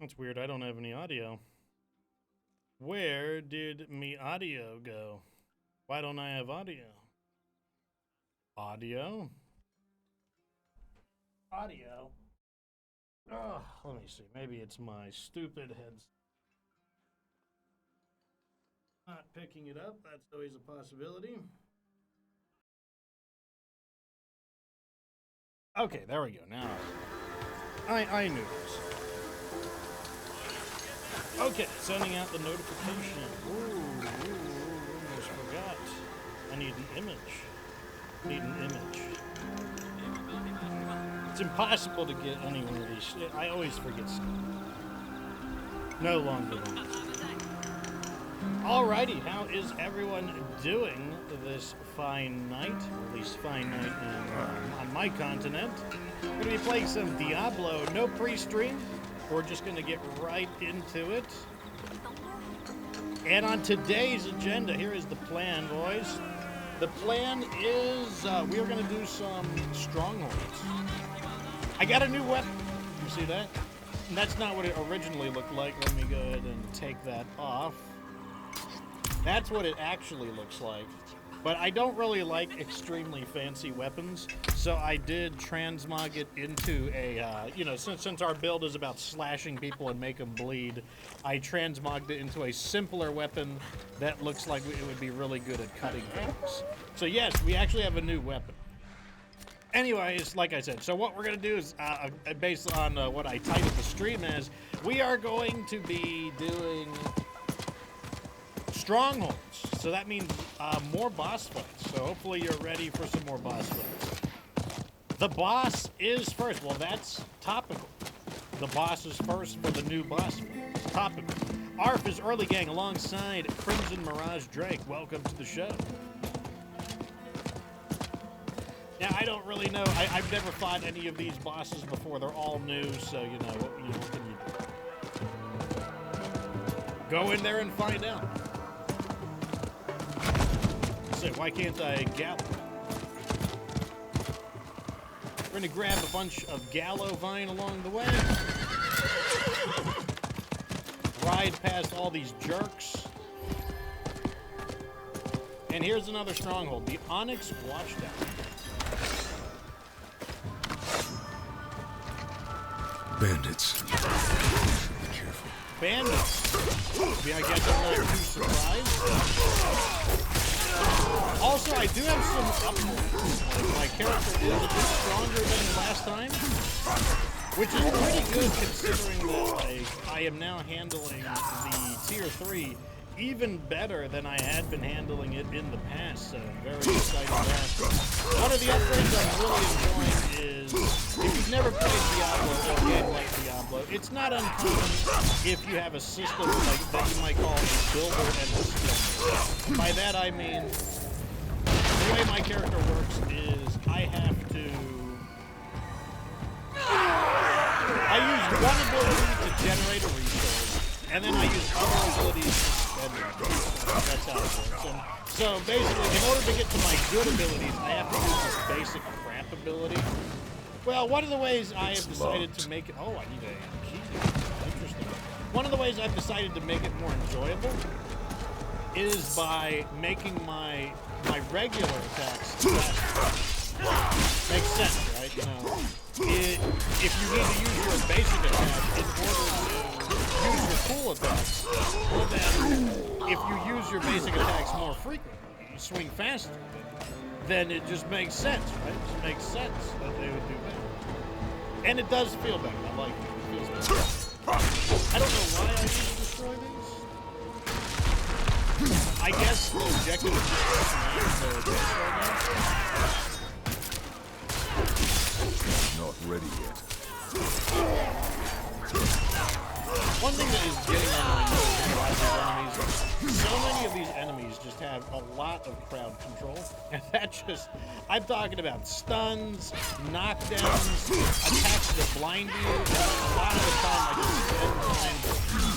That's weird. I don't have any audio. Where did me audio go? Why don't I have audio? Audio? Audio? Oh, let me see. Maybe it's my stupid headset. Not picking it up. That's always a possibility. Okay, there we go. Now I knew this. Okay, sending out the notification. Almost forgot. I need an image. Need an image. It's impossible to get any one of these. I always forget stuff. No longer. Alrighty, how is everyone doing this fine night? Or at least fine night on my continent. We're going to be playing some Diablo. No pre-stream. We're just going to get right into it. And on today's agenda, here is the plan, boys. The plan is we are going to do some Strongholds. I got a new weapon. You see that? And that's not what it originally looked like. Let me go ahead and take that off. That's what it actually looks like. But I don't really like extremely fancy weapons, so I did transmog it into a, since our build is about slashing people and make them bleed, I transmogged it into a simpler weapon that looks like it would be really good at cutting things. So yes, we actually have a new weapon. Anyways, like I said, so what we're going to do is, based on what I titled the stream as, we are going to be doing Strongholds. So that means more boss fights. So hopefully you're ready for some more boss fights. The boss is first. Well, that's topical. The boss is first for the new boss fight. Topical. ARF is early gang alongside Crimson Mirage Drake. Welcome to the show. Now, I don't really know. I've never fought any of these bosses before. They're all new, so, what can you do? Go in there and find out. Why can't I gallop? We're going to grab a bunch of gallow vine along the way. Ride past all these jerks. And here's another stronghold, the Onyx Watchtower. Bandits. Be careful. Bandits. I guess I'm not too surprised. Also, I do have some upgrades. My character is a bit stronger than last time, which is pretty good considering that I am now handling the tier 3 even better than I had been handling it in the past, so I'm very excited about that. One of the upgrades I'm really enjoying is, if you've never played Diablo or a game like Diablo, it's not uncommon if you have a system like that you might call a builder and a skill. By that I mean, the way my character works is I use one ability to generate a resource, and then I use other abilities to spend it. That's how it works. And so basically, in order to get to my good abilities, I have to use this basic crap ability. Well, one of the ways I have decided to make it... Oh, I need a key. Interesting. One of the ways I've decided to make it more enjoyable is by making my regular attacks faster. Makes sense, right? If you need to use your basic attack in order to use your cool attacks, well then, if you use your basic attacks more frequently, you swing faster, then it just makes sense, right? It just makes sense that they would do that. And it does feel better. I like it. It feels better. I don't know why I need to destroy these. I guess the objective is just to base right now. Not ready yet. One thing that is getting on my nerves about these enemies, so many of these enemies just have a lot of crowd control. And that just, I'm talking about stuns, knockdowns, attacks that blind you. And a lot of the time I just spend time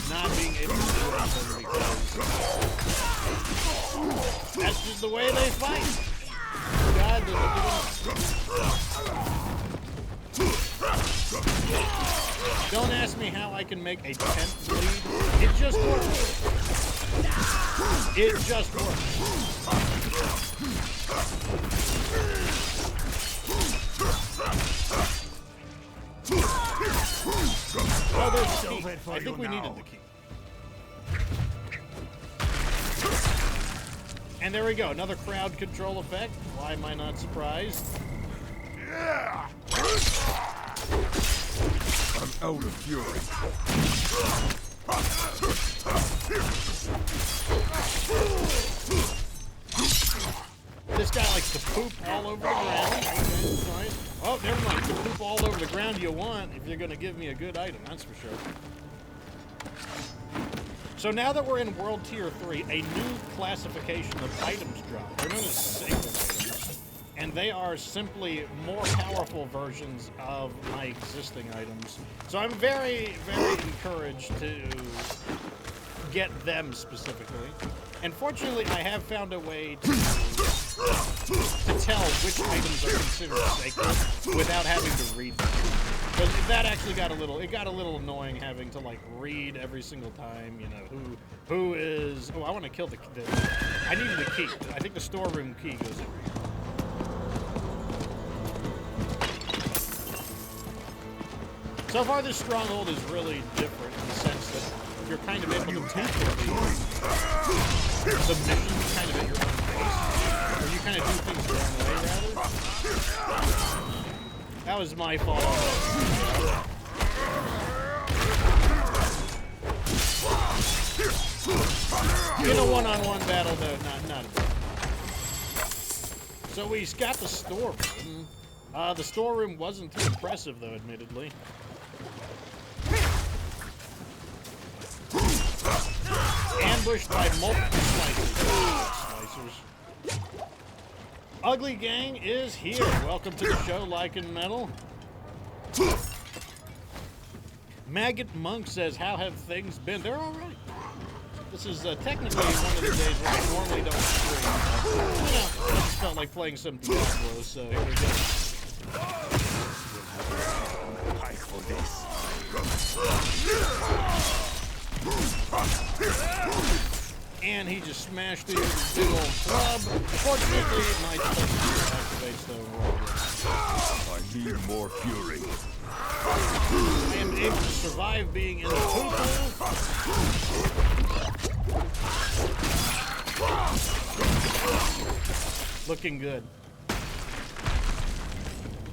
not being able to do anything because that's just the way they fight. God doesn't give up. Don't ask me how I can make a 10th bleed. It just works. It just works. Oh, there's the key. I think we needed the key. And there we go, another crowd control effect. Why am I not surprised? I'm out of fury. This guy likes to poop all over the ground. Okay, fine. Oh, never mind. To poop all over the ground you want if you're going to give me a good item, that's for sure. So now that we're in World Tier 3, a new classification of items drop. They're known as sacred items. And they are simply more powerful versions of my existing items. So I'm very, very encouraged to get them specifically. And fortunately, I have found a way to tell which items are considered sacred without having to read them. But that actually got a little annoying having to like read every single time, you know, who is, oh, I want to kill the I needed the key. I think the storeroom key goes in. So far, this stronghold is really different in the sense that you're kind of able to tackle the missions kind of at your own pace. Or you kind of do things your own way, rather. That was my fault. In a one-on-one battle, though, not a bit. So we got the storeroom. The storeroom wasn't too impressive, though, admittedly. Ambushed by multiple slicers. Ugly Gang is here. Welcome to the show, Lycan Metal. Maggot Monk says, how have things been? They're alright. This is technically one of the days where I normally don't stream. But, you know, I just felt like playing some Diablo, so here we go. For this. And he just smashed through the big old club. Fortunately, my defense activates the roll. I need more fury. I am able to survive being in the pool. Looking good.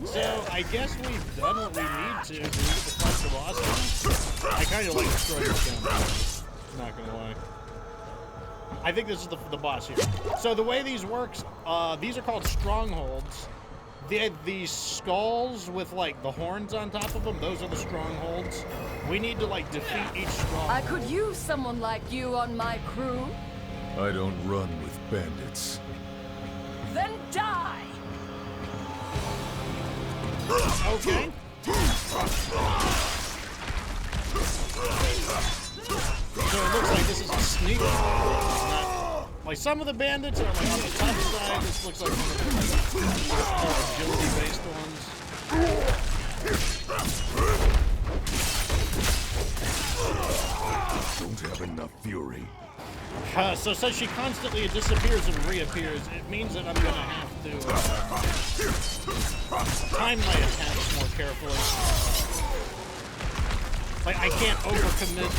So, I guess we've done what we need to fight the boss. I kind of like destroying this down. Not gonna lie. I think this is the boss here. So the way these works, these are called Strongholds. These skulls with like the horns on top of them, those are the Strongholds. We need to like defeat each stronghold. I could use someone like you on my crew. I don't run with bandits. Then die! Okay. So it looks like this is a sneak attack. Like some of the bandits are like on the top side. This looks like one of the more agility-based ones. Don't have enough fury. So since she constantly disappears and reappears, it means that I'm gonna have to time my attacks more carefully. Like I can't overcommit.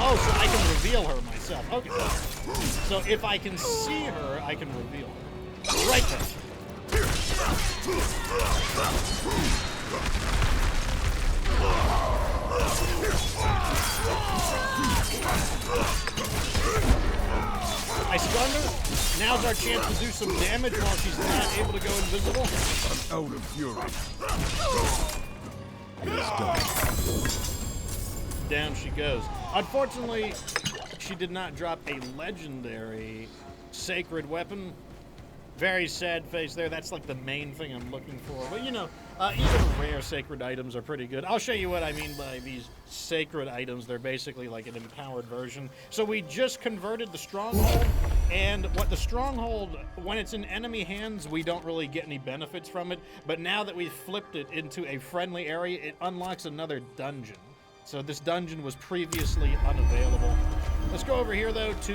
Oh, so I can reveal her myself. Okay. So if I can see her, I can reveal her. Right there. I stunned her. Now's our chance to do some damage while she's not able to go invisible. I'm out of fury. It is done. Down she goes. Unfortunately, she did not drop a legendary sacred weapon. Very sad face there. That's like the main thing I'm looking for. But you know, even rare sacred items are pretty good. I'll show you what I mean by these sacred items. They're basically like an empowered version. So we just converted the stronghold And what the Stronghold, when it's in enemy hands, we don't really get any benefits from it. But now that we've flipped it into a friendly area, it unlocks another dungeon. So this dungeon was previously unavailable. Let's go over here, though, to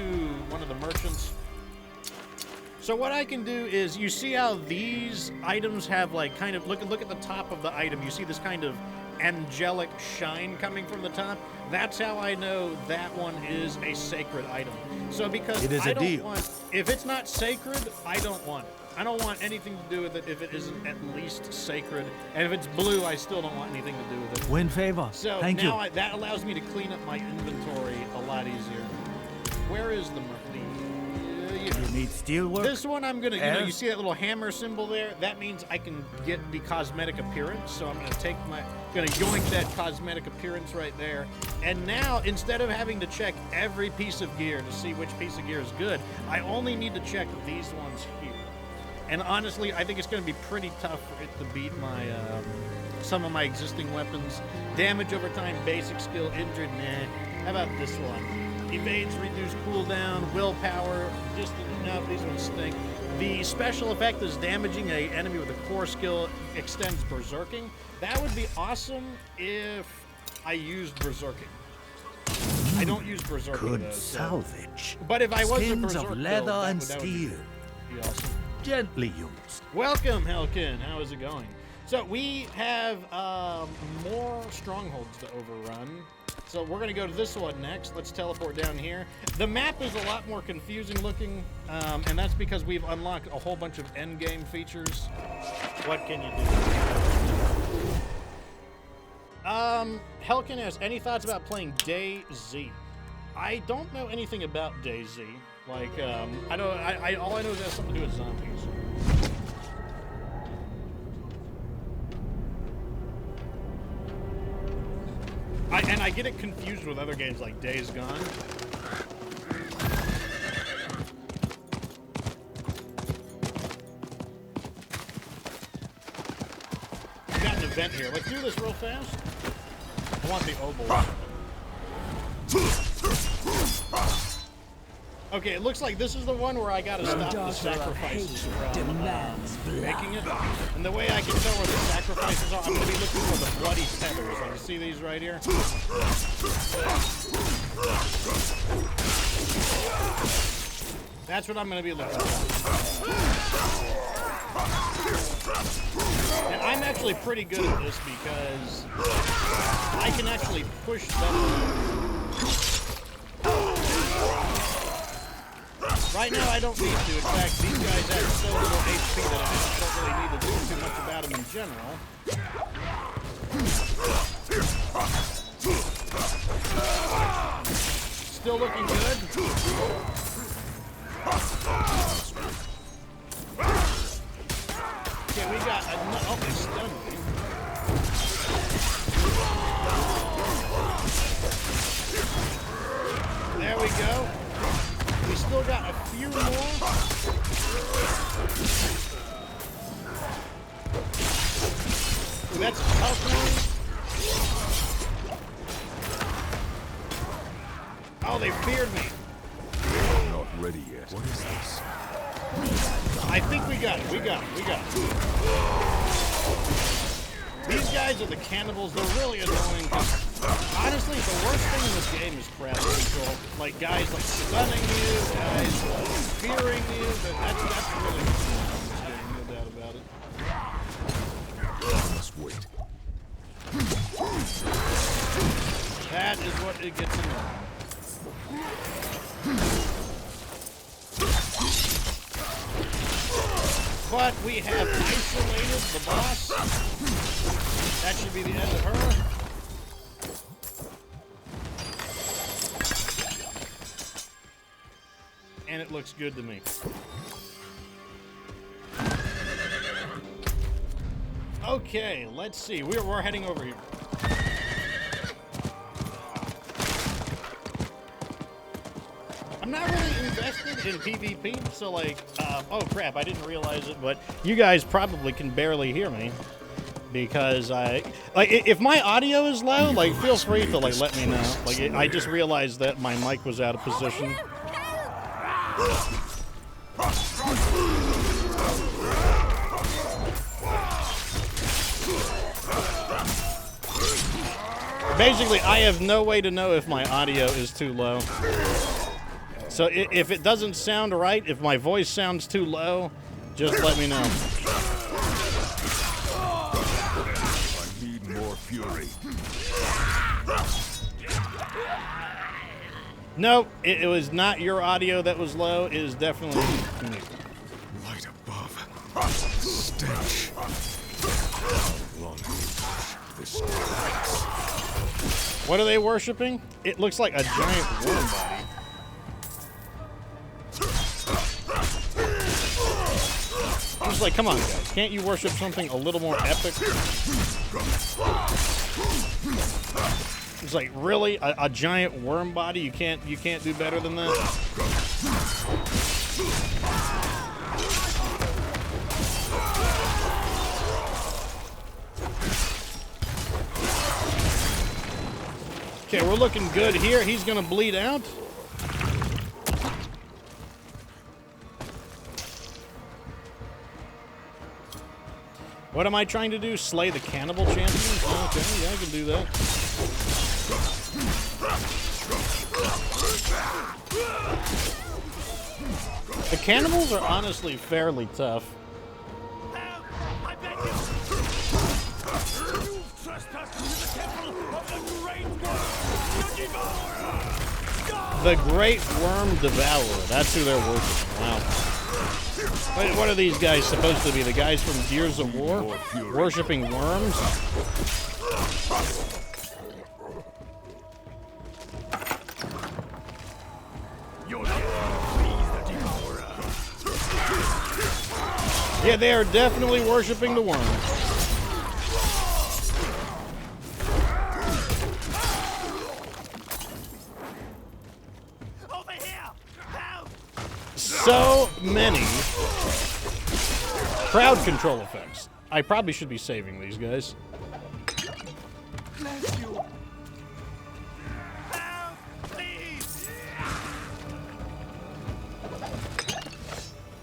one of the merchants. So what I can do is, you see how these items have, like, kind of, look at the top of the item. You see this kind of angelic shine coming from the top. That's how I know that one is a sacred item. So because It is I a don't deal. want, if it's not sacred, I don't want it. I don't want anything to do with it if it isn't at least sacred. And if it's blue, I still don't want anything to do with it. Win favor. So Thank you. now that allows me to clean up my inventory a lot easier. Where is the You need steel work? This one I'm gonna, you know, you Yes. see that little hammer symbol there? That means I can get the cosmetic appearance. So I'm gonna yoink that cosmetic appearance right there. And now, instead of having to check every piece of gear to see which piece of gear is good, I only need to check these ones here. And honestly, I think it's gonna be pretty tough for it to beat my, some of my existing weapons. Damage over time, basic skill, injured, nah. How about this one? Evades, reduce cooldown, willpower, distant, no, these ones stink. The special effect is damaging an enemy with a core skill, extends berserking. That would be awesome if I used berserking. I don't use berserking though. Good So. salvage. But if I was a Skins berserk of leather build, and that would steel. be awesome. Gently used. Welcome, Helkin. How is it going? So we have more strongholds to overrun. So we're going to go to this one next. Let's teleport down here. The map is a lot more confusing looking, and that's because we've unlocked a whole bunch of endgame features. What can you do? Helkin asks, any thoughts about playing DayZ? I don't know anything about DayZ. Like, all I know is it has something to do with zombies. And I get it confused with other games like Days Gone. We got an event here. Let's do this real fast. I want the obol. Okay, it looks like this is the one where I gotta stop the sacrifices from making it. And the way I can tell where the sacrifices are, I'm gonna be looking for the bloody tethers. Like, you see these right here? That's what I'm gonna be looking for. And I'm actually pretty good at this because I can actually push them. Right now, I don't need to. In fact, these guys have so little HP that I don't really need to do too much about them in general. Still looking good. Okay, we got a... Oh, they stunned me. There we go. We still got a few more. Ooh, that's a tough one. Oh, they feared me. I'm not ready yet. What is this? I think we got it. We got it. We got it. These guys are the cannibals. They're really annoying. Honestly, the worst thing in this game is crowd control. Like, guys, like, stunning you, guys, like, fearing you. That's really annoying in this game, no doubt about it. I must wait. That is what it gets annoying. But we have isolated the boss. That should be the end of her. And it looks good to me. Okay, let's see. We're heading over here. I'm not really invested in PvP, so like, oh crap, I didn't realize it, but you guys probably can barely hear me. Because if my audio is low, like, feel free to, like, let me know. Like, I just realized that my mic was out of position. Basically, I have no way to know if my audio is too low. So if it doesn't sound right, if my voice sounds too low, just let me know. I need more fury. No, it was not your audio that was low. It is definitely me. Light above. Stench. Long this place. What are they worshiping? It looks like a giant worm body. I'm just like, come on, guys. Can't you worship something a little more epic? It's like, really? A giant worm body? You can't do better than that? Okay, we're looking good here. He's gonna bleed out. What am I trying to do? Slay the cannibal champions? Okay, yeah, I can do that. The cannibals are honestly fairly tough. The Great Worm Devourer. That's who they're worshiping. Wow. Wait, what are these guys supposed to be? The guys from Gears of War? Worshipping worms? Yeah, they are definitely worshipping the worms. So many crowd control effects. I probably should be saving these guys. Bless you. Help, please.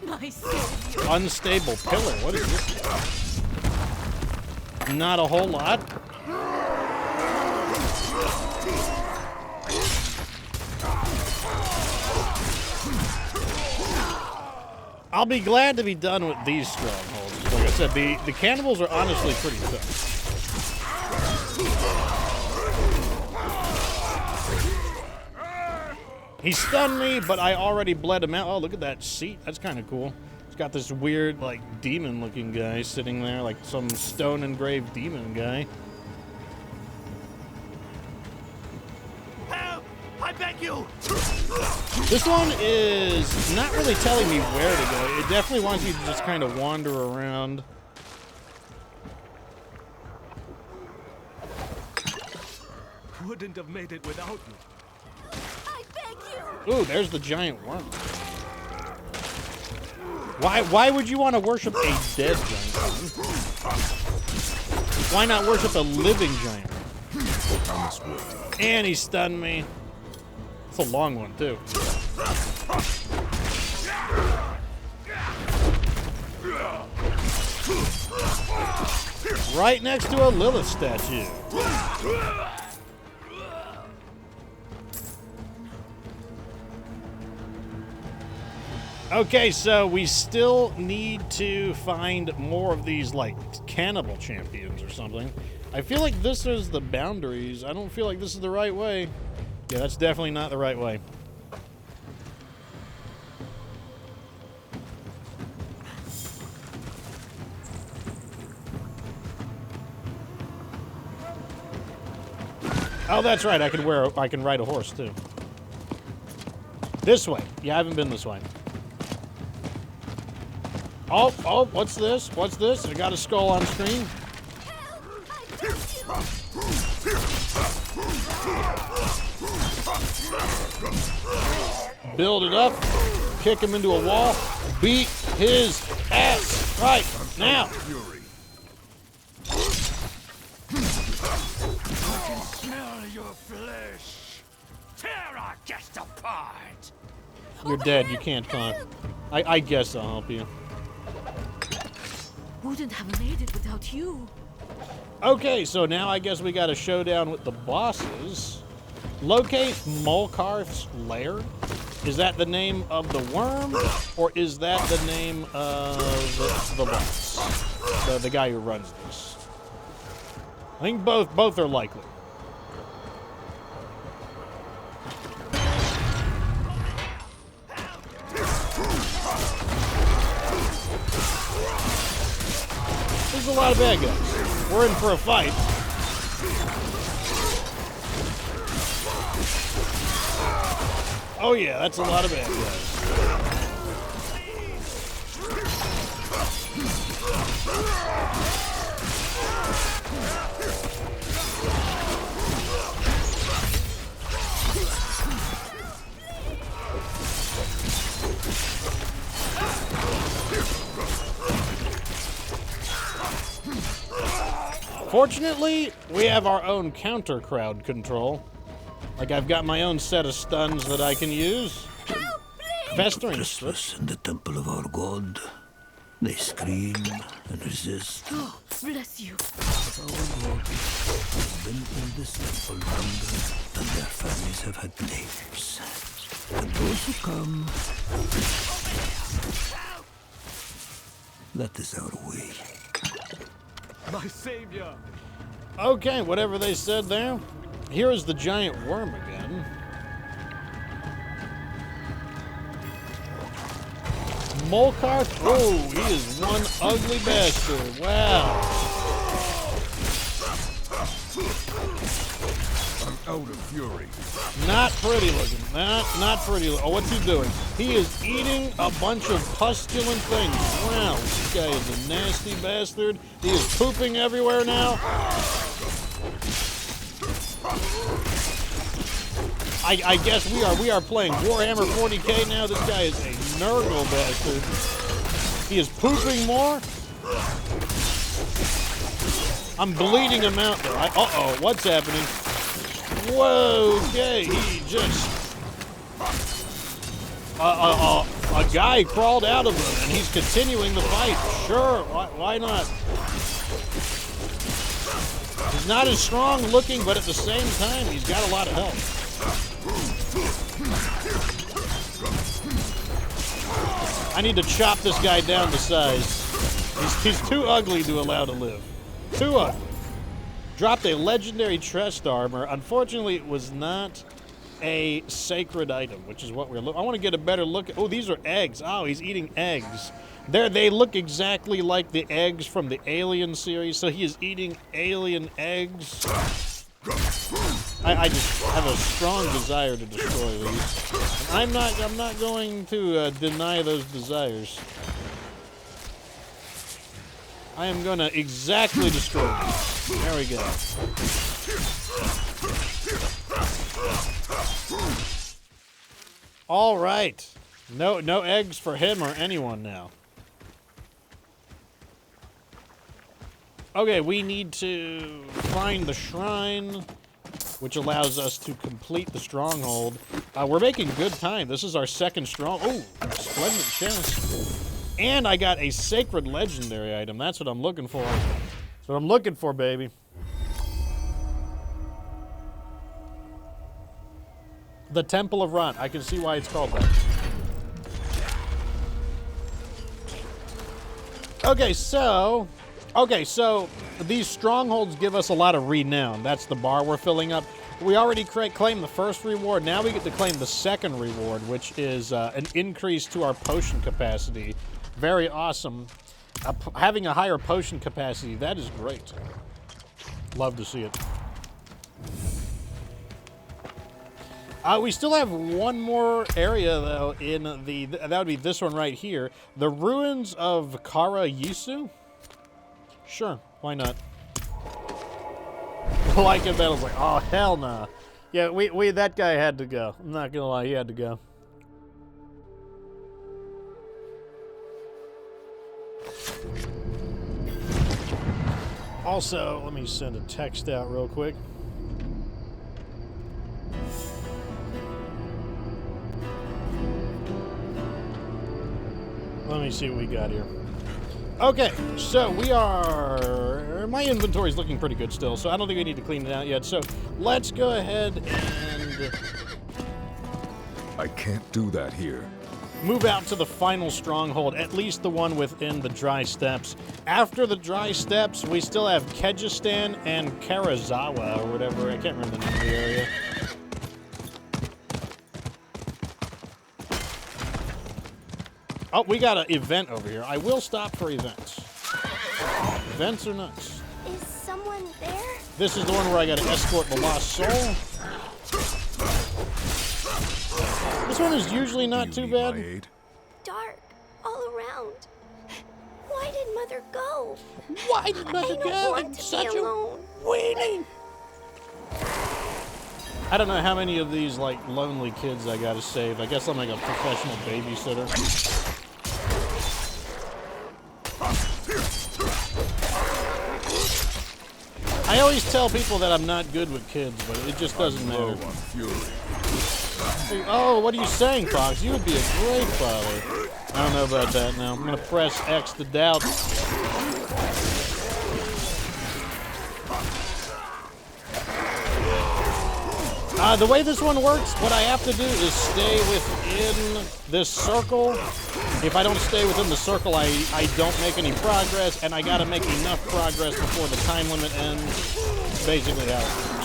My savior. Unstable pillar. What is this? Not a whole lot. I'll be glad to be done with these strongholds. Like I said, the cannibals are honestly pretty tough. He stunned me, but I already bled him out. Oh, look at that seat. That's kind of cool. It's got this weird, like, demon-looking guy sitting there, like some stone-engraved demon guy. Help! I beg you. This one is not really telling me where to go. It definitely wants you to just kind of wander around. Wouldn't have made it without you. I beg you. Ooh, there's the giant worm. Why would you want to worship a dead giant worm? Why not worship a living giant worm? And he stunned me. It's a long one, too. Right next to a Lilith statue. Okay, so we still need to find more of these, like, cannibal champions or something. I feel like this is the boundaries. I don't feel like this is the right way. Yeah, that's definitely not the right way. Oh, that's right. I can ride a horse too. This way. Yeah, I haven't been this way. Oh, what's this? What's this? I got a skull on screen. Build it up, kick him into a wall, beat his ass right now. I can smell your flesh. Tear our guest apart. You're dead. You can't conk. I guess I'll help you. Wouldn't have made it without you. Okay, so now I guess we got a showdown with the bosses. Locate Molkarth's lair. Is that the name of the worm, or is that the name of the boss? The guy who runs this. I think both are likely. There's a lot of bad guys. We're in for a fight. Oh yeah, that's a lot of bad guys. Fortunately, we have our own counter crowd control. Like, I've got my own set of stuns that I can use. Help, please! Festering Slip. In the temple of our god, they scream and resist. Oh, bless you. Our god has been in this temple longer than their families have had names. And those who come, that is our way. My savior! Okay, whatever they said there. Here is the giant worm again. Molkarth. Oh, he is one ugly bastard. Wow. I'm out of fury. Not pretty looking. Not pretty. Oh, what's he doing? He is eating a bunch of pustulent things. Wow, this guy is a nasty bastard. He is pooping everywhere now. I guess we are playing Warhammer 40K now. This guy is a Nurgle bastard. He is pooping more. I'm bleeding him out though. Uh-oh, what's happening? Whoa, okay, he just... a guy crawled out of him, and he's continuing the fight. Sure, why not? He's not as strong looking, but at the same time, he's got a lot of health. I need to chop this guy down to size. He's too ugly to allow to live. Too ugly. Dropped a legendary chest armor. Unfortunately, it was not a sacred item, which is what we're looking. I want to get a better look. Oh, these are eggs. Oh, he's eating eggs. They look exactly like the eggs from the Alien series, so he is eating alien eggs. I just have a strong desire to destroy these. And I'm not going to deny those desires. I am going to exactly destroy these. There we go. All right. No eggs for him or anyone now. Okay, we need to find the shrine, which allows us to complete the stronghold. We're making good time. This is our second Oh, splendid chest. And I got a sacred legendary item. That's what I'm looking for. That's what I'm looking for, baby. The Temple of Rot. I can see why it's called that. Okay, so these strongholds give us a lot of renown. That's the bar we're filling up. We already claimed the first reward. Now we get to claim the second reward, which is an increase to our potion capacity. Very awesome. Having a higher potion capacity, that is great. Love to see it. We still have one more area, though, in that would be this one right here. The Ruins of Kara Yisu? Sure, why not? Like in battle's like, oh, hell nah. Yeah, that guy had to go. I'm not gonna lie, he had to go. Also, let me send a text out real quick. Let me see what we got here. Okay, so we are... My inventory's looking pretty good still, so I don't think we need to clean it out yet. So let's go ahead and... I can't do that here. move out to the final stronghold, at least the one within the dry steppes. After the dry steppes, we still have Kyrgyzstan and Karazawa, or whatever. I can't remember the name of the area. Oh, we got an event over here. I will stop for events. Events are nuts. Is someone there? This is the one where I got to escort the lost soul. This one is usually not too bad. Dark all around. Why did Mother go? Why did Mother I go? don't want I'm to such be a alone. weenie. I don't know how many of these, like, lonely kids I gotta save. I guess I'm like a professional babysitter. I always tell people that I'm not good with kids, but it just doesn't matter. Oh, what are you saying, Fox? You would be a great father. I don't know about that now. I'm gonna press X to doubt. The way this one works, what I have to do is stay within this circle. If I don't stay within the circle, I don't make any progress, and I gotta make enough progress before the time limit ends. Basically how it works.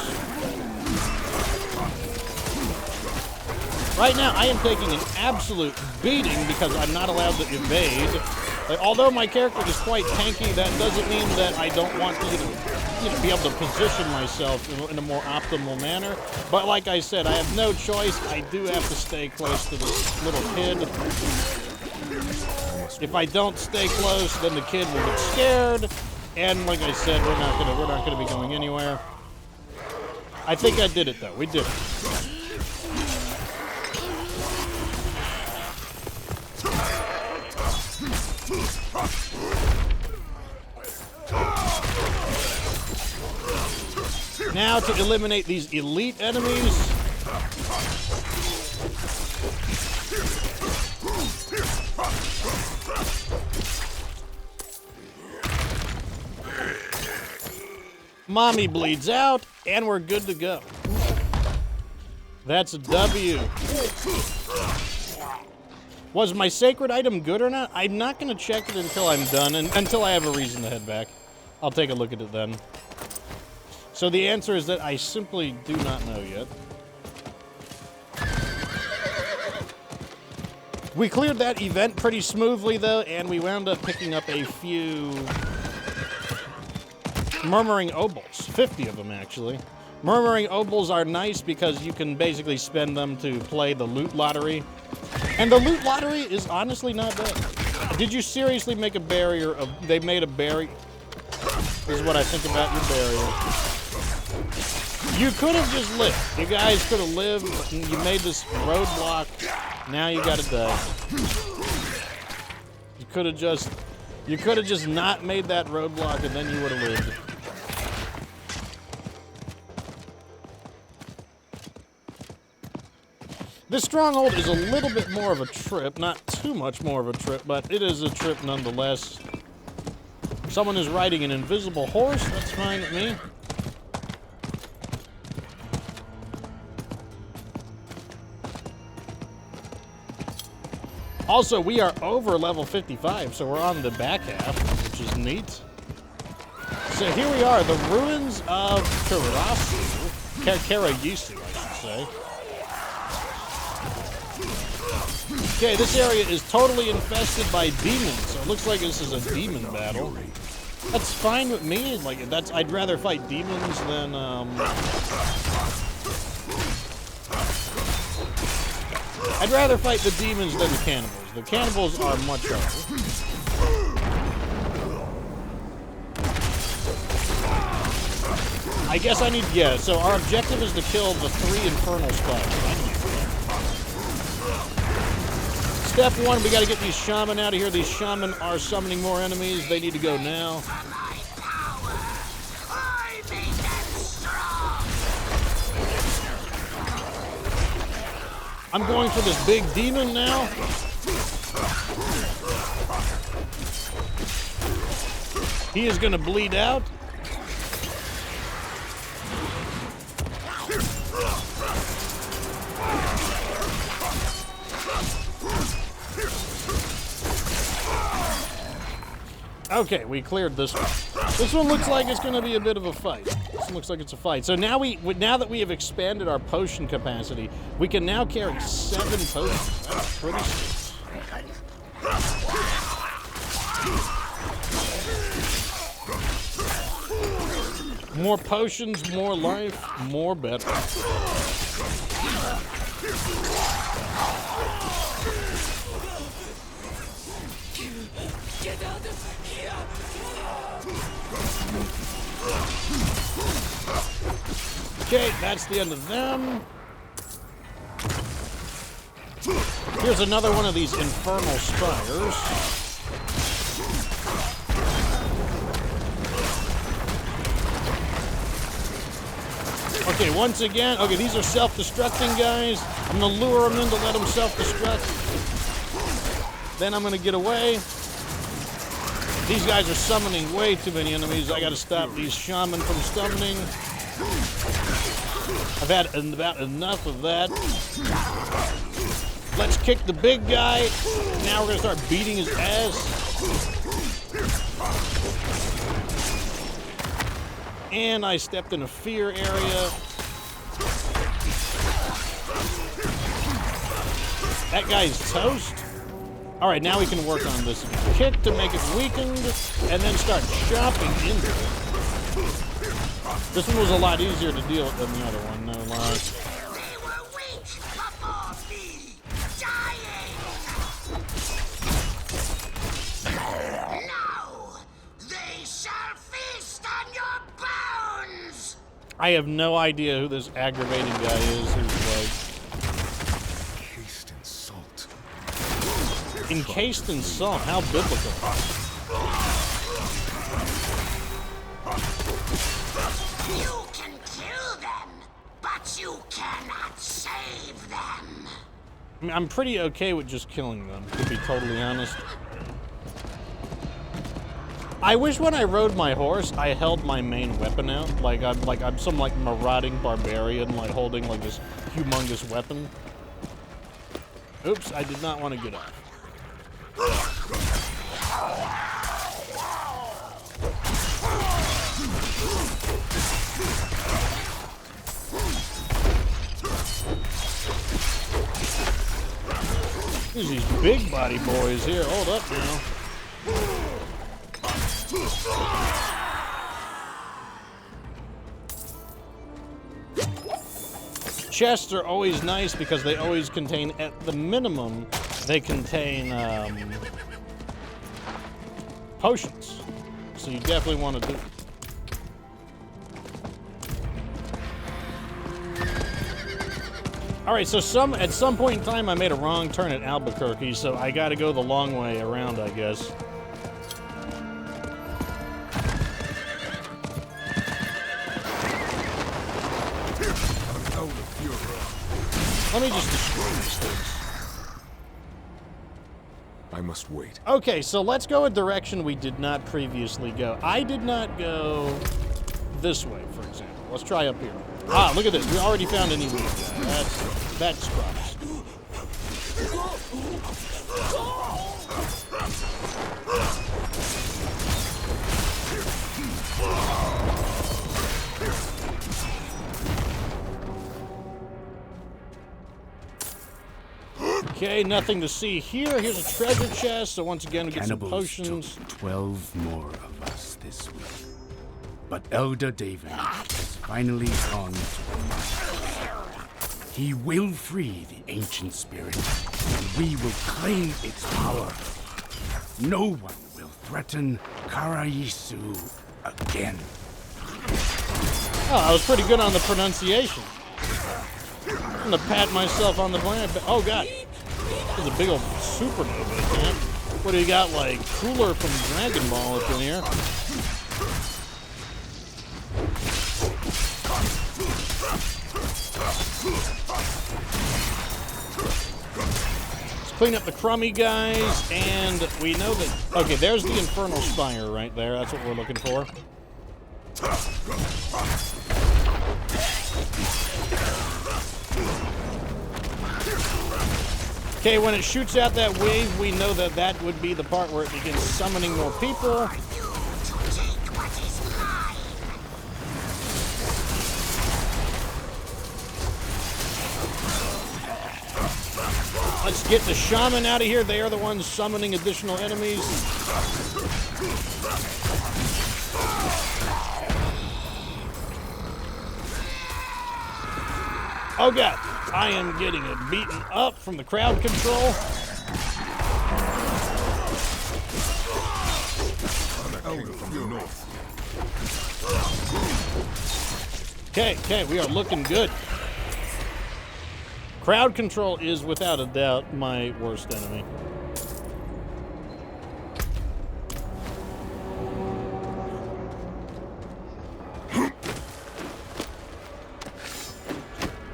Right now, I am taking an absolute beating because I'm not allowed to evade. Like, although my character is quite tanky, that doesn't mean that I don't want to be able to position myself in a more optimal manner. But like I said, I have no choice. I do have to stay close to this little kid. If I don't stay close, then the kid will get scared. And like I said, we're not gonna be going anywhere. I think I did it though. We did it. Now to eliminate these elite enemies. Mommy bleeds out, and we're good to go. That's a W. Was my sacred item good or not? I'm not going to check it until I'm done, and until I have a reason to head back. I'll take a look at it then. So the answer is that I simply do not know yet. We cleared that event pretty smoothly, though, and we wound up picking up a few Murmuring Obols. 50 of them, actually. Murmuring Obols are nice because you can basically spend them to play the loot lottery. And the loot lottery is honestly not bad. Did you seriously make a barrier of... They made a barrier... This is what I think about your barrier. You could have just lived. You guys could have lived. You made this roadblock. Now you gotta die. You could have just not made that roadblock, and then you would have lived. This stronghold is a little bit more of a trip, not too much more of a trip, but it is a trip nonetheless. Someone is riding an invisible horse. That's fine with me. Also, we are over level 55, so we're on the back half, which is neat. So here we are, the ruins of Karayisu, I should say. Okay, this area is totally infested by demons, so it looks like this is a demon battle. That's fine with me. Like, I'd rather fight demons than I'd rather fight the demons than the cannibals. The cannibals are much harder. I guess I need, yeah, so our objective is to kill the 3 infernal spiders. Step 1, we gotta get these shaman out of here. These shaman are summoning more enemies. They need to go now. I'm going for this big demon now. He is going to bleed out. Okay, we cleared this one. This one looks like it's going to be a bit of a fight. This one looks like it's a fight. So now now that we have expanded our potion capacity, we can now carry 7 potions. That's pretty sweet. More potions, more life, more better. Get out of here! Okay, that's the end of them. Here's another one of these infernal spires. Okay, once again, okay, these are self-destructing guys. I'm gonna lure them in to let them self-destruct. Then I'm gonna get away. These guys are summoning way too many enemies. I gotta stop these shaman from summoning. I've had about enough of that. Let's kick the big guy. Now we're gonna start beating his ass. And I stepped in a fear area. That guy's toast. All right, now we can work on this again. Kick to make it weakened, and then start chopping into it. This one was a lot easier to deal with than the other one, no lie. They were weak before me, dying. Now they shall feast on your bones. I have no idea who this aggravating guy is who's Encased in salt. like encased in salt. How biblical. You can kill them, but you cannot save them. I mean, I'm pretty okay with just killing them, to be totally honest. I wish when I rode my horse, I held my main weapon out. Like I'm some marauding barbarian, holding this humongous weapon. Oops, I did not want to get up. There's these big body boys here. Hold up now. Chests are always nice because they always contain, at the minimum, they contain potions. So you definitely want to do. All right, so at some point in time, I made a wrong turn at Albuquerque, so I got to go the long way around, I guess. Let me just destroy these things. I must wait. Okay, so let's go a direction we did not previously go. I did not go this way, for example. Let's try up here. Ah, look at this. We already found an elite guy. That's promising. Okay, nothing to see here. Here's a treasure chest, so once again we get some potions. Took 12 more of us this week. But Elder David has finally gone to the market. He will free the ancient spirit, and we will claim its power. No one will threaten Karaisu again. Oh, I was pretty good on the pronunciation. I'm gonna pat myself on the back. Oh god, there's a big old supernova, man. What do you got, Cooler from Dragon Ball up in here? Let's clean up the crummy guys, and we know that... Okay, there's the Infernal Spire right there. That's what we're looking for. Okay, when it shoots out that wave, we know that that would be the part where it begins summoning more people. Let's get the shaman out of here. They are the ones summoning additional enemies. Oh god, I am getting it beaten up from the crowd control. Okay, we are looking good. Crowd control is, without a doubt, my worst enemy.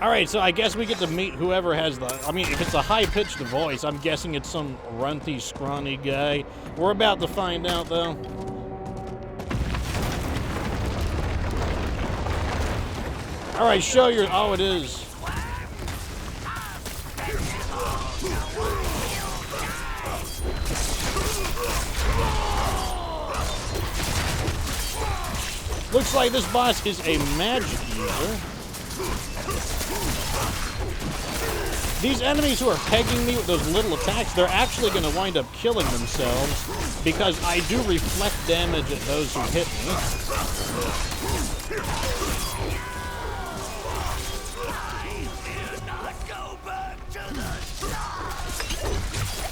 Alright, so I guess we get to meet whoever has the... I mean, if it's a high-pitched voice, I'm guessing it's some runty, scrawny guy. We're about to find out, though. Alright, show your... Oh, it is. Looks like this boss is a magic user. These enemies who are pegging me with those little attacks, they're actually going to wind up killing themselves because I do reflect damage at those who hit me.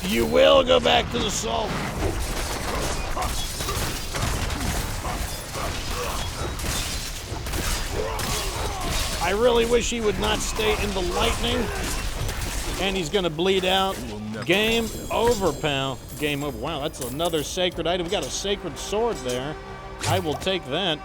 You will go back to the salt. I really wish he would not stay in the lightning. And he's going to bleed out. Game over, pal. Game over. Wow, that's another sacred item. We got a sacred sword there. I will take that.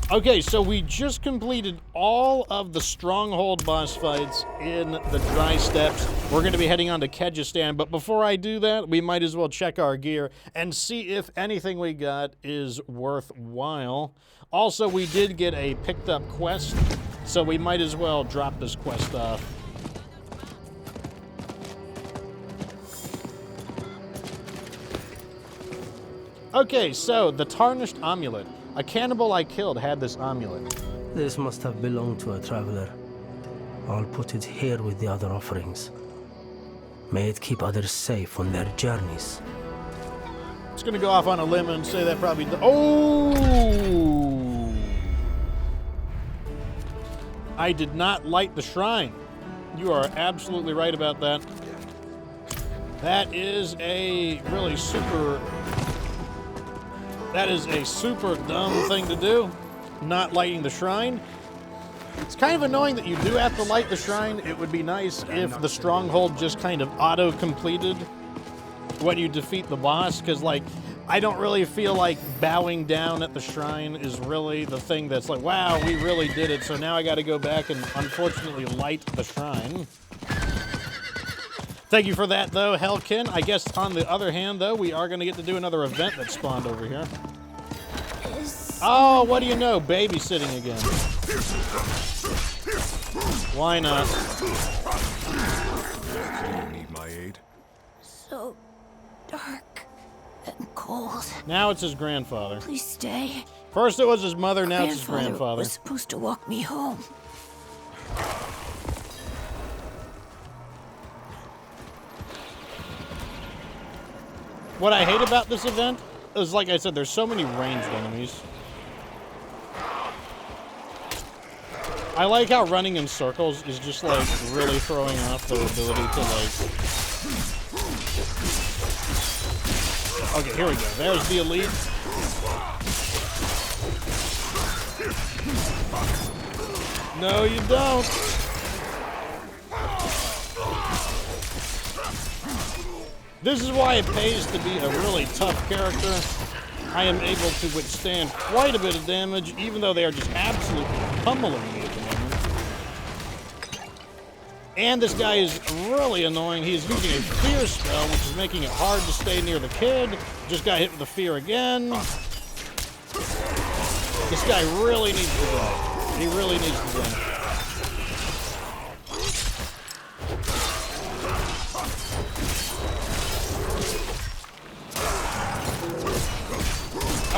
Okay, so we just completed all of the Stronghold boss fights in the Dry Steppes. We're going to be heading on to Kyrgyzstan, but before I do that, we might as well check our gear and see if anything we got is worthwhile. Also, we did get a picked up quest, so we might as well drop this quest off. Okay, so the Tarnished Amulet. A cannibal I killed had this amulet. This must have belonged to a traveler. I'll put it here with the other offerings. May it keep others safe on their journeys. Just gonna go off on a limb and say that probably... Oh! I did not light the shrine. You are absolutely right about that. That is a really super... That is a super dumb thing to do, not lighting the shrine. It's kind of annoying that you do have to light the shrine. It would be nice if the Stronghold just kind of auto-completed when you defeat the boss, because, like, I don't really feel like bowing down at the shrine is really the thing that's like, wow, we really did it, so now I got to go back and unfortunately light the shrine. Thank you for that, though, Hellkin. I guess, on the other hand, though, we are going to get to do another event that spawned over here. Oh, what do you know? Babysitting again. Why not? You need my aid? So dark and cold. Now it's his grandfather. Please stay. First it was his mother, now it's his grandfather. Was supposed to walk me home. What I hate about this event is, like I said, there's so many ranged enemies. I like how running in circles is just, like, really throwing off their ability to, like... Okay, here we go. There's the elite. No, you don't. This is why it pays to be a really tough character. I am able to withstand quite a bit of damage, even though they are just absolutely pummeling me at the moment. And this guy is really annoying. He is using a fear spell, which is making it hard to stay near the kid. Just got hit with the fear again. This guy really needs to die. He really needs to die.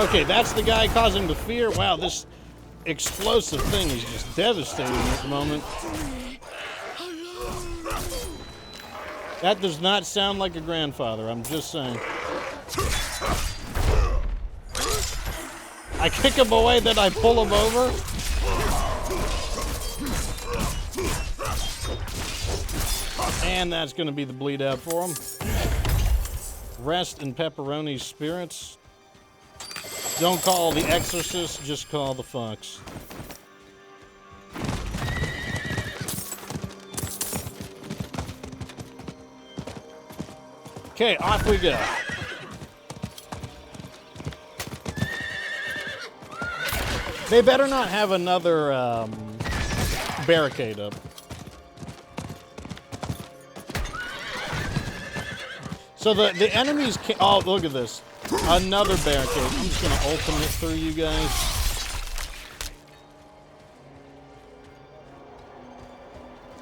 Okay, that's the guy causing the fear. Wow, this explosive thing is just devastating at the moment. That does not sound like a grandfather, I'm just saying. I kick him away, then I pull him over. And that's going to be the bleed out for him. Rest in pepperoni spirits. Don't call the exorcist, just call the fox. Okay, off we go. They better not have another barricade up. So the enemies can't... Oh, look at this. Another barricade. I'm just going to ultimate through you guys.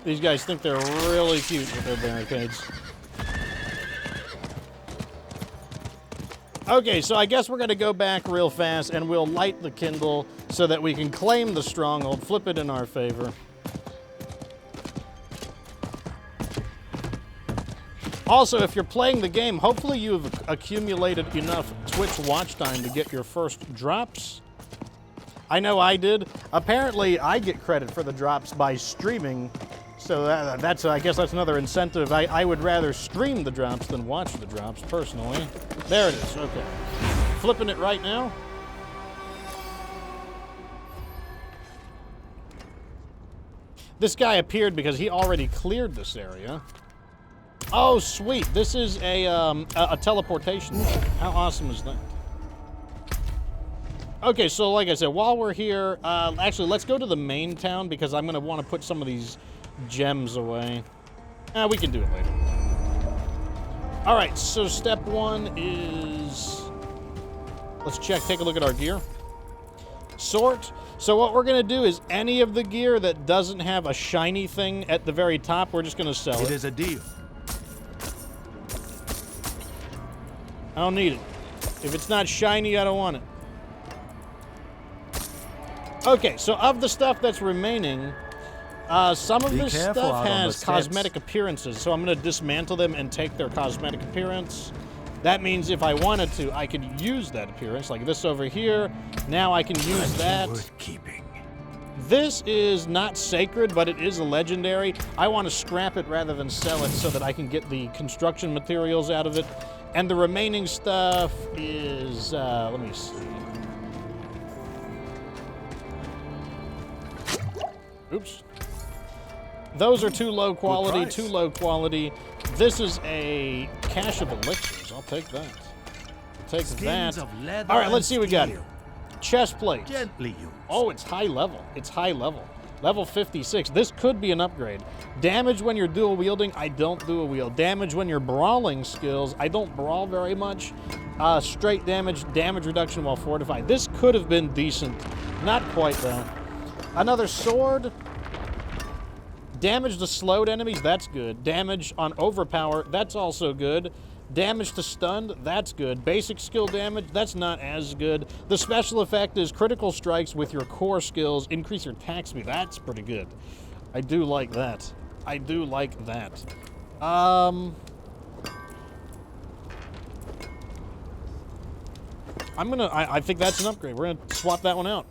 These guys think they're really cute with their barricades. Okay, so I guess we're going to go back real fast and we'll light the Kindle so that we can claim the stronghold, flip it in our favor. Also, if you're playing the game, hopefully you've accumulated enough Twitch watch time to get your first drops. I know I did. Apparently, I get credit for the drops by streaming, so that's I guess that's another incentive. I would rather stream the drops than watch the drops, personally. There it is, okay. Flipping it right now. This guy appeared because he already cleared this area. Oh, sweet. This is a teleportation. How awesome is that? Okay, so like I said, while we're here, actually, let's go to the main town because I'm going to want to put some of these gems away. We can do it later. All right, so step one is... Let's take a look at our gear. Sort. So what we're going to do is any of the gear that doesn't have a shiny thing at the very top, we're just going to sell it. It is a deal. I don't need it. If it's not shiny, I don't want it. Okay, so of the stuff that's remaining, some of this stuff has cosmetic appearances, so I'm going to dismantle them and take their cosmetic appearance. That means if I wanted to, I could use that appearance, like this over here. Now I can use that. Worth keeping. This is not sacred, but it is a legendary. I want to scrap it rather than sell it so that I can get the construction materials out of it. And the remaining stuff is, let me see. Oops. Those are too low quality, This is a cache of elixirs. I'll take that. Take that. All right, let's see what we got here. Chest plate. Gently used. Oh, it's high level. It's high level. Level 56. This could be an upgrade. Damage when you're dual wielding. I don't dual wield. Damage when you're brawling skills. I don't brawl very much. Straight damage. Damage reduction while fortified. This could have been decent. Not quite, though. Another sword. Damage to slowed enemies. That's good. Damage on overpower. That's also good. Damage to stunned, that's good. Basic skill damage, that's not as good. The special effect is critical strikes with your core skills, increase your attack speed. That's pretty good. I do like that. I do like that. I think that's an upgrade. We're gonna swap that one out.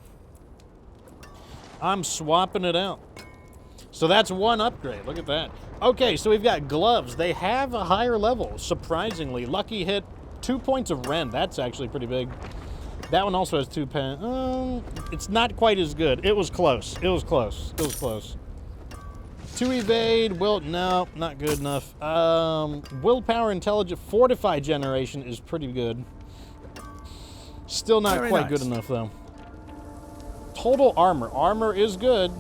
I'm swapping it out. So that's one upgrade. Look at that. Okay, so we've got gloves. They have a higher level, surprisingly. Lucky hit, 2 points of rend. That's actually pretty big. That one also has 2 pen. It's not quite as good. It was close. It was close. It was close. 2 evade. No, not good enough. Willpower, intelligent, fortified generation is pretty good. Still not quite good enough, though. Total armor. Armor is good.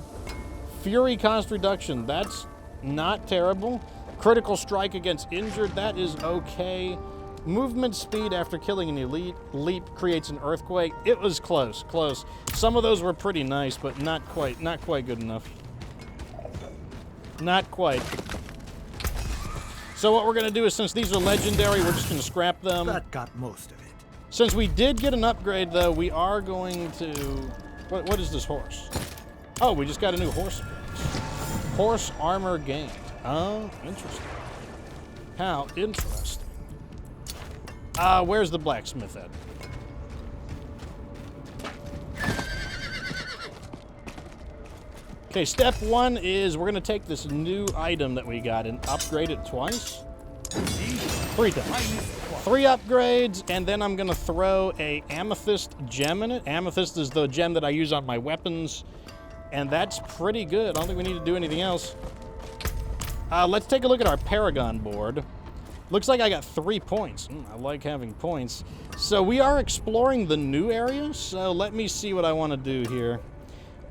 Fury cost reduction. That's not terrible. Critical strike against injured, that is okay. Movement speed after killing an elite leap creates an earthquake. It was close, close. Some of those were pretty nice, but not quite good enough. Not quite. So what we're gonna do is, since these are legendary, we're just gonna scrap them. That got most of it. Since we did get an upgrade, though, we are going to... What is this horse? Oh, we just got a new horse. Horse armor gained. Oh, interesting. How interesting. Where's the blacksmith at? Okay, step one is we're going to take this new item that we got and upgrade it twice. 3 times. 3 upgrades, and then I'm going to throw a amethyst gem in it. Amethyst is the gem that I use on my weapons, and that's pretty good. I don't think we need to do anything else. Let's take a look at our Paragon board. Looks like I got 3 points. I like having points. So we are exploring the new area, so let me see what I want to do here.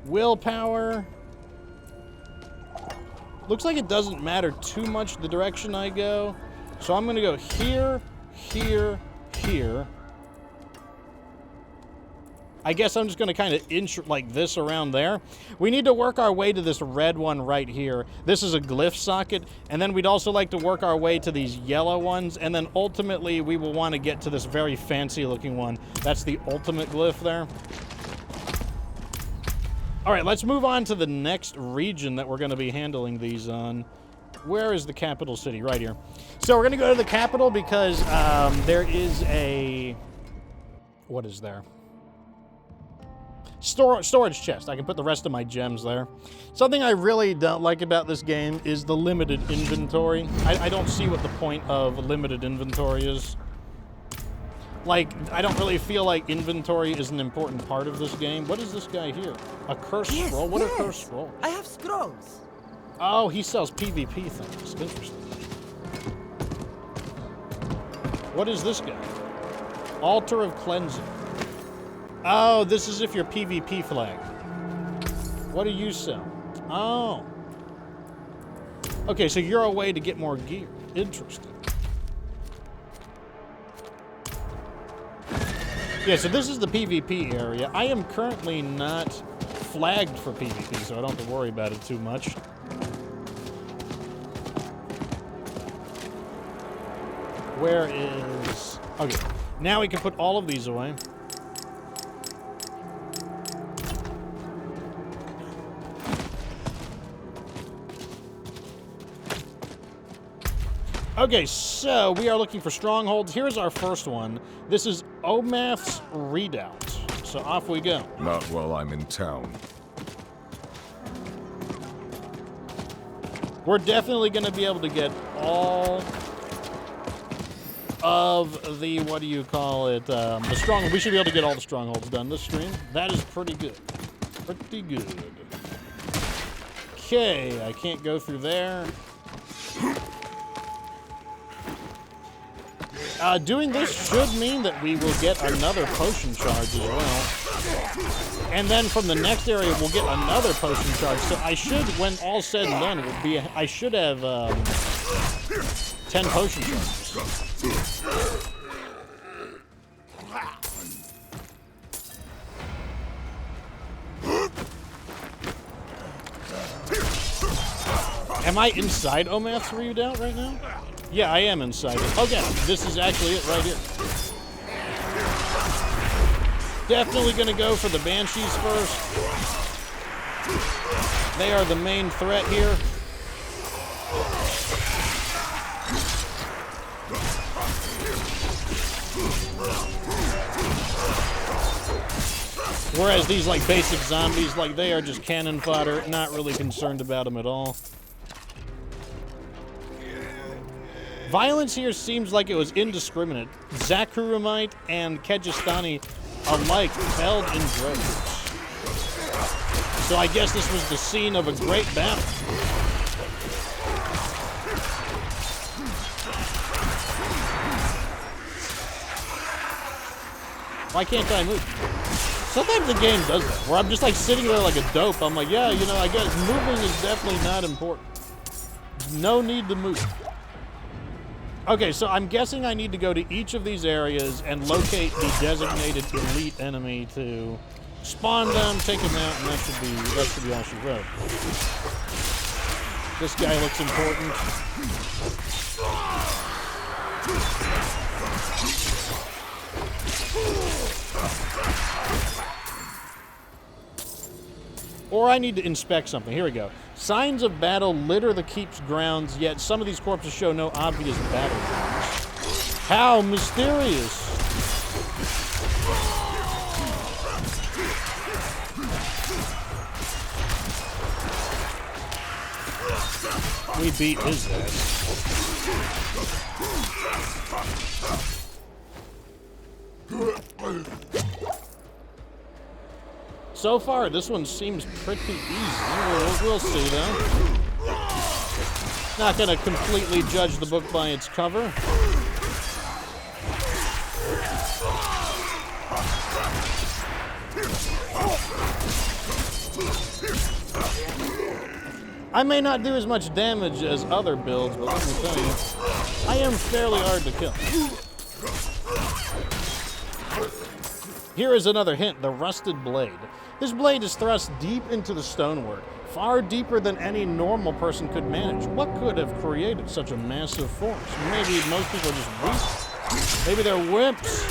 Willpower. Looks like it doesn't matter too much the direction I go. So I'm going to go here, here, here. I guess I'm just going to kind of inch like this around there. We need to work our way to this red one right here. This is a glyph socket, and then we'd also like to work our way to these yellow ones, and then ultimately we will want to get to this very fancy looking one. That's the ultimate glyph there. All right, let's move on to the next region that we're going to be handling these on. Where is the capital city? Right here. So we're going to go to the capital because there is a... What is there? Storage chest. I can put the rest of my gems there. Something I really don't like about this game is the limited inventory. I don't see what the point of limited inventory is. Like, I don't really feel like inventory is an important part of this game. What is this guy here? A cursed scroll? What are cursed scrolls? I have scrolls. Oh, he sells PvP things. Interesting. What is this guy? Altar of Cleansing. Oh, this is if you're PvP flag. What do you sell? Oh. Okay, so you're a way to get more gear. Interesting. Yeah, so this is the PvP area. I am currently not flagged for PvP, so I don't have to worry about it too much. Where is... Okay, now we can put all of these away. Okay, so we are looking for strongholds. Here's our first one. This is Omath's Redoubt. So off we go. Not while I'm in town. We're definitely going to be able to get all of the, what do you call it, the stronghold. We should be able to get all the strongholds done this stream. That is pretty good. Pretty good. Okay, I can't go through there. Doing this should mean that we will get another potion charge as well. And then from the next area, we'll get another potion charge. So I should, when all said and done, it would be, I should have 10 potion charges. Am I inside Omath's Redoubt right now? Yeah, I am inside it. Okay, this is actually it right here. Definitely gonna go for the Banshees first. They are the main threat here. Whereas these like basic zombies, like they are just cannon fodder, not really concerned about them at all. Violence here seems like it was indiscriminate. Zakurumite and Kejistani alike felled in droves. So I guess this was the scene of a great battle. Why can't I move? Sometimes the game does that, where I'm just like sitting there like a dope. I'm like, yeah, you know, I guess moving is definitely not important. no need to move. Okay, so I'm guessing I need to go to each of these areas and locate the designated elite enemy to spawn them, take them out, and that should be all she wrote. This guy looks important. Or I need to inspect something. Here we go. Signs of battle litter the keep's grounds, yet some of these corpses show no obvious battle wounds. How mysterious! We beat his ass. So far, this one seems pretty easy. We'll see, though. Not gonna completely judge the book by its cover. I may not do as much damage as other builds, but let me tell you, I am fairly hard to kill. Here is another hint, the rusted blade. This blade is thrust deep into the stonework, far deeper than any normal person could manage. What could have created such a massive force? Maybe most people are just weak. Maybe they're wimps.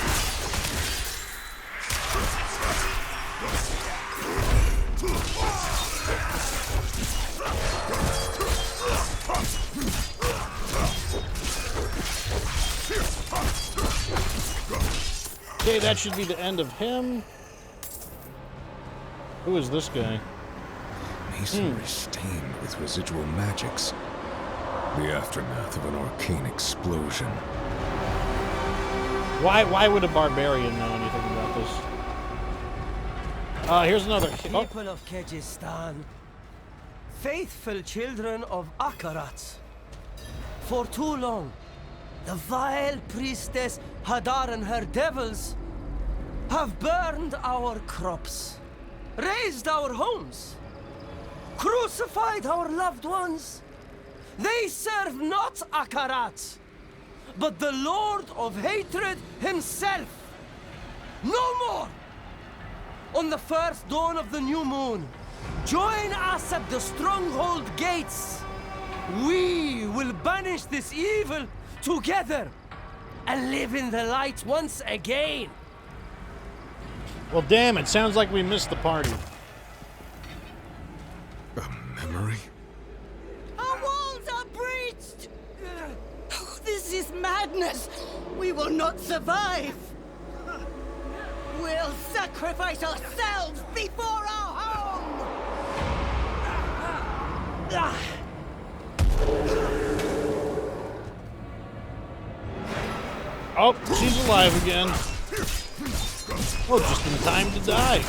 Okay, that should be the end of him. Who is this guy? Masonry stained with residual magics. The aftermath of an arcane explosion. Why would a barbarian know anything about this? Here's another. Oh. People of Kyrgyzstan, faithful children of Akarat. For too long, the vile priestess Hadar and her devils have burned our crops, razed our homes, crucified our loved ones. They serve not Akarat, but the Lord of Hatred himself. No more! On the first dawn of the new moon, join us at the Stronghold gates. We will banish this evil together and live in the light once again. Well, damn, it sounds like we missed the party. A memory? Our walls are breached! Oh, this is madness! We will not survive! We'll sacrifice ourselves before our home! Oh, she's alive again. Well, just in time to die.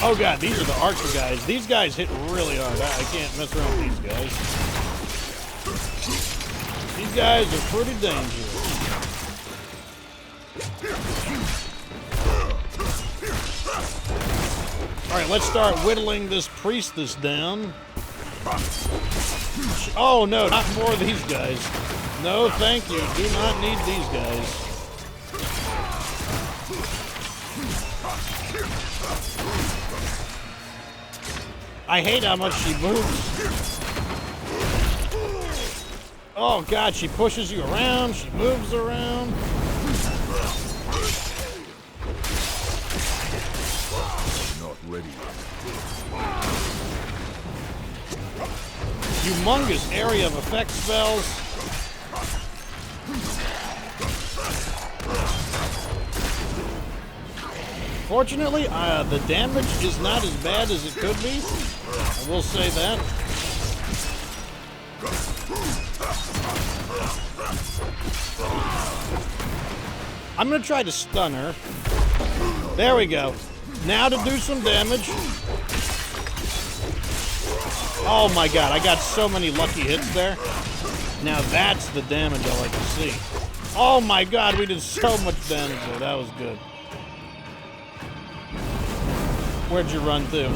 Oh god, these are the archer guys. These guys hit really hard. I can't mess around with these guys. These guys are pretty dangerous. Alright, let's start whittling this priestess down. Oh no, not more of these guys. No, thank you. Do not need these guys. I hate how much she moves. Oh god, she pushes you around, she moves around. Not ready. Humongous area of effect spells. Fortunately, the damage is not as bad as it could be. I will say that. I'm gonna try to stun her. There we go. Now to do some damage. Oh my god, I got so many lucky hits there. Now that's the damage I like to see. Oh my god, we did so much damage there. That was good. Where'd you run to?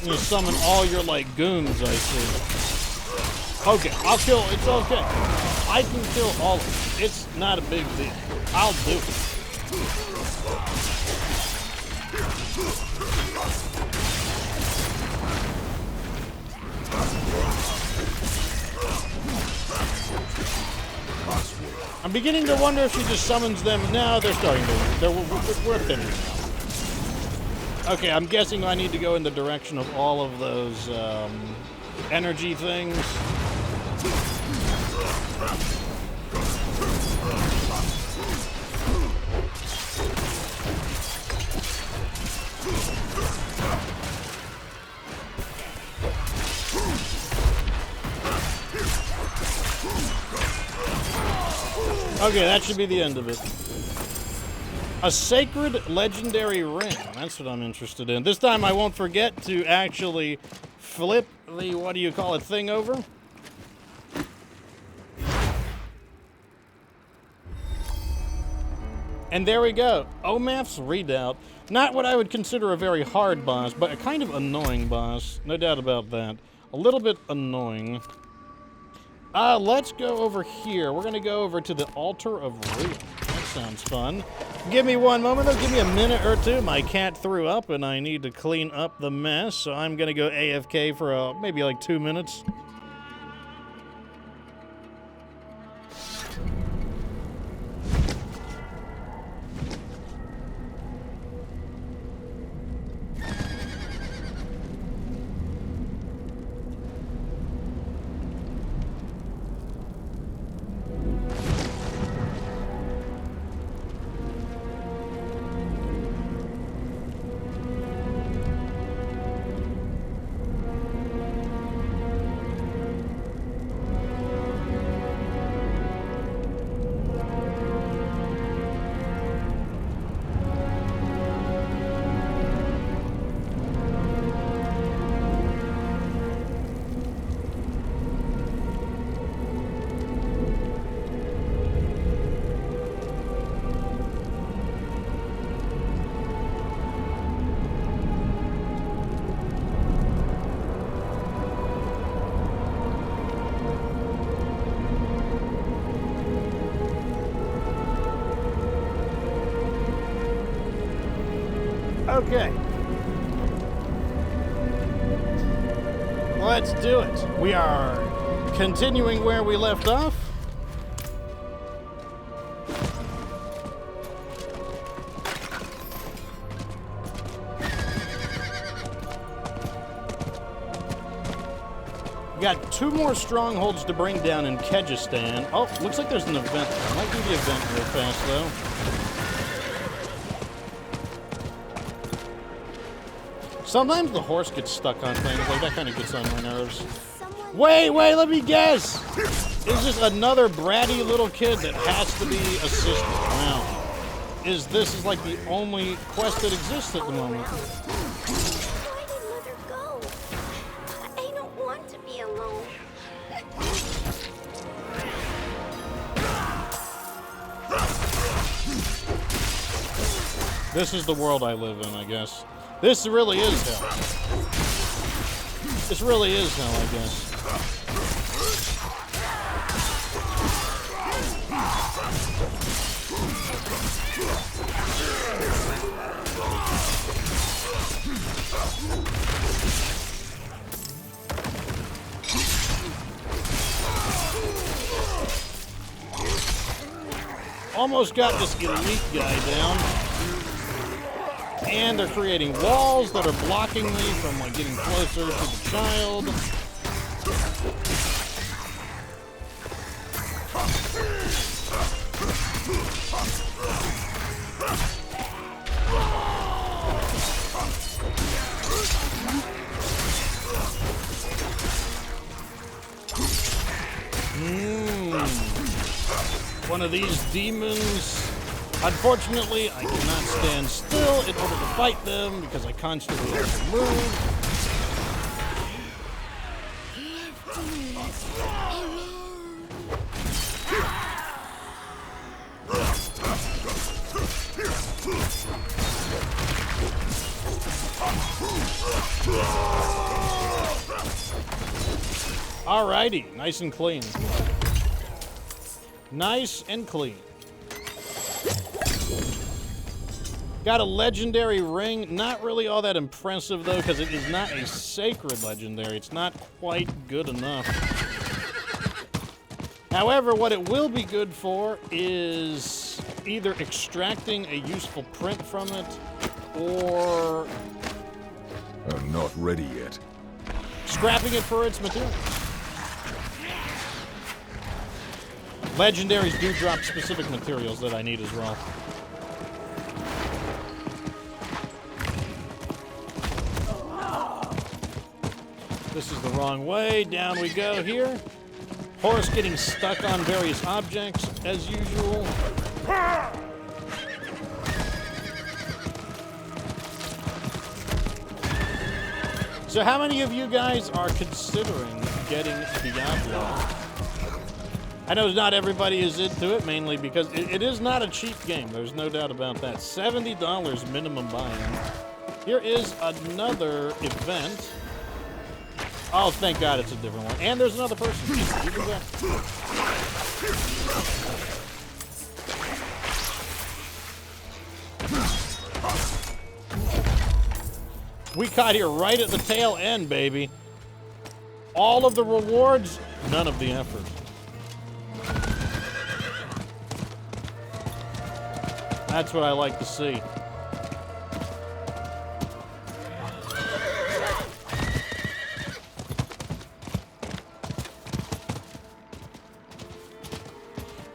You summon all your, like, goons, I see. Okay, I'll kill. It's okay. I can kill all of them. It's not a big deal. I'll do it. I'm beginning to wonder if she just summons them. No, they're starting to. We're finished now. Okay, I'm guessing I need to go in the direction of all of those energy things. Okay, that should be the end of it. A sacred legendary ring. That's what I'm interested in. This time I won't forget to actually flip the, what do you call it, thing over. And there we go. Omaf's Redoubt. Not what I would consider a very hard boss, but a kind of annoying boss. No doubt about that. A little bit annoying. Let's go over here. We're going to go over to the Altar of Ruin. That sounds fun. Give me one moment, though. Give me a minute or two. My cat threw up, and I need to clean up the mess, so I'm going to go AFK for maybe like 2 minutes. Okay. Let's do it. We are continuing where we left off. We got 2 more strongholds to bring down in Kyrgyzstan. Oh, looks like there's an event. I might do the event real fast, though. Sometimes the horse gets stuck on things, like that kind of gets on my nerves. Wait, let me guess! Is this another bratty little kid that has to be assisted? Now, this like the only quest that exists at the moment? Why did Mother go? I don't want to be alone. This is the world I live in, I guess. This really is hell. This really is hell, I guess. Almost got this elite guy down. And they're creating walls that are blocking me from like getting closer to the child. One of these demons. Unfortunately, I cannot stand still in order to fight them because I constantly have to move. Alrighty, nice and clean. Nice and clean. Got a legendary ring. Not really all that impressive, though, because it is not a sacred legendary. It's not quite good enough. However, what it will be good for is either extracting a useful print from it, or... I'm not ready yet. Scrapping it for its material. Legendaries do drop specific materials that I need as well. This is the wrong way. Down we go here. Horse getting stuck on various objects, as usual. So how many of you guys are considering getting Diablo? I know not everybody is into it, mainly because it is not a cheap game. There's no doubt about that. $70 minimum buy-in. Here is another event. Oh, thank God it's a different one. And there's another person. You can go. We caught here right at the tail end, baby. All of the rewards, none of the effort. That's what I like to see.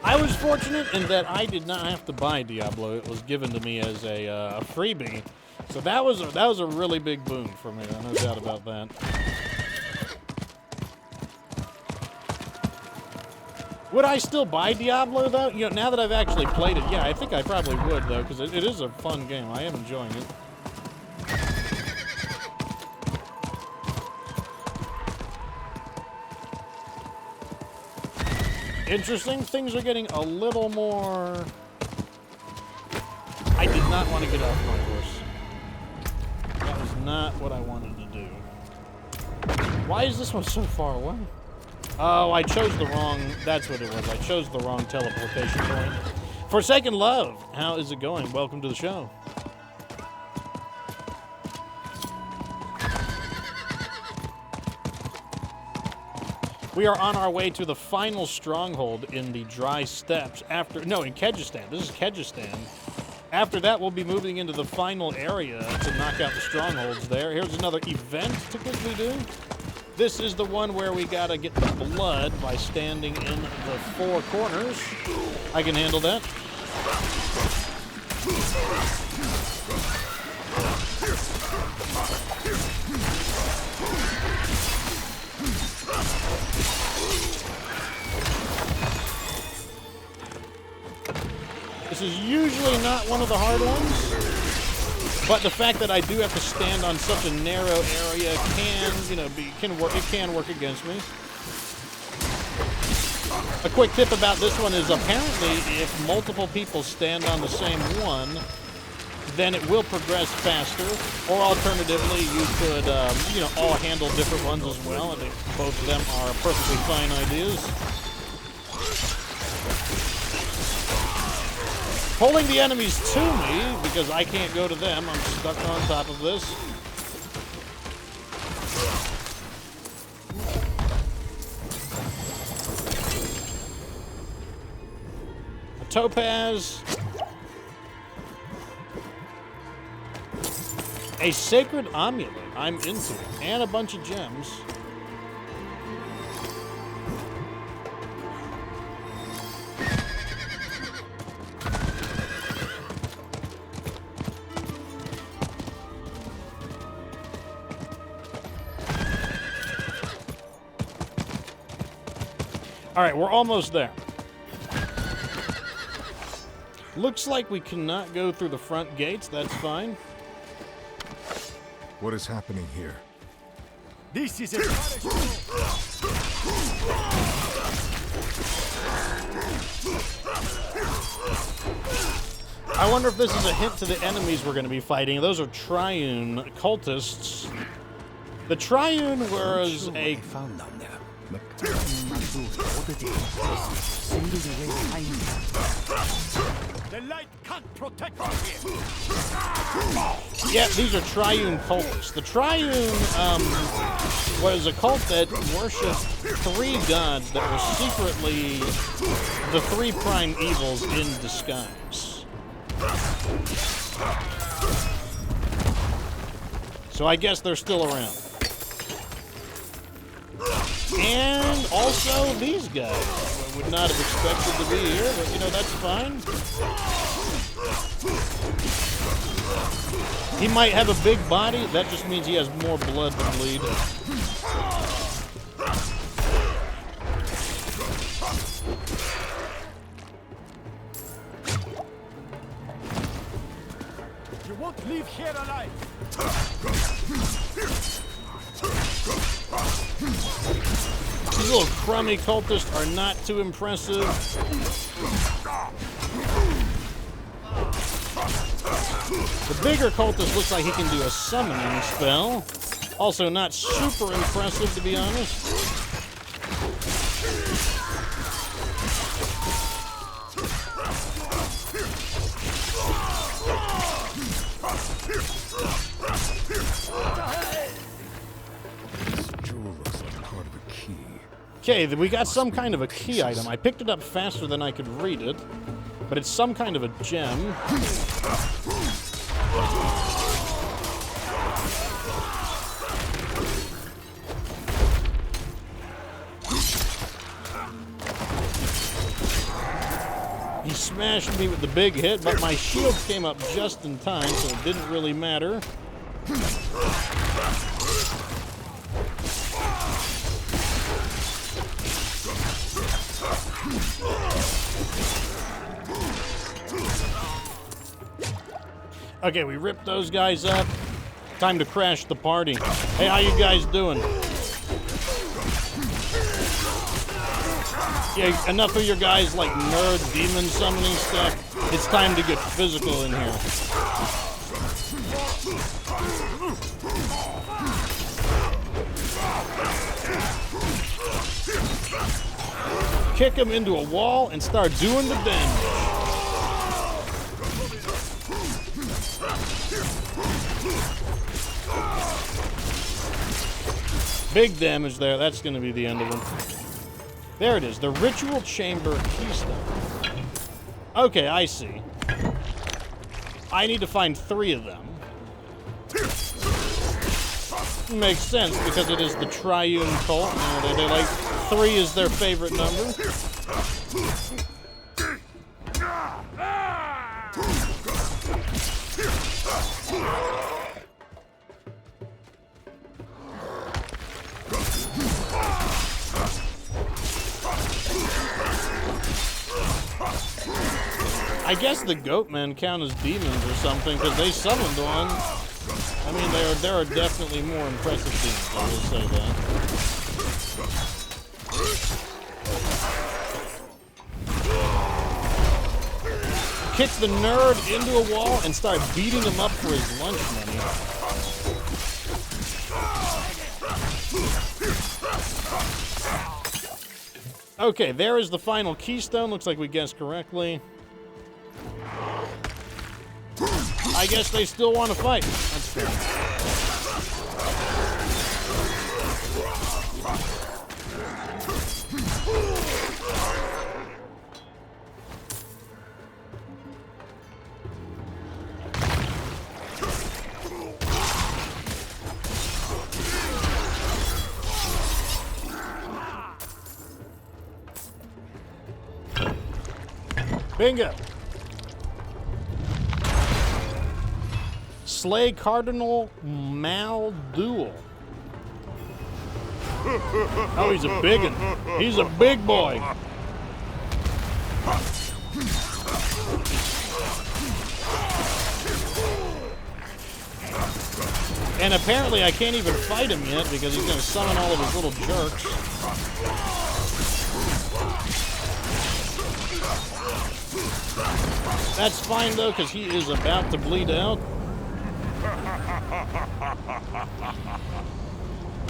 I was fortunate in that I did not have to buy Diablo. It was given to me as a freebie. So that was a really big boon for me. No doubt about that. Would I still buy Diablo, though? You know, now that I've actually played it, yeah, I think I probably would, though, because it is a fun game. I am enjoying it. Interesting. Things are getting a little more... I did not want to get off my horse. That was not what I wanted to do. Why is this one so far away? Oh, I chose the wrong... That's what it was. I chose the wrong teleportation point. Forsaken Love, how is it going? Welcome to the show. We are on our way to the final stronghold in the dry steppes. In Kyrgyzstan. This is Kyrgyzstan. After that, we'll be moving into the final area to knock out the strongholds there. Here's another event to quickly do. This is the one where we gotta get the blood by standing in the four corners. I can handle that. This is usually not one of the hard ones, but the fact that I do have to stand on such a narrow area can work against me. A quick tip about this one is apparently if multiple people stand on the same one, then it will progress faster, or alternatively you could all handle different ones as well. I think both of them are perfectly fine ideas. Pulling the enemies to me, because I can't go to them. I'm stuck on top of this. A topaz. A sacred amulet. I'm into it. And a bunch of gems. All right, we're almost there. Looks like we cannot go through the front gates. That's fine. What is happening here? This is a I wonder if this is a hint to the enemies we're going to be fighting. Those are triune cultists. The Triune was a... found down there. But all the day, sealed away behind The light can't protect us here. Yeah, these are Triune cultists. The Triune was a cult that worshipped 3 gods that were secretly the 3 prime evils in disguise. So I guess they're still around. And also these guys. I would not have expected to be here, but you know, that's fine. He might have a big body, that just means he has more blood to bleed. You won't leave here alive. These little crummy cultists are not too impressive. The bigger cultist looks like he can do a summoning spell. Also not super impressive, to be honest. This jewel looks like part of a key. Okay, we got some kind of a key item. I picked it up faster than I could read it, but it's some kind of a gem. He smashed me with the big hit, but my shield came up just in time, so it didn't really matter. Okay, we ripped those guys up. Time to crash the party. Hey, how you guys doing? Yeah, enough of your guys like nerd demon summoning stuff. It's time to get physical in here. Kick him into a wall and start doing the damage. Big damage there. That's going to be the end of him. There it is. The Ritual Chamber Keystone. Okay, I see. I need to find 3 of them. Makes sense because it is the Triune cult. You know, they like 3 is their favorite number. I guess the Goatmen count as demons or something because they summoned one. I mean, there are definitely more impressive demons, I will say that. Kick the nerd into a wall and start beating him up for his lunch money. Okay, there is the final keystone. Looks like we guessed correctly. I guess they still want to fight. That's fair. Bingo. Slay Cardinal Malduel. Oh, he's a big one. He's a big boy. And apparently I can't even fight him yet because he's going to summon all of his little jerks. That's fine though, because he is about to bleed out.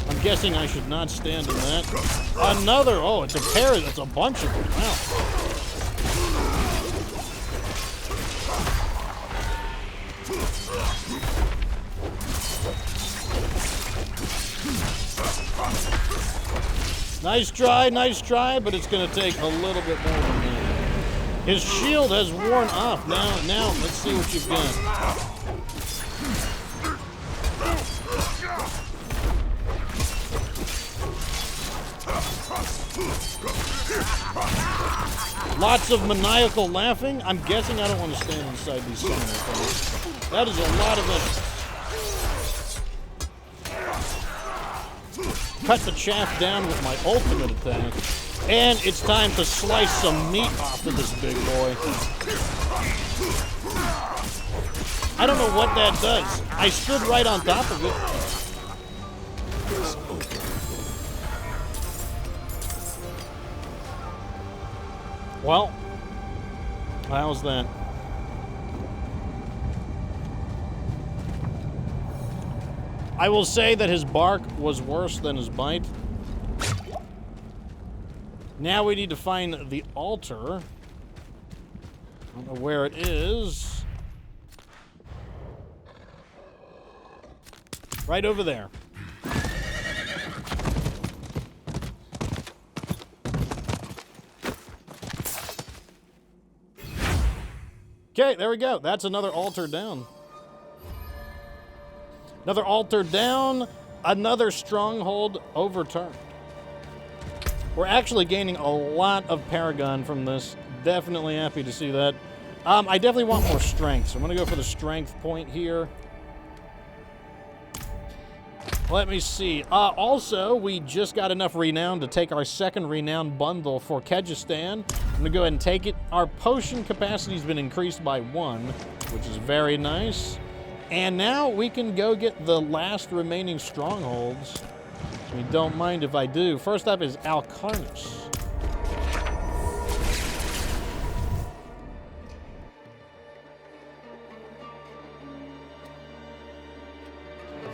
I'm guessing I should not stand in that. Another, oh, it's a pair, it's a bunch of them. Wow. Nice try, but it's gonna take a little bit more than that. His shield has worn off. Now, let's see what you've got. Lots of maniacal laughing. I'm guessing I don't want to stand inside these summoner things. That is a lot of it. Cut the chaff down with my ultimate attack. And it's time to slice some meat off of this big boy. I don't know what that does. I stood right on top of it. Well, how's that? I will say that his bark was worse than his bite. Now we need to find the altar. I don't know where it is. Right over there. Okay, there we go. That's another altar down. Another altar down. Another stronghold overturned. We're actually gaining a lot of Paragon from this. Definitely happy to see that. I definitely want more strength, so I'm going to go for the strength point here. Let me see. Also, we just got enough renown to take our second renown bundle for Kyrgyzstan. I'm going to go ahead and take it. Our potion capacity has been increased by 1, which is very nice. And now we can go get the last remaining strongholds. I mean, don't mind if I do. First up is Alcarnus.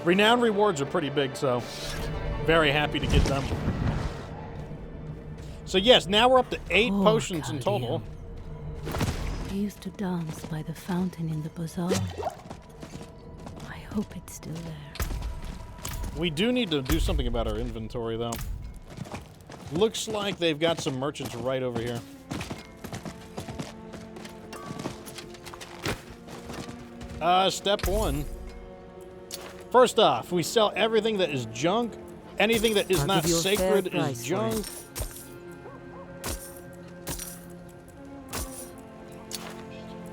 Renown rewards are pretty big, so very happy to get them. So yes, now we're up to 8 potions in total. I used to dance by the fountain in the bazaar. I hope it's still there. We do need to do something about our inventory, though. Looks like they've got some merchants right over here. Step 1. First off, we sell everything that is junk. Anything that is not sacred is junk.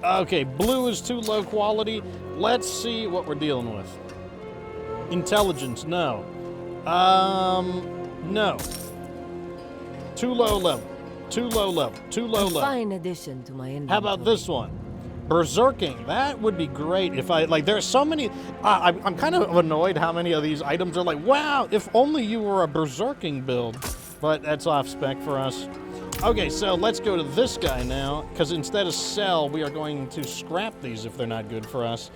Okay, blue is too low quality. Let's see what we're dealing with. Intelligence, no. No. Too low level. Too low level. Too low level. Fine addition to my inventory. How about this one? Berserking. That would be great if I, like, there's so many, I'm kind of annoyed how many of these items are like, wow, if only you were a berserking build. But that's off spec for us. Okay, so let's go to this guy now, because instead of sell, we are going to scrap these if they're not good for us.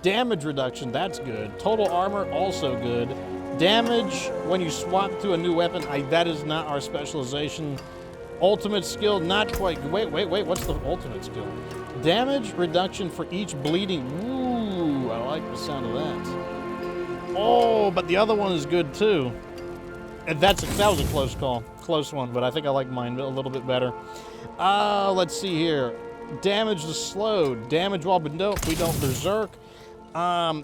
Damage reduction, that's good. Total armor, also good. Damage, when you swap to a new weapon, that is not our specialization. Ultimate skill, not quite. Wait, what's the ultimate skill? Damage reduction for each bleeding. Ooh, I like the sound of that. Oh, but the other one is good too. And that was a close call. Close one, but I think I like mine a little bit better. Let's see here. Damage the slowed. Damage while we don't berserk.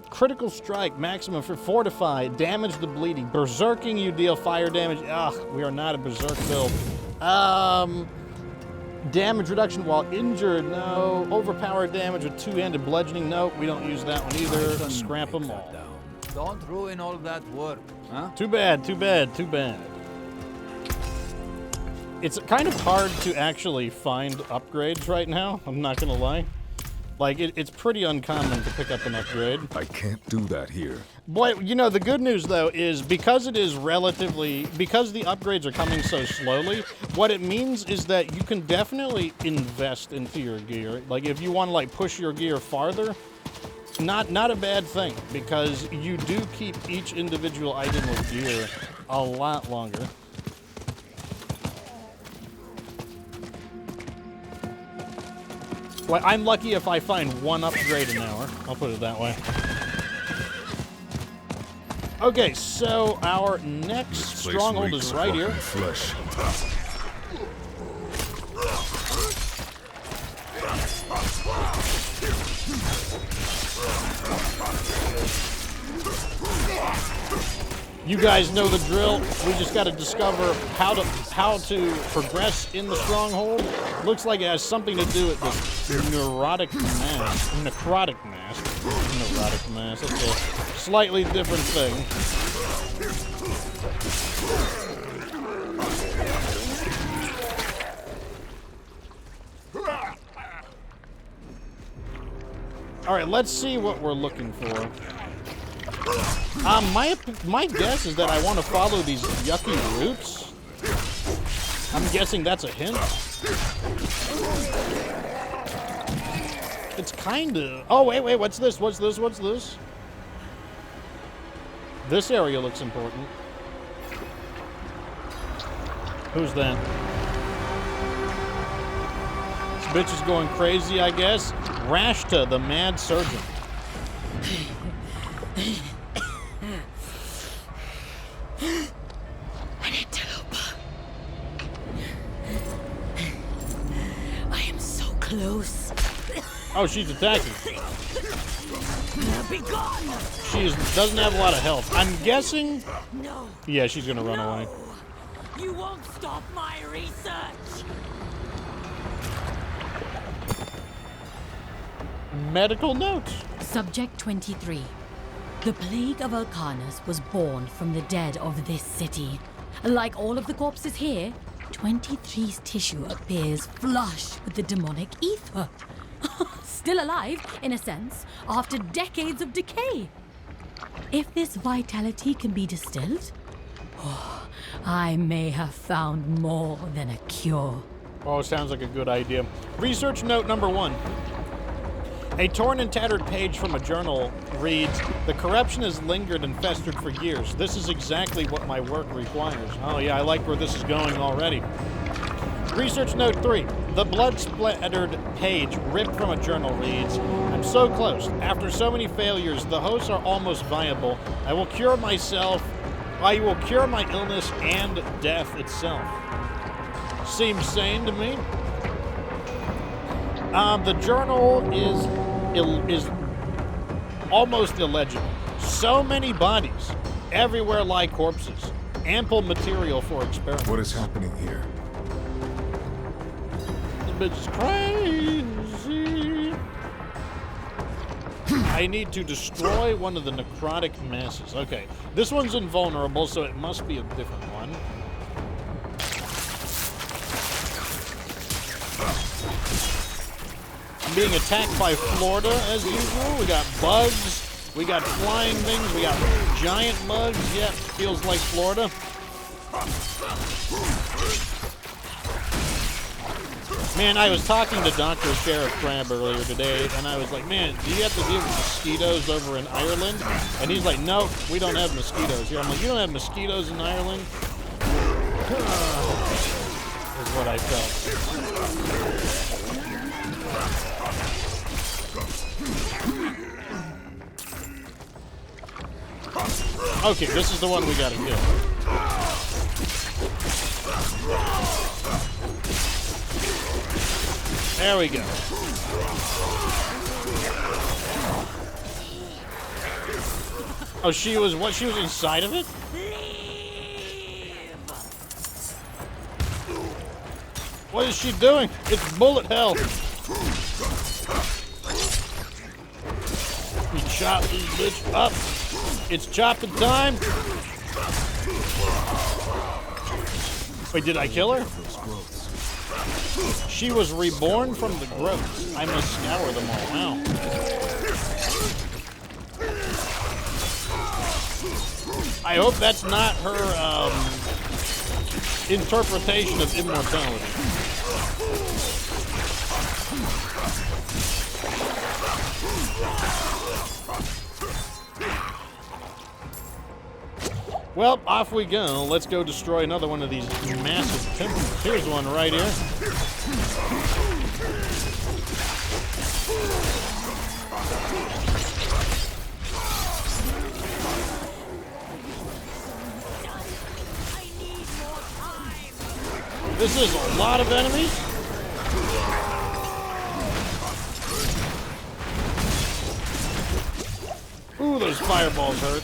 Critical strike, maximum for fortify. Damage the bleeding. Berserking, you deal fire damage. Ugh, we are not a berserk build. Damage reduction while injured, no. Overpowered damage with two-handed bludgeoning, no. We don't use that one either. Scrap them all. Don't ruin all that work, huh? Too bad, too bad, too bad. It's kind of hard to actually find upgrades right now, I'm not gonna lie. Like, it's pretty uncommon to pick up an upgrade. I can't do that here. Boy, you know, the good news, though, is because it is relatively... Because the upgrades are coming so slowly, what it means is that you can definitely invest into your gear. Like, if you want to, like, push your gear farther, Not a bad thing, because you do keep each individual item of gear a lot longer. Well, I'm lucky if I find one upgrade an hour. I'll put it that way. Okay, so our next stronghold is right here. Flesh. You guys know the drill. We just got to discover how to progress in the stronghold. Looks like it has something to do with this neurotic mass. Necrotic mass. Neurotic mass. That's a slightly different thing. All right, let's see what we're looking for. My guess is that I want to follow these yucky roots. I'm guessing that's a hint. It's kind of... Oh, wait, what's this? What's this? What's this? This area looks important. Who's that? This bitch is going crazy, I guess. Rashta, the mad surgeon. Antelope. I am so close. Oh, she's attacking. Be gone. She doesn't have a lot of health. I'm guessing... No. Yeah, she's gonna run away. You won't stop my research. Medical note. Subject 23. The plague of Alcanus was born from the dead of this city. Like all of the corpses here, 23's tissue appears flush with the demonic ether. Still alive, in a sense, after decades of decay. If this vitality can be distilled, I may have found more than a cure. Oh, sounds like a good idea. Research note number 1. A torn and tattered page from a journal reads, "The corruption has lingered and festered for years. This is exactly what my work requires." Oh yeah, I like where this is going already. Research note 3. The blood-splattered page ripped from a journal reads, "I'm so close. After so many failures, the hosts are almost viable. I will cure myself. I will cure my illness and death itself." Seems sane to me. The journal is almost illegible. So many bodies. Everywhere lie corpses. Ample material for experiments. What is happening here? This bitch is crazy. I need to destroy one of the necrotic masses. Okay, this one's invulnerable, so it must be a different one. Being attacked by Florida as usual. We got bugs, we got flying things, we got giant bugs. Yeah, feels like Florida. Man, I was talking to Dr. Sheriff Crab earlier today, and I was like, man, do you have to deal with mosquitoes over in Ireland? And he's like, no, we don't have mosquitoes here. I'm like, you don't have mosquitoes in Ireland? Is what I felt. Okay, this is the one we gotta kill. There we go. Oh, she was what? She was inside of it? What is she doing? It's bullet hell. We chop this bitch up. It's chopping time. Wait, did I kill her? She was reborn from the growths. I must scour them all. Wow. I hope that's not her interpretation of immortality. Well, off we go. Let's go destroy another one of these massive pimples. Here's one right here. This is a lot of enemies. Ooh, those fireballs hurt.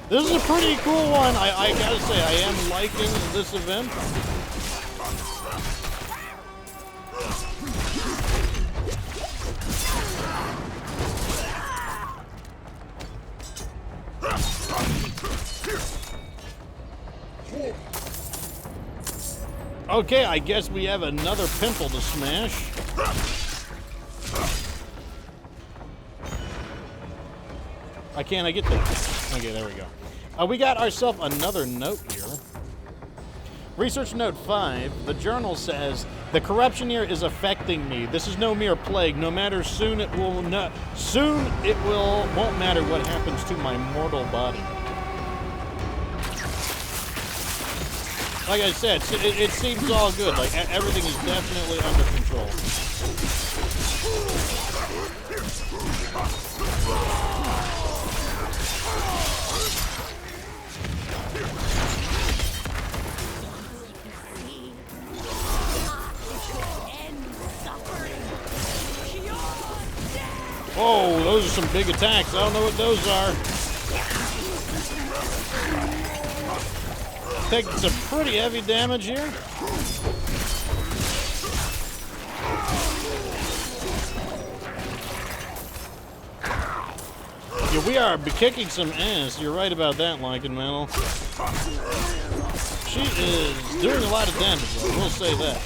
This is a pretty cool one. I gotta say, I am liking this event. Okay, I guess we have another pimple to smash. Can I get that? Okay, there we go. We got ourselves another note here. Research note 5. The journal says, the corruption here is affecting me. This is no mere plague. No matter soon it will not. Soon it won't matter what happens to my mortal body. Like I said, it seems all good. Like everything is definitely under control. Whoa, those are some big attacks. I don't know what those are. Taking some pretty heavy damage here. Yeah, we are kicking some ass. You're right about that, Lycan Mantle. She is doing a lot of damage, though. I will say that.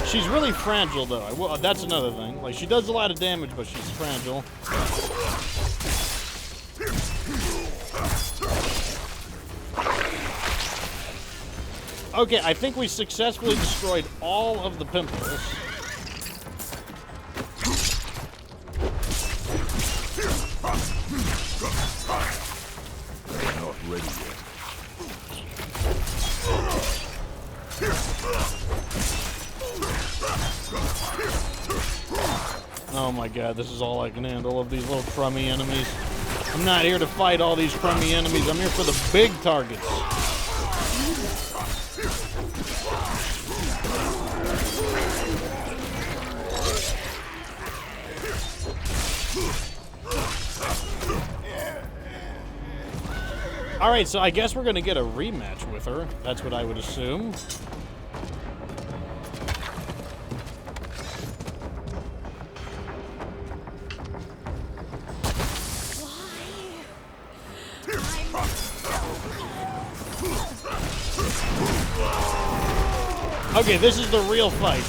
She's really fragile, though. That's another thing. Like, she does a lot of damage, but she's fragile. Okay, I think we successfully destroyed all of the pimples. They're not ready yet. Oh my god, this is all I can handle of these little crummy enemies. I'm not here to fight all these crummy enemies. I'm here for the big targets. Alright, so I guess we're gonna get a rematch with her. That's what I would assume. Okay, this is the real fight.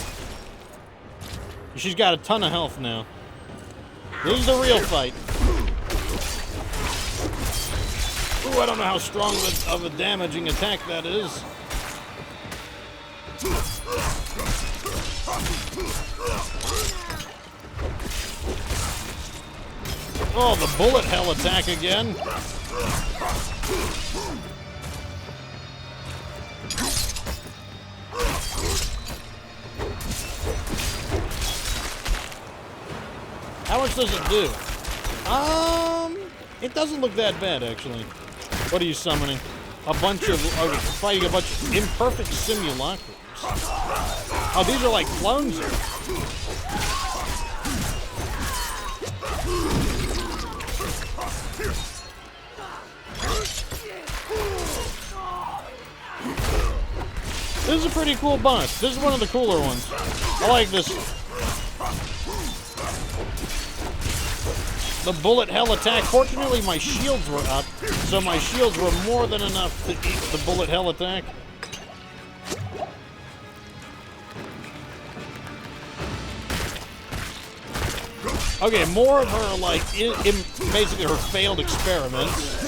She's got a ton of health now. This is the real fight. Ooh, I don't know how strong of a damaging attack that is. Oh, the bullet hell attack again. How much does it do? It doesn't look that bad, actually. What are you summoning? A bunch of... Okay, fighting a bunch of imperfect simulacrums. Oh, these are like clones. This is a pretty cool boss. This is one of the cooler ones. I like this. The bullet hell attack. Fortunately, my shields were up, so my shields were more than enough to eat the bullet hell attack. Okay, more of her, like, basically her failed experiments.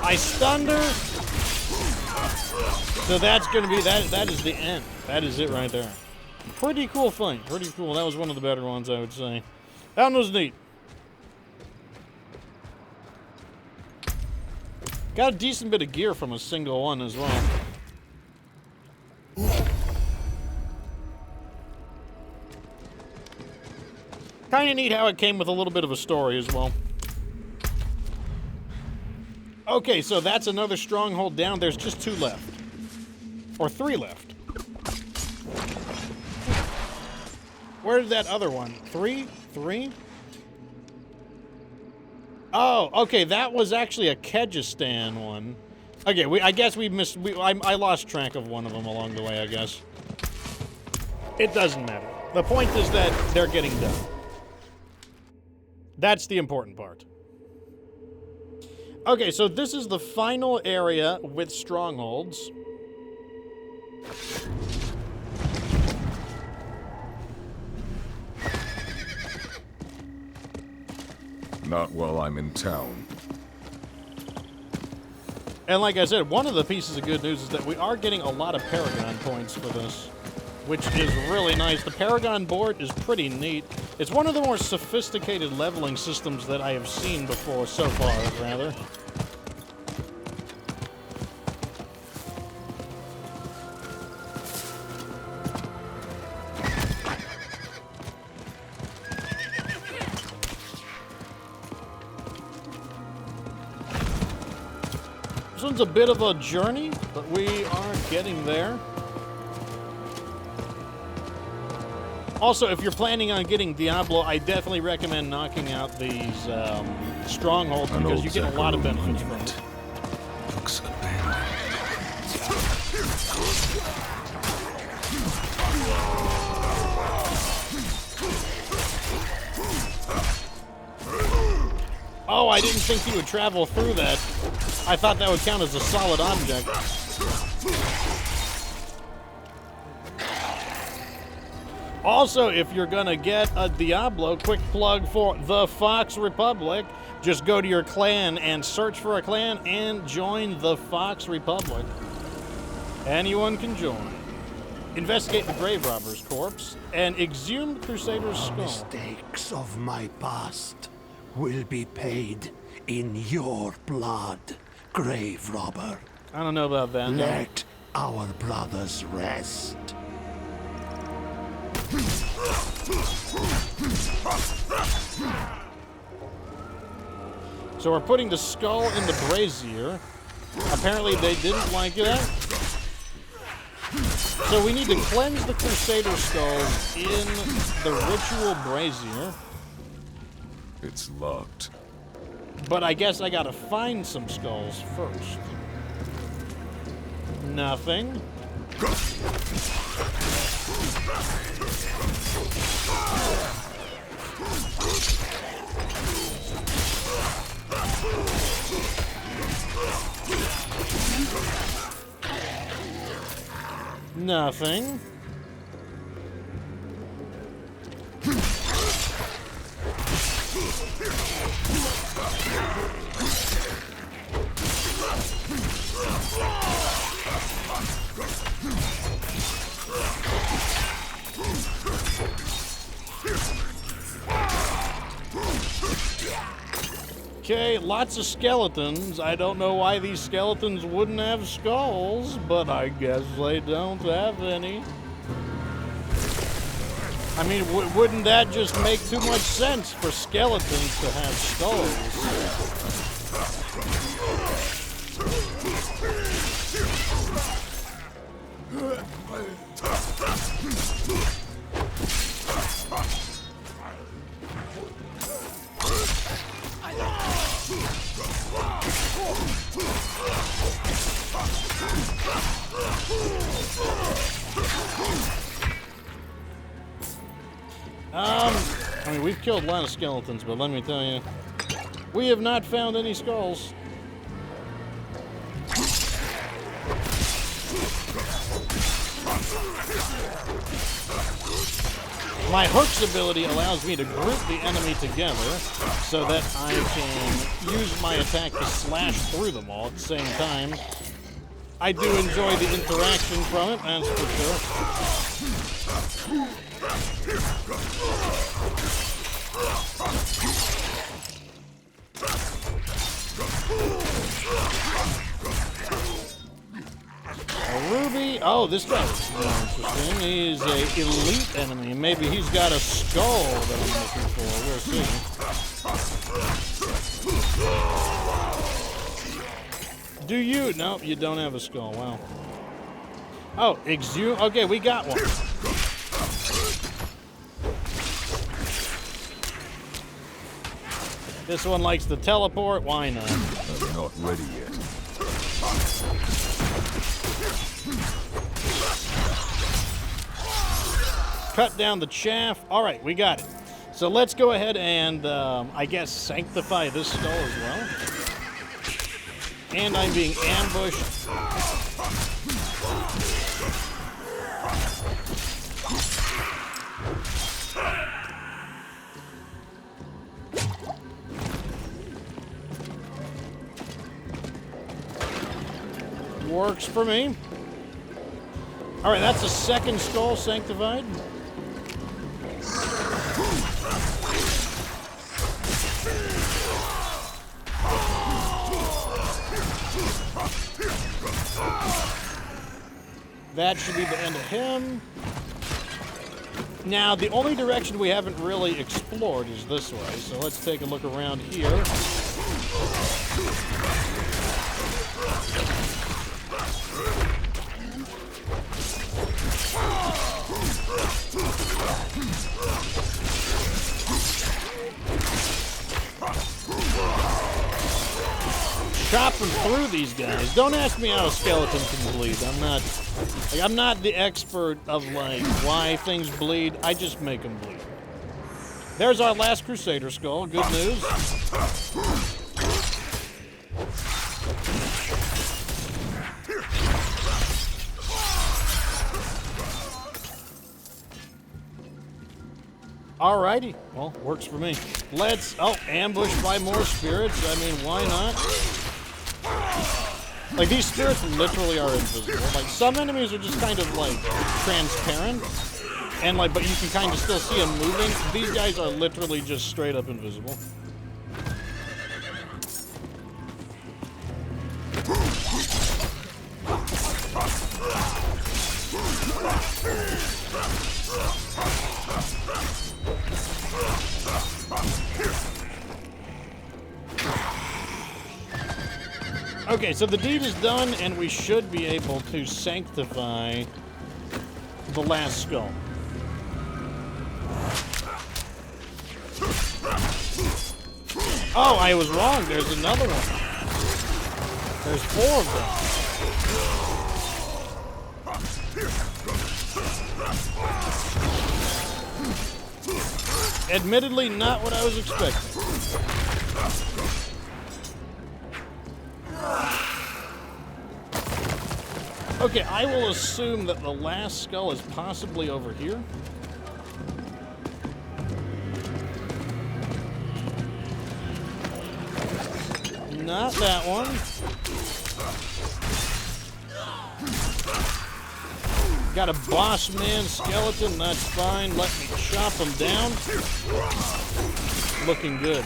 I stunned her. So that's going to be, that is the end. That is it right there. Pretty cool fight. Pretty cool. That was one of the better ones, I would say. That one was neat. Got a decent bit of gear from a single one as well. Kind of neat how it came with a little bit of a story as well. Okay, so that's another stronghold down. There's just 2 left. Or 3 left. Where did that other one? 3? 3? Oh, okay, that was actually a Kyrgyzstan one. Okay, I guess we missed... I lost track of one of them along the way, I guess. It doesn't matter. The point is that they're getting done. That's the important part. Okay, so this is the final area with strongholds. Not while I'm in town. And like I said, one of the pieces of good news is that we are getting a lot of Paragon points for this, which is really nice. The Paragon board is pretty neat. It's one of the more sophisticated leveling systems that I have seen before, so far, rather. This one's a bit of a journey, but we are getting there. Also, if you're planning on getting Diablo, I definitely recommend knocking out these strongholds because you get a lot of benefits from it. Looks abandoned. Oh, I didn't think he would travel through that. I thought that would count as a solid object. Also, if you're gonna get a Diablo, quick plug for the Fox Republic. Just go to your clan and search for a clan and join the Fox Republic. Anyone can join. Investigate the grave robber's corpse and exhume the Crusader's skull. The mistakes of my past will be paid in your blood, grave robber. I don't know about that. Let our brothers rest. So we're putting the skull in the brazier. Apparently they didn't like that. So we need to cleanse the Crusader skulls in the ritual brazier. It's locked. But I guess I gotta find some skulls first. Nothing. Nothing. Okay, lots of skeletons. I don't know why these skeletons wouldn't have skulls, but I guess they don't have any. I mean, wouldn't that just make too much sense for skeletons to have skulls? I mean, we've killed a lot of skeletons, but let me tell you, we have not found any skulls. My hooks ability allows me to group the enemy together so that I can use my attack to slash through them all at the same time. I do enjoy the interaction from it, that's for sure. A ruby. Oh, this guy is interesting. He's a elite enemy. Maybe he's got a skull that I'm looking for. We'll see. Do you? No, you don't have a skull. Wow. Oh, exhume. Okay, we got one. This one likes to teleport. Why not? I'm not ready yet. Cut down the chaff. All right, we got it. So let's go ahead and, I guess, sanctify this skull as well. And I'm being ambushed. Works for me. All right, that's a second skull sanctified. That should be the end of him. Now, the only direction we haven't really explored is this way, so let's take a look around here. Chopping through these guys. Don't ask me how a skeleton can bleed. I'm not the expert of like why things bleed. I just make them bleed. There's our last Crusader skull. Good news. Alrighty. Well, works for me. Let's... Oh, ambushed by more spirits. I mean, why not? Like, these spirits literally are invisible. Like, some enemies are just kind of, like, transparent. And, like, but you can kind of still see them moving. These guys are literally just straight up invisible. Okay, so the deed is done, and we should be able to sanctify the last skull. Oh, I was wrong. There's another one. There's 4 of them. Admittedly, not what I was expecting. Okay, I will assume that the last skull is possibly over here. Not that one. Got a boss man skeleton, that's fine. Let me chop him down. Looking good.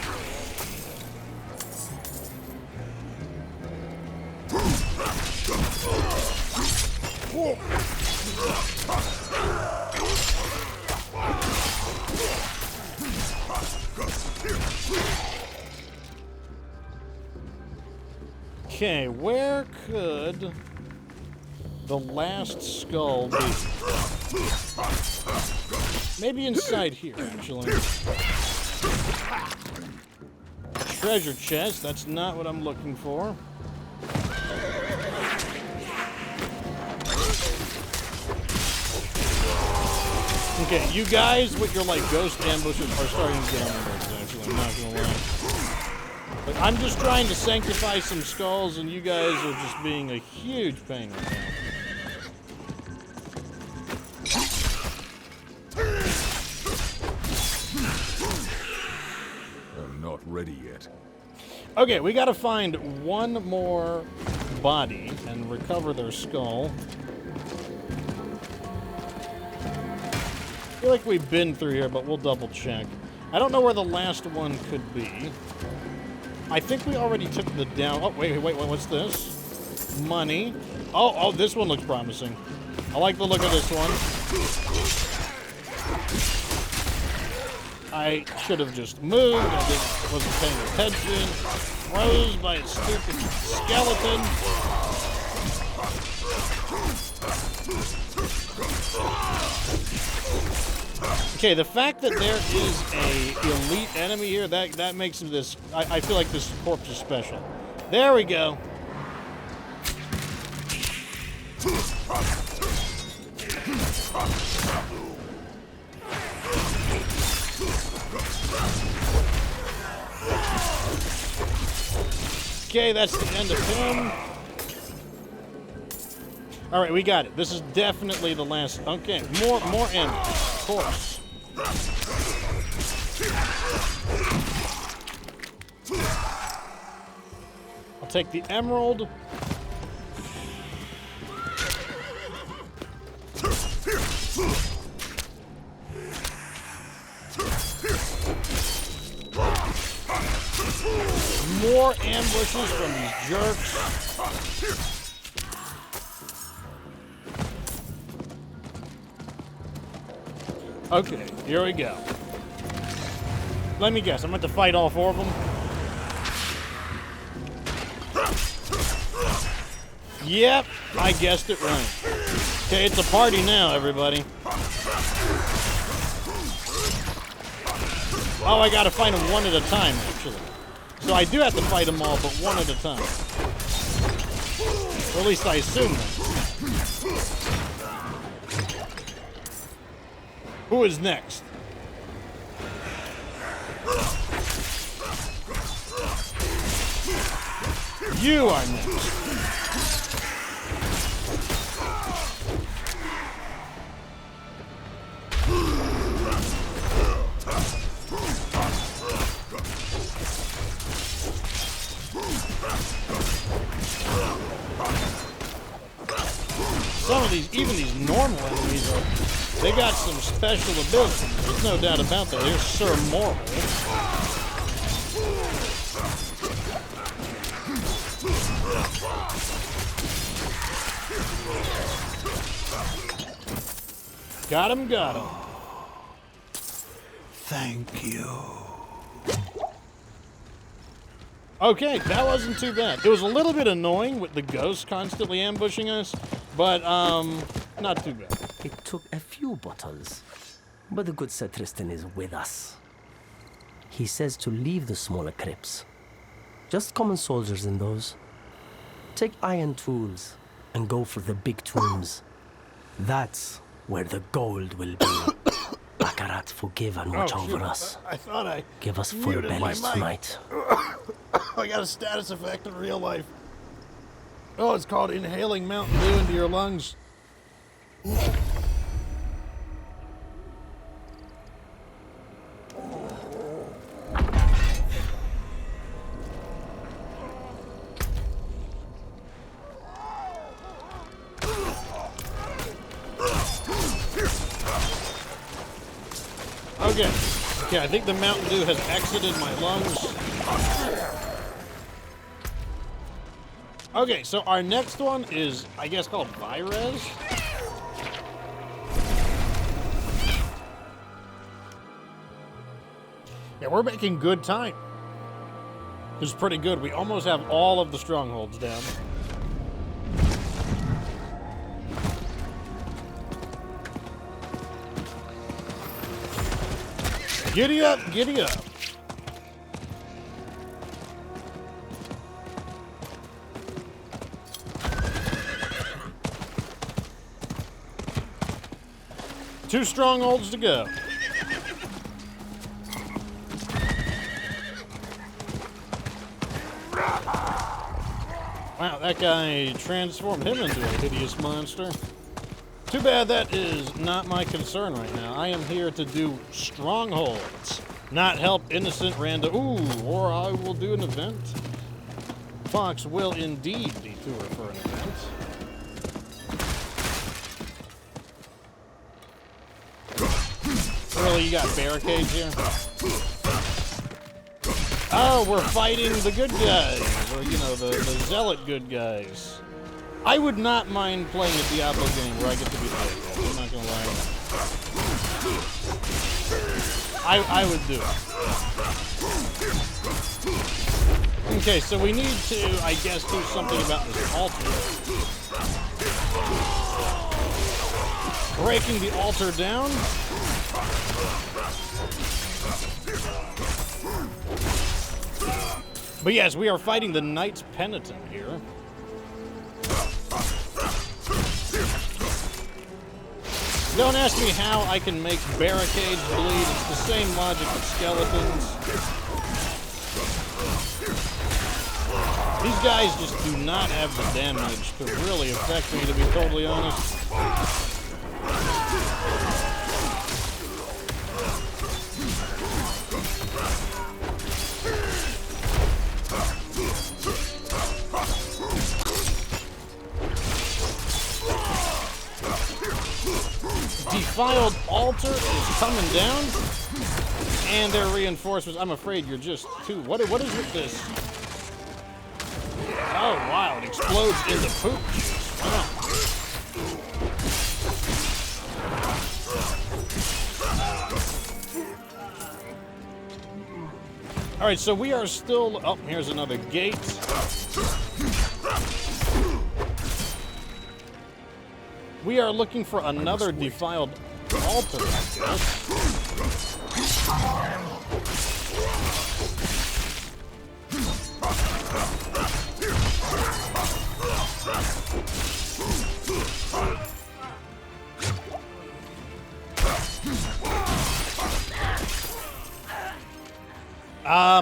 Okay, where could the last skull be? Maybe inside here, actually. Treasure chest, that's not what I'm looking for. Okay, you guys with your like ghost ambushes are starting to get on my nerves, actually, I'm not gonna lie. But I'm just trying to sanctify some skulls and you guys are just being a huge pain right now. ready yet. Okay, we gotta find one more body and recover their skull. I feel like we've been through here, but we'll double check. I don't know where the last one could be. I think we already took the down. Oh, wait, what's this? Money. Oh, this one looks promising. I like the look of this one. I should have just moved. I just wasn't paying attention. Froze by a stupid skeleton. Okay, the fact that there is a elite enemy here, that makes this... I feel like this corpse is special. There we go. Okay, that's the end of him. All right, we got it. This is definitely the last. Okay, more ammo, of course. I'll take the emerald. More ambushes from these jerks. Okay, here we go. Let me guess, I'm going to fight all four of them. Yep, I guessed it right. Okay, it's a party now, everybody. Oh, I gotta fight them one at a time, actually. So I do have to fight them all, but one at a time. Or at least I assume that. Who is next? You are next. Some of these, even these normal enemies, they got some special abilities. There's no doubt about that. Here's Sir Moral. Got him, got him. Thank you. Okay, that wasn't too bad. It was a little bit annoying with the ghosts constantly ambushing us, but, not too bad. It took a few bottles, but the good Sir Tristan is with us. He says to leave the smaller crypts. Just common soldiers in those. Take iron tools and go for the big tombs. That's where the gold will be. Baccarat, forgive and watch over us. I thought I give us full bellies tonight. I got a status effect in real life. Oh, it's called inhaling Mountain Dew into your lungs. Okay. Okay, I think the Mountain Dew has exited my lungs. Okay, so our next one is, I guess, called Virez. Yeah, we're making good time. This is pretty good. We almost have all of the strongholds down. Giddy up, giddy up. Two strongholds to go. Wow, that guy transformed him into a hideous monster. Too bad that is not my concern right now. I am here to do strongholds. Not help innocent random. Ooh, or I will do an event. Fox will indeed detour for an event. Really, you got barricades here? Oh, we're fighting the good guys, or, you know, the zealot good guys. I would not mind playing a Diablo game where I get to be the good guys. I'm not gonna lie. I would do it. Okay, so we need to, I guess, do something about this altar. Breaking the altar down. But yes, we are fighting the Knights Penitent here. Don't ask me how I can make barricades bleed. It's the same logic with skeletons. These guys just do not have the damage to really affect me, to be totally honest. Defiled altar is coming down, and their reinforcements. I'm afraid you're just too. What is with this? Oh wow! It explodes in the poop juice. Wow. All right, so we are still. Oh, here's another gate. We are looking for another defiled altar, I guess.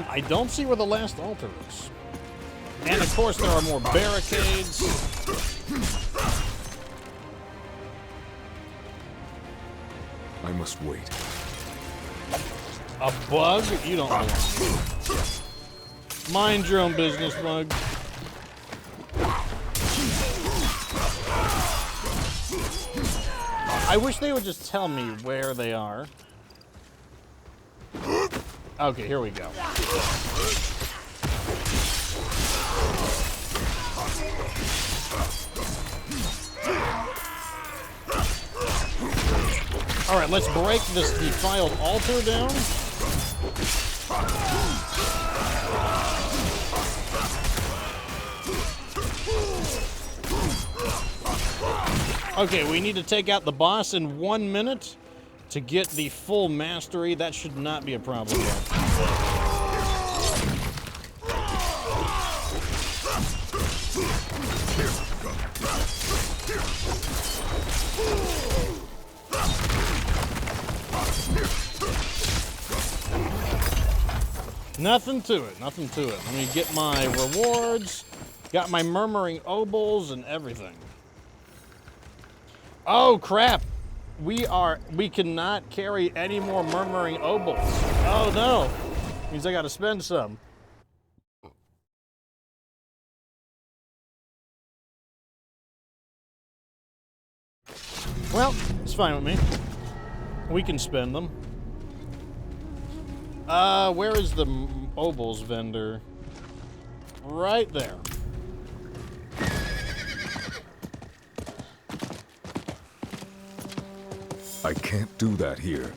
I don't see where the last altar is. And of course there are more barricades. I must wait. A bug? You don't know. Mind your own business, bug. I wish they would just tell me where they are. Okay, here we go. All right, let's break this defiled altar down. Okay, we need to take out the boss in 1 minute to get the full mastery. That should not be a problem yet. Nothing to it, nothing to it. Let me get my rewards. Got my murmuring obols and everything. Oh crap! We cannot carry any more murmuring obols. Oh no! Means I gotta spend some. Well, it's fine with me. We can spend them. Where is the obols vendor? Right there. I can't do that here.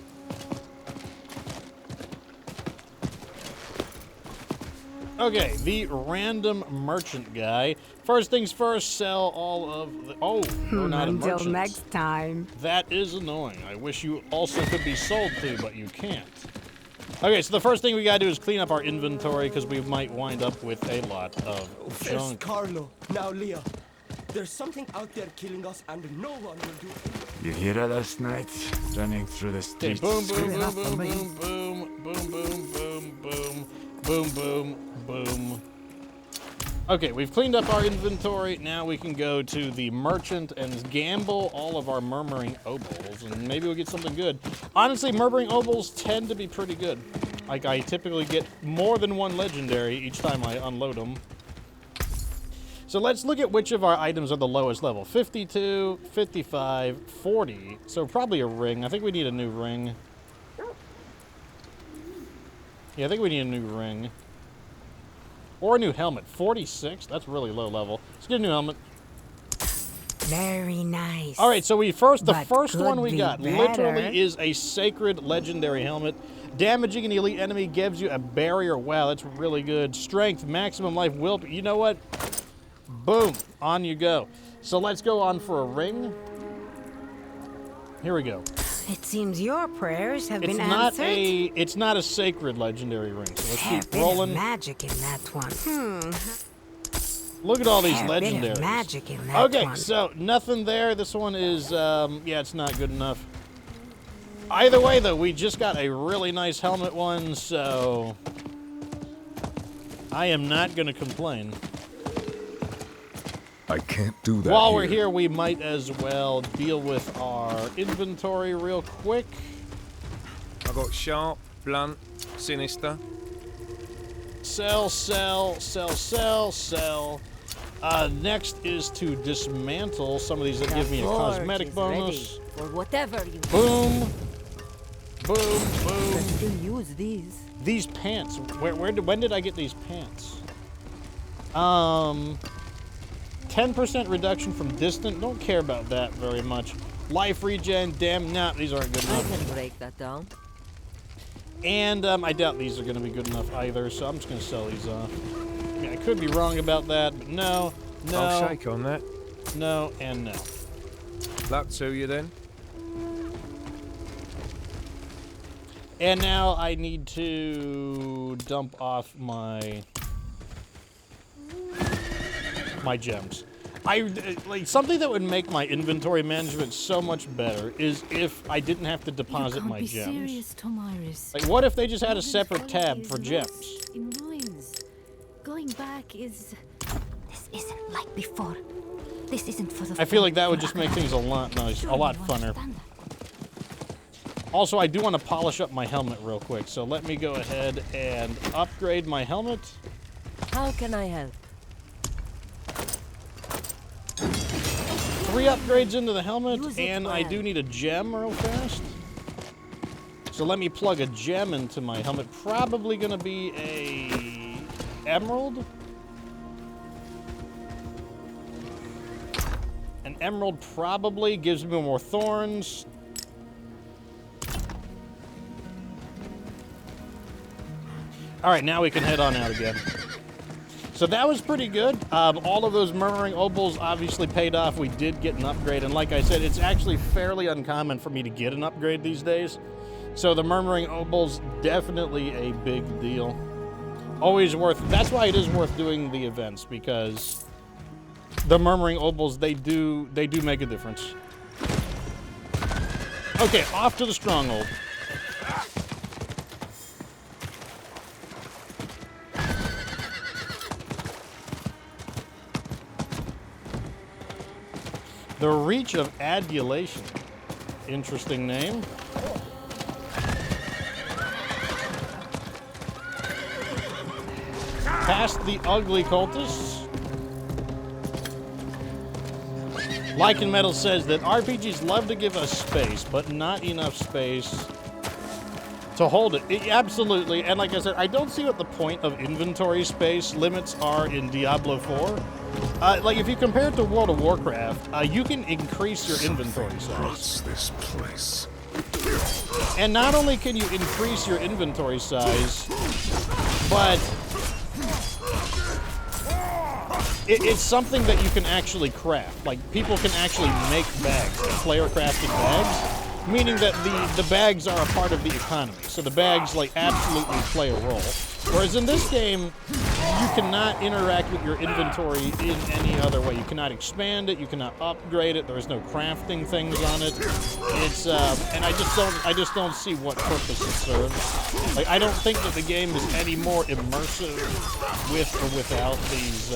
Okay, the random merchant guy. First things first, sell all of the... Oh, you're not a merchant. Until next time. That is annoying. I wish you also could be sold to, but you can't. Okay, so the first thing we gotta do is clean up our inventory, because we might wind up with a lot of First junk. Carlo, now Leah. There's something out there killing us, and no one will do it. You hear that last night? Running through the Okay, streets. boom, boom, boom, boom, boom, boom, boom, boom, boom, boom, boom, boom, boom. Okay, we've cleaned up our inventory. Now we can go to the merchant and gamble all of our murmuring obols, and maybe we'll get something good. Honestly, murmuring obols tend to be pretty good. Like, I typically get more than one legendary each time I unload them. So let's look at which of our items are the lowest level. 52, 55, 40. So probably a ring. I think we need a new ring. Yeah, I think we need a new ring. Or a new helmet. 46? That's really low level. Let's get a new helmet. Very nice. All right, so the first But one we could got be literally better. is a sacred legendary helmet. Damaging an elite enemy gives you a barrier. Wow, that's really good. Strength, maximum life, will. You know what? Boom, on you go. So let's go on for a ring. Here we go. It seems your prayers have It's been not answered. it's not a sacred legendary ring. So let's Fair keep bit rolling. of magic in that one. Look at all these Fair bit of legendaries. magic in that Okay, one. so nothing there. This one is, yeah, it's not good enough. Either way, though, we just got a really nice helmet one, so I am not going to complain. I can't do that While we're here, we might as well deal with our inventory real quick. I got sharp, blunt, sinister. Sell, sell, sell, sell, sell. Next is to dismantle some of these that give me a cosmetic bonus. For whatever you Boom. Boom, boom. still use these. These pants. When did I get these pants? 10% reduction from distant. Don't care about that very much. Life regen. Damn, nah, these aren't good enough. I can break that down. And I doubt these are going to be good enough either, so I'm just going to sell these off. I mean, I could be wrong about that, but no, no. I'll shake on that. No, and no. Luck to you then. And now I need to dump off my gems. Like something that would make my inventory management so much better is if I didn't have to deposit my gems. Serious, Tomaris. Like, what if they just had a separate tab for gems? In ruins. Going back is. This isn't like before. This isn't for the. I feel like that would just make things a lot funner. Also, I do want to polish up my helmet real quick, so let me go ahead and upgrade my helmet. How can I help? 3 upgrades into the helmet, and I do need a gem real fast. So let me plug a gem into my helmet. Probably going to be a emerald. An emerald probably gives me more thorns. All right, now we can head on out again. So that was pretty good. All of those murmuring obols obviously paid off. We did get an upgrade, and like I said, it's actually fairly uncommon for me to get an upgrade these days. So the murmuring obols, definitely a big deal. Always worth. That's why it is worth doing the events, because the murmuring obols, they do make a difference. Okay, off to the stronghold. The Reach of Adulation. Interesting name. Past the ugly cultists. Lycan Metal says that RPGs love to give us space, but not enough space to hold it. Absolutely, and like I said, I don't see what the point of inventory space limits are in Diablo 4. Like, if you compare it to World of Warcraft, you can increase your inventory size. This place. And not only can you increase your inventory size, but it's something that you can actually craft. Like, people can actually make bags, like player-crafted bags, meaning that the bags are a part of the economy. So the bags, like, absolutely play a role. Whereas in this game, you cannot interact with your inventory in any other way. You cannot expand it, you cannot upgrade it, there's no crafting things on it. It's, and I just don't see what purpose it serves. Like, I don't think that the game is any more immersive with or without these,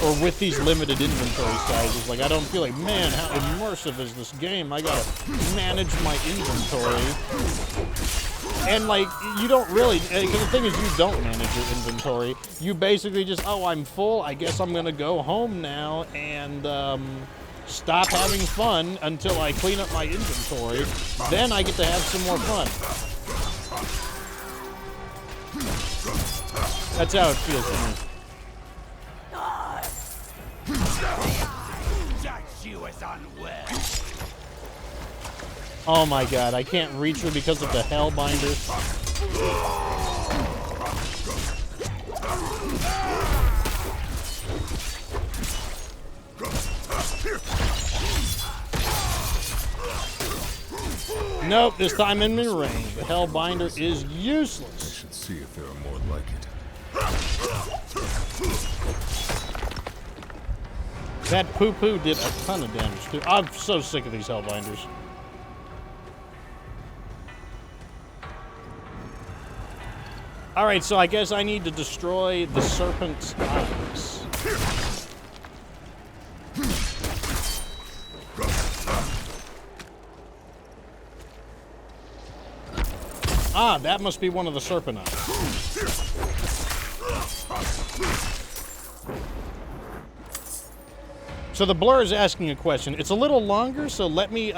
or with these limited inventory sizes. Like, I don't feel like, man, how immersive is this game? I gotta manage my inventory. And, like, you don't really, because the thing is, you don't manage your inventory. You basically just, oh, I'm full, I guess I'm gonna go home now and, stop having fun until I clean up my inventory. Then I get to have some more fun. That's how it feels to me. Oh my god, I can't reach her because of the Hellbinder. Nope, this time I'm in range. The Hellbinder is useless. I should see if there are more like it. That poo-poo did a ton of damage too. I'm so sick of these Hellbinders. Alright, so I guess I need to destroy the serpent's eyes. Ah, that must be one of the serpent eyes. So the blur is asking a question. It's a little longer, so let me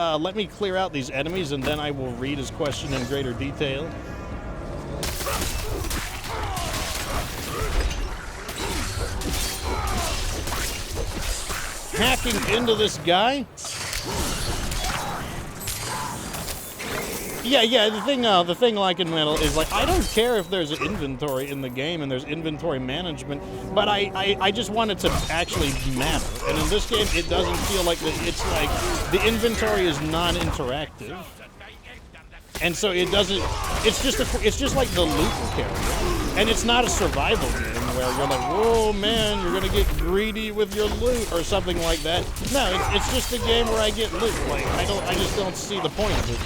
clear out these enemies, and then I will read his question in greater detail. Hacking into this guy. Yeah, the thing like in Metal is like, I don't care if there's an inventory in the game and there's inventory management, but I just want it to actually matter. And in this game, it doesn't feel like it's like the inventory is non-interactive. And so it doesn't, it's just like the loot carrier. And it's not a survival game where you're like, whoa man, you're gonna get greedy with your loot or something like that. No, it's just a game where I get loot. Like, I just don't see the point of it.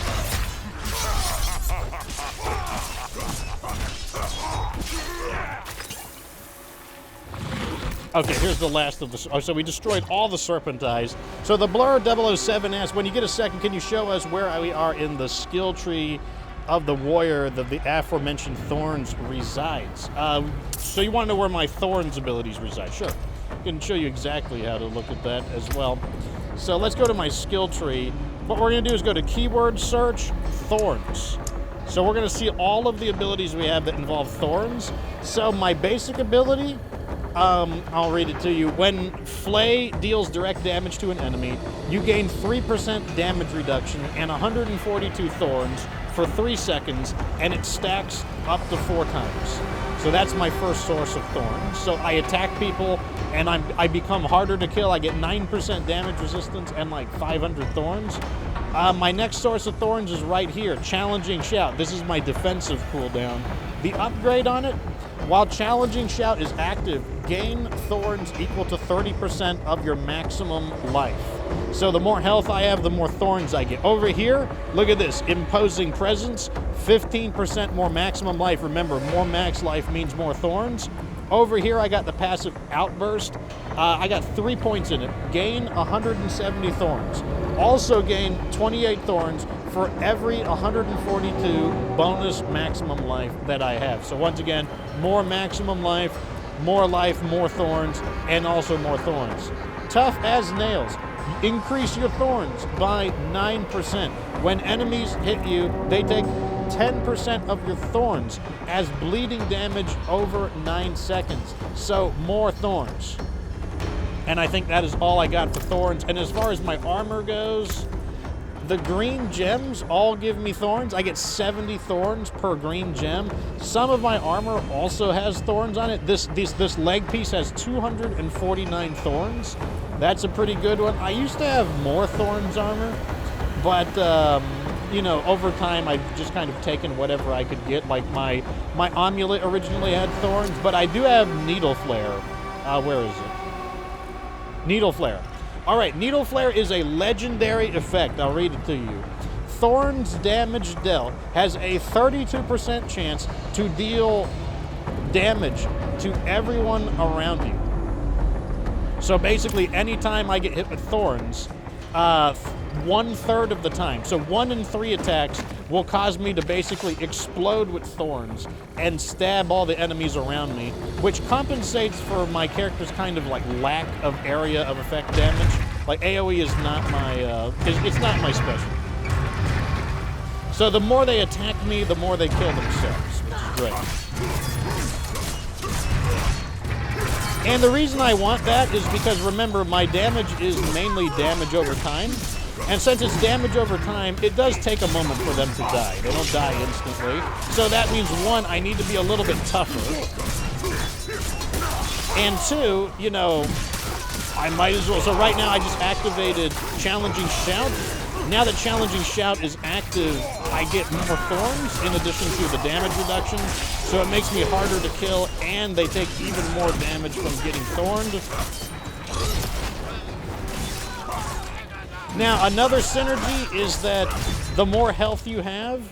Okay, here's the last of the... Oh, so we destroyed all the serpent eyes. So the Blur 007 asks, when you get a second, can you show us where we are in the skill tree of the warrior that the aforementioned Thorns resides? So you want to know where my Thorns abilities reside? Sure. I can show you exactly how to look at that as well. So let's go to my skill tree. What we're going to do is go to keyword search, Thorns. So we're going to see all of the abilities we have that involve Thorns. So my basic ability... I'll read it to you. When Flay deals direct damage to an enemy, you gain 3% damage reduction and 142 thorns for 3 seconds, and it stacks up to 4 times. So that's my first source of thorns. So I attack people, and I become harder to kill. I get 9% damage resistance and like 500 thorns. My next source of thorns is right here, Challenging Shout. This is my defensive cooldown. The upgrade on it, while Challenging Shout is active, gain thorns equal to 30% of your maximum life. So the more health I have, the more thorns I get. Over here, look at this, Imposing Presence, 15% more maximum life. Remember, more max life means more thorns. Over here, I got the passive Outburst. I got 3 points in it. Gain 170 thorns. Also gain 28 thorns for every 142 bonus maximum life that I have. So once again, more maximum life, more thorns, and also more thorns. Tough as Nails. Increase your thorns by 9%. When enemies hit you, they take 10% of your thorns as bleeding damage over 9 seconds. So more thorns. And I think that is all I got for thorns. And as far as my armor goes, the green gems all give me thorns. I get 70 thorns per green gem. Some of my armor also has thorns on it. This leg piece has 249 thorns. That's a pretty good one. I used to have more thorns armor, but you know, over time, I've just kind of taken whatever I could get. Like my amulet originally had thorns, but I do have needle flare. Where is it? Needle flare. All right, needle flare is a legendary effect. I'll read it to you. Thorns damage dealt has a 32% chance to deal damage to everyone around you. So basically, anytime I get hit with thorns, 1/3 of the time, so 1 in 3 attacks will cause me to basically explode with thorns and stab all the enemies around me, which compensates for my character's kind of like lack of area of effect damage. Like AoE is not my, it's not my specialty. So the more they attack me, the more they kill themselves, which is great. And the reason I want that is because, remember, my damage is mainly damage over time. And since it's damage over time, it does take a moment for them to die. They don't die instantly. So that means, 1, I need to be a little bit tougher. And 2, you know, I might as well. So right now I just activated Challenging Shout. Now that Challenging Shout is active, I get more thorns in addition to the damage reduction. So it makes me harder to kill, and they take even more damage from getting thorned. Now, another synergy is that the more health you have,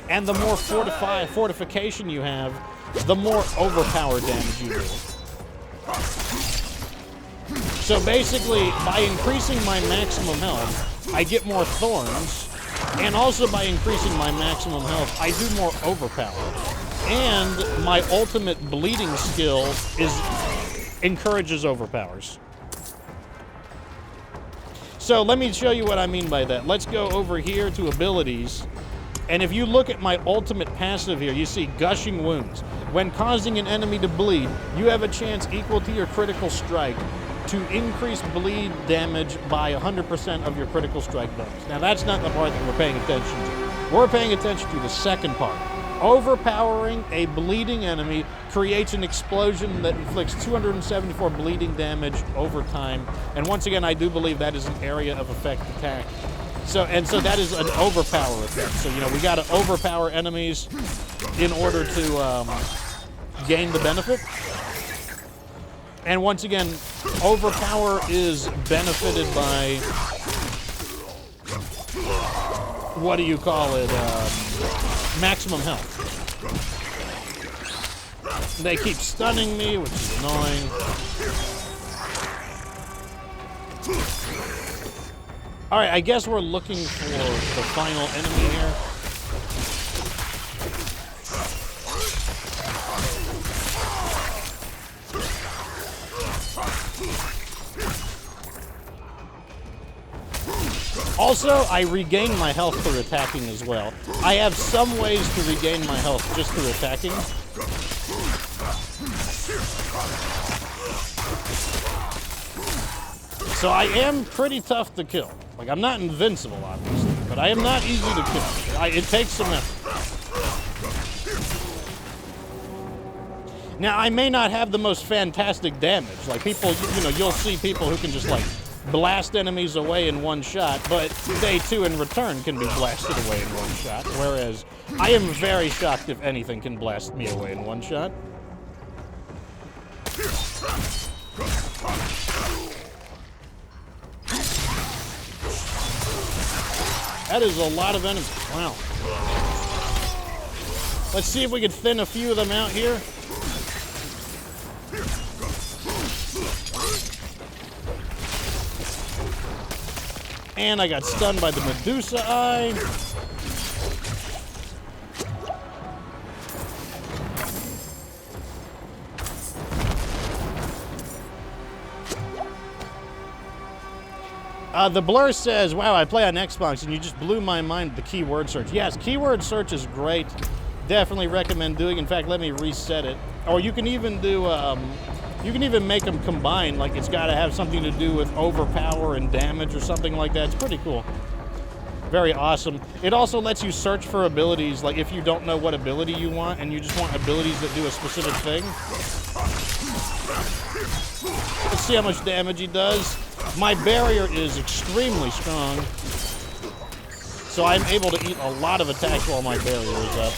and the more fortification you have, the more overpowered damage you do. So basically, by increasing my maximum health, I get more thorns, and also by increasing my maximum health, I do more overpower. And my ultimate bleeding skill encourages overpowers. So let me show you what I mean by that. Let's go over here to abilities. And if you look at my ultimate passive here, you see Gushing Wounds. When causing an enemy to bleed, you have a chance equal to your critical strike to increase bleed damage by 100% of your critical strike bonus. Now that's not the part that we're paying attention to. We're paying attention to the second part. Overpowering a bleeding enemy creates an explosion that inflicts 274 bleeding damage over time. And once again, I do believe that is an area of effect attack. So that is an overpower effect. So, you know, we got to overpower enemies in order to gain the benefit. And once again, overpower is benefited by, what do you call it, maximum health. They keep stunning me, which is annoying. All right, I guess we're looking for the final enemy here. Also, I regain my health through attacking as well. I have some ways to regain my health just through attacking. So I am pretty tough to kill. Like, I'm not invincible, obviously, but I am not easy to kill. It takes some effort. Now, I may not have the most fantastic damage. Like, people, you know, you'll see people who can just, like, blast enemies away in one shot, but they too in return can be blasted away in one shot, whereas I am very shocked if anything can blast me away in one shot. That is a lot of enemies. Wow. Let's see if we can thin a few of them out here. And I got stunned by the Medusa Eye. The Blur says, wow, I play on Xbox and you just blew my mind with the keyword search. Yes, keyword search is great. Definitely recommend doing. In fact, let me reset it. Or you can even do, you can even make them combine, like it's got to have something to do with overpower and damage or something like that. It's pretty cool. Very awesome. It also lets you search for abilities, like if you don't know what ability you want and you just want abilities that do a specific thing. Let's see how much damage he does. My barrier is extremely strong. So I'm able to eat a lot of attacks while my barrier is up.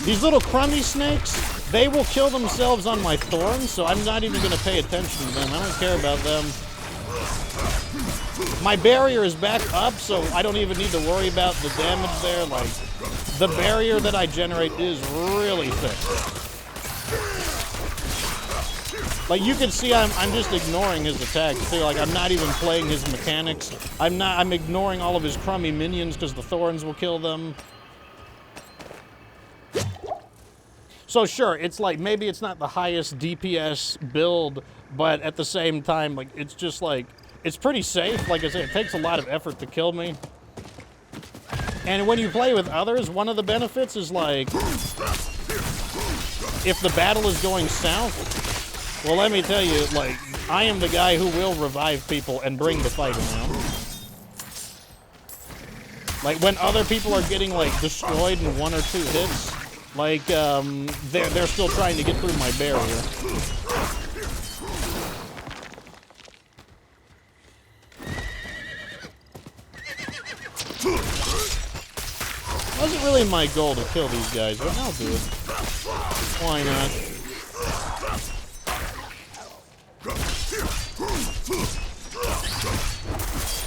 These little crummy snakes, they will kill themselves on my thorns, so I'm not even going to pay attention to them. I don't care about them. My barrier is back up, so I don't even need to worry about the damage there. Like, the barrier that I generate is really thick. Like, you can see I'm just ignoring his attacks. See, like, I'm not even playing his mechanics. I'm ignoring all of his crummy minions because the thorns will kill them. So sure, it's like, maybe it's not the highest DPS build, but at the same time, like, it's just like, it's pretty safe. Like I said, it takes a lot of effort to kill me. And when you play with others, one of the benefits is like, if the battle is going south, well, let me tell you, like, I am the guy who will revive people and bring the fight around. Like, when other people are getting, like, destroyed in 1 or 2 hits, like, they're still trying to get through my barrier. It wasn't really my goal to kill these guys, but I'll do it. Why not?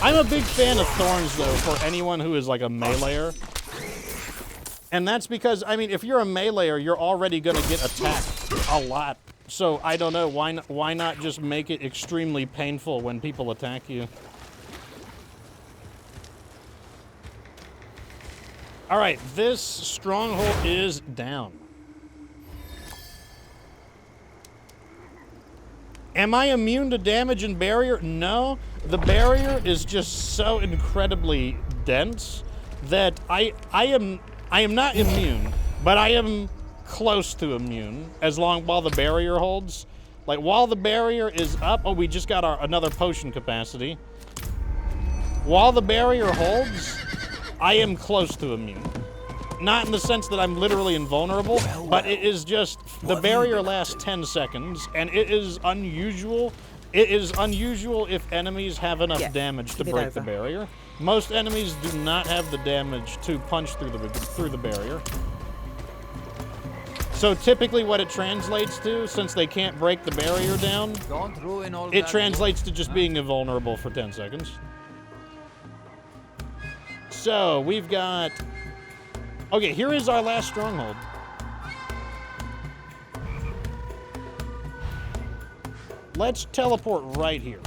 I'm a big fan of thorns, though, for anyone who is like a meleeer. And that's because, I mean, if you're a meleeer, you're already going to get attacked a lot. So, I don't know, why not just make it extremely painful when people attack you? Alright, this stronghold is down. Am I immune to damage and barrier? No. The barrier is just so incredibly dense that I am not immune, but I am close to immune while the barrier holds. Like, while the barrier is up, oh, we just got another potion capacity. While the barrier holds, I am close to immune. Not in the sense that I'm literally invulnerable, but it is just, the barrier lasts 10 seconds, and it is unusual. It is unusual if enemies have enough damage to break the barrier. Most enemies do not have the damage to punch through the barrier. So typically what it translates to, since they can't break the barrier down, it translates to just being invulnerable for 10 seconds. So we've got... Okay, here is our last stronghold. Let's teleport right here.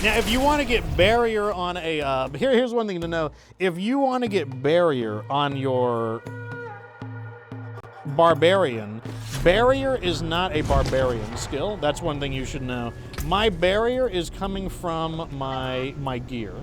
Now, if you want to get barrier on a... here's one thing to know. If you want to get barrier on your barbarian, barrier is not a barbarian skill. That's one thing you should know. My barrier is coming from my gear.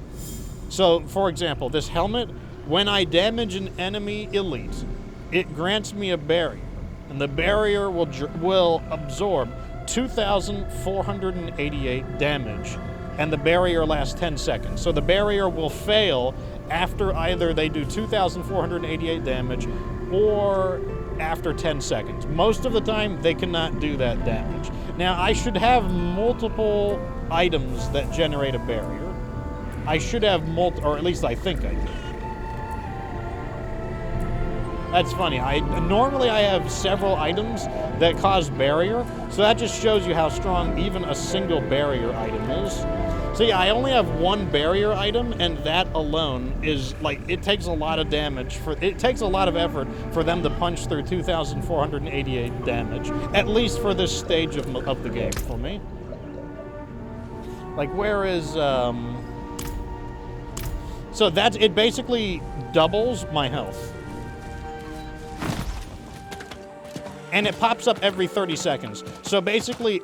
So, for example, this helmet, when I damage an enemy elite, it grants me a barrier. And the barrier will absorb 2,488 damage. And the barrier lasts 10 seconds. So the barrier will fail after either they do 2,488 damage or after 10 seconds. Most of the time, they cannot do that damage. Now, I should have multiple items that generate a barrier. I should have or at least I think I do. That's funny. Normally I have several items that cause barrier, so that just shows you how strong even a single barrier item is. So yeah, I only have one barrier item, and that alone is, like, it takes a lot of damage it takes a lot of effort for them to punch through 2,488 damage, at least for this stage of the game for me. Like, where is, so it basically doubles my health. And it pops up every 30 seconds. So basically,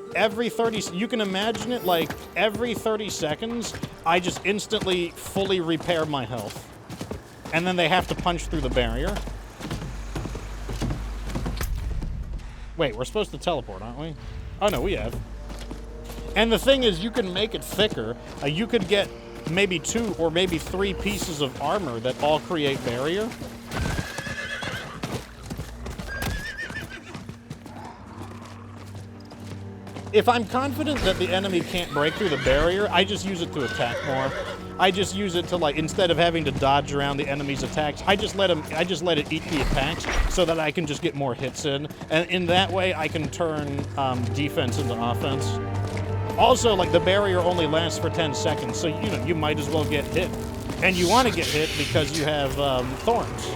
you can imagine it like every 30 seconds, I just instantly fully repair my health. And then they have to punch through the barrier. Wait, we're supposed to teleport, aren't we? Oh no, we have. And the thing is, you can make it thicker. You could get maybe 2 or maybe 3 pieces of armor that all create barrier. if I'm confident that the enemy can't break through the barrier, I just use it to attack more. I just use it to, like, instead of having to dodge around the enemy's attacks, I just let it eat the attacks so that I can just get more hits in. And in that way, I can turn defense into offense. Also, like, the barrier only lasts for 10 seconds, so, you know, you might as well get hit. And you want to get hit because you have thorns.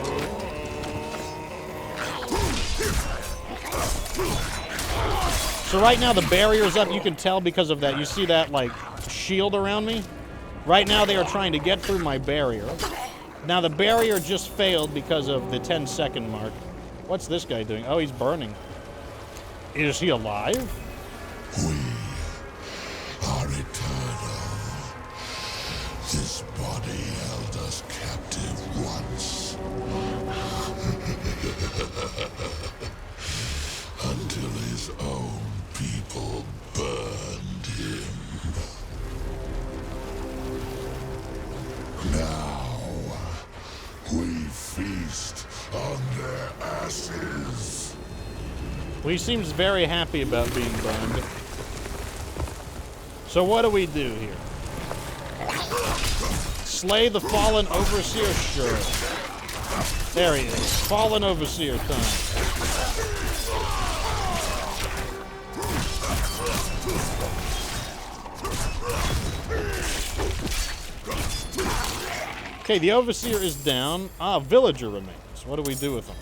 So right now the barrier's up, you can tell because of that. You see that, like, shield around me? Right now they are trying to get through my barrier. Now the barrier just failed because of the 10-second mark. What's this guy doing? Oh, he's burning. Is he alive? We are eternal. This body held us captive once. Until his own people burned him. Now, we feast on their ashes. Well, he seems very happy about being burned. So what do we do here? Slay the fallen overseer? Sure. There he is. Fallen overseer time. Okay, the overseer is down. Ah, villager remains. What do we do with them?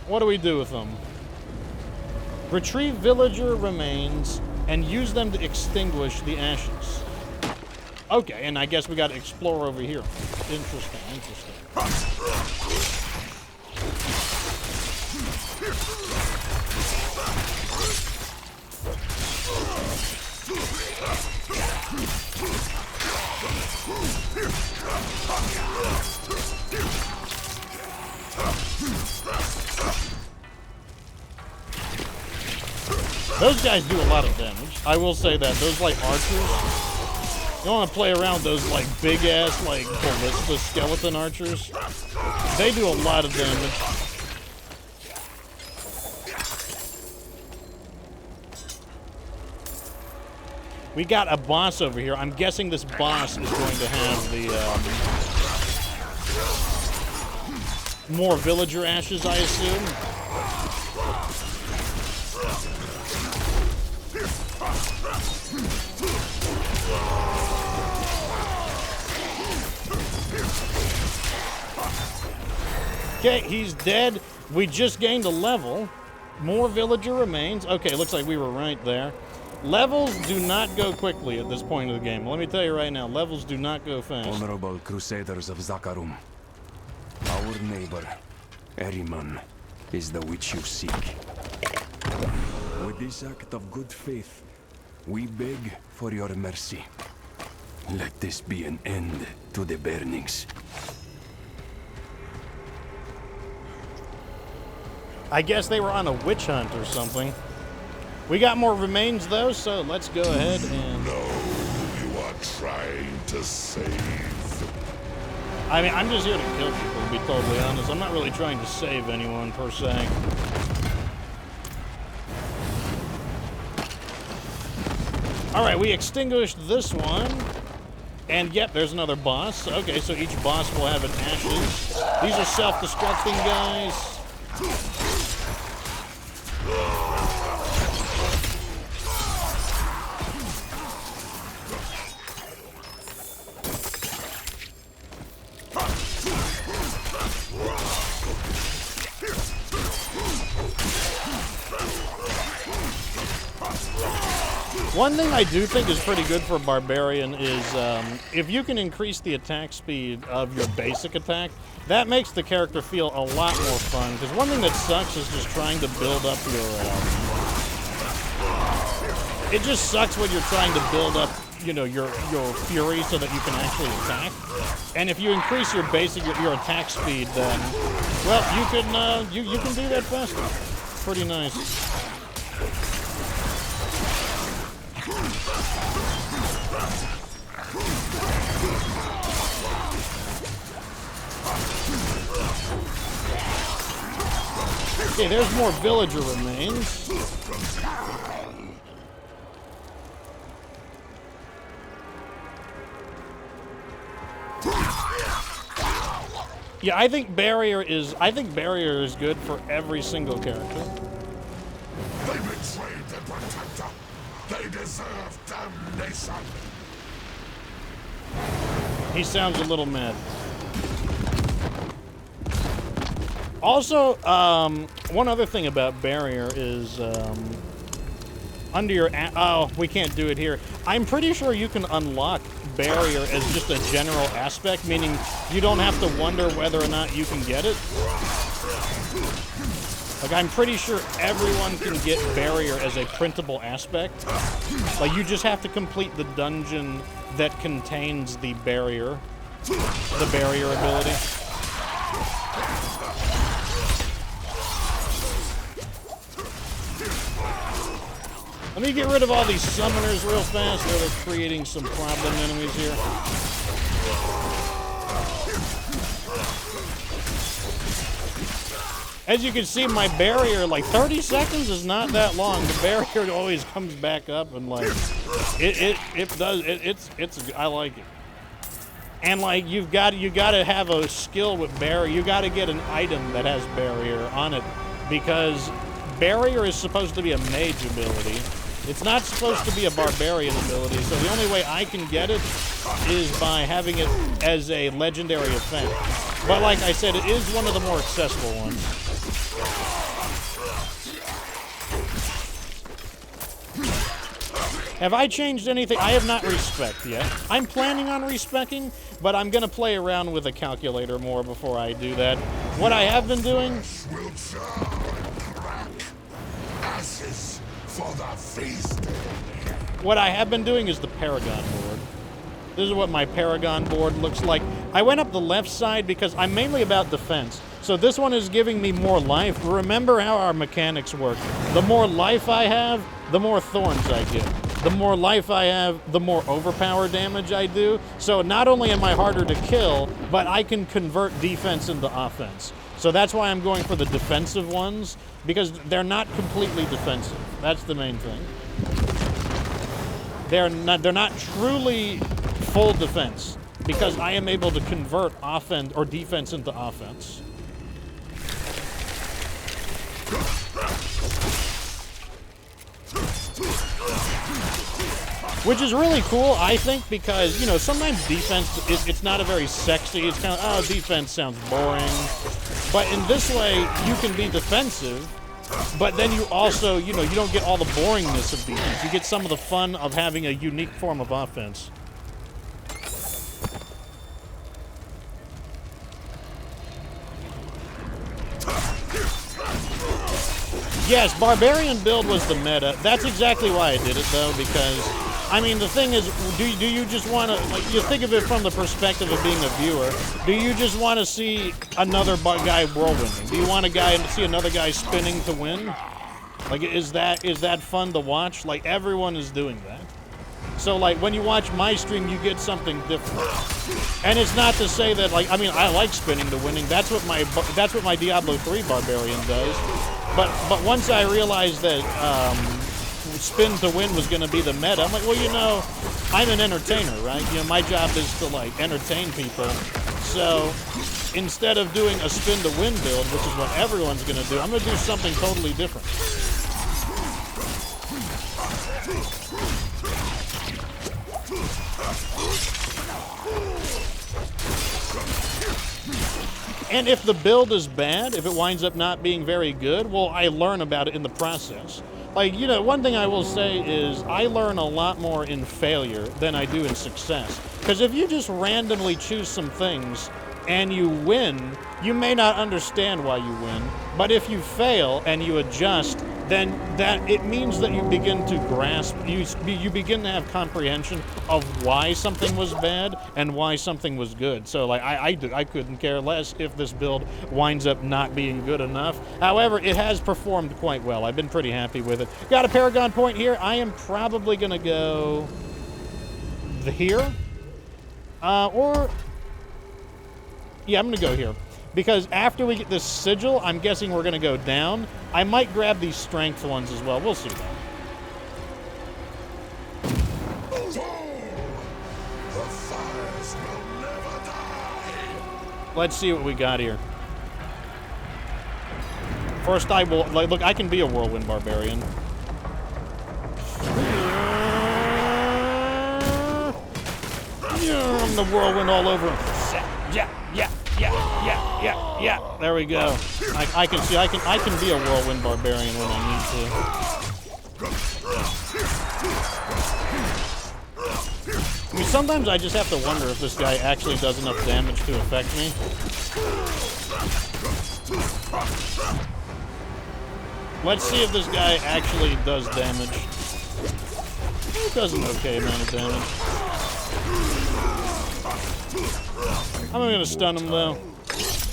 What do we do with them? Retrieve villager remains and use them to extinguish the ashes. Okay, and I guess we got to explore over here. Interesting, interesting. Those guys do a lot of damage. I will say that. Those, like, archers, you don't want to play around those, like, big-ass, like, ballista skeleton archers. They do a lot of damage. We got a boss over here. I'm guessing this boss is going to have the, more villager ashes, I assume. Okay, he's dead. We just gained a level. More villager remains. Okay, looks like we were right there. Levels do not go quickly at this point of the game. Let me tell you right now, levels do not go fast. Honorable Crusaders of Zakarum, our neighbor, Eriman, is the witch you seek. With this act of good faith, we beg for your mercy. Let this be an end to the burnings. I guess they were on a witch hunt or something. We got more remains though, so let's go ahead and... No, you are trying to save. I mean, I'm just here to kill people, to be totally honest. I'm not really trying to save anyone, per se. Alright, we extinguished this one. And yep, there's another boss. Okay, so each boss will have an ashes. These are self-destructing guys. One thing I do think is pretty good for a barbarian is if you can increase the attack speed of your basic attack, that makes the character feel a lot more fun. Because one thing that sucks is just trying to build up your... it just sucks when you're trying to build up, you know, your fury so that you can actually attack. And if you increase your basic, your attack speed, then, well, you can do that faster. Pretty nice. Okay, there's more villager remains. Yeah, I think barrier is good for every single character. They betrayed their protector. They deserve damnation. He sounds a little mad. Also, one other thing about barrier is under your we can't do it here. I'm pretty sure you can unlock barrier as just a general aspect, meaning you don't have to wonder whether or not you can get it. Like, I'm pretty sure everyone can get barrier as a printable aspect. Like, you just have to complete the dungeon that contains the barrier ability. Let me get rid of all these summoners real fast. They're creating some problem enemies here. As you can see, my barrier, like 30 seconds is not that long. The barrier always comes back up and like, I like it. And like, you got to have a skill with barrier. You got to get an item that has barrier on it because barrier is supposed to be a mage ability. It's not supposed to be a barbarian ability, so the only way I can get it is by having it as a legendary effect. But like I said, it is one of the more accessible ones. Have I changed anything? I have not respect yet. I'm planning on respecking, but I'm going to play around with a calculator more before I do that. What I have been doing... Ashes for the feast. What I have been doing is the Paragon board. This is what my Paragon board looks like. I went up the left side because I'm mainly about defense. So this one is giving me more life. Remember how our mechanics work. The more life I have, the more thorns I get. The more life I have, the more overpower damage I do. So not only am I harder to kill, but I can convert defense into offense. So that's why I'm going for the defensive ones, because they're not completely defensive. That's the main thing. They're not truly full defense, because I am able to convert offense or defense into offense. Which is really cool, I think, because, you know, sometimes defense, it's not a very sexy, it's kind of, oh, defense sounds boring. But in this way, you can be defensive, but then you also, you know, you don't get all the boringness of defense. You get some of the fun of having a unique form of offense. Yes, Barbarian build was the meta. That's exactly why I did it, though, because, I mean, the thing is, do you just want to, like, you think of it from the perspective of being a viewer, do you just want to see another guy whirlwinding? Do you want to see another guy spinning to win? Like, is that fun to watch? Like, everyone is doing that. So, like, when you watch my stream, you get something different. And it's not to say that, like, I mean, I like spinning to winning. That's what my Diablo 3 Barbarian does. But once I realized that spin to win was going to be the meta, I'm like, well, you know, I'm an entertainer, right? You know, my job is to, like, entertain people. So instead of doing a spin to win build, which is what everyone's going to do, I'm going to do something totally different. And if the build is bad, if it winds up not being very good, well, I learn about it in the process. Like, you know, one thing I will say is I learn a lot more in failure than I do in success. Because if you just randomly choose some things and you win, you may not understand why you win. But if you fail and you adjust, then it means that you begin to grasp, you begin to have comprehension of why something was bad and why something was good. So, like, I couldn't care less if this build winds up not being good enough. However, it has performed quite well. I've been pretty happy with it. Got a Paragon point here. I am probably going to go here. Yeah, I'm going to go here. Because after we get this sigil, I'm guessing we're going to go down. I might grab these strength ones as well. We'll see that. The fires will never die. Let's see what we got here. First, I will... Like, look, I can be a whirlwind barbarian. I'm the whirlwind all over him. Yeah. There we go. I can see. I can be a whirlwind barbarian when I need to. I mean, sometimes I just have to wonder if this guy actually does enough damage to affect me. Let's see if this guy actually does damage. He does an okay amount of damage. I'm gonna stun him though.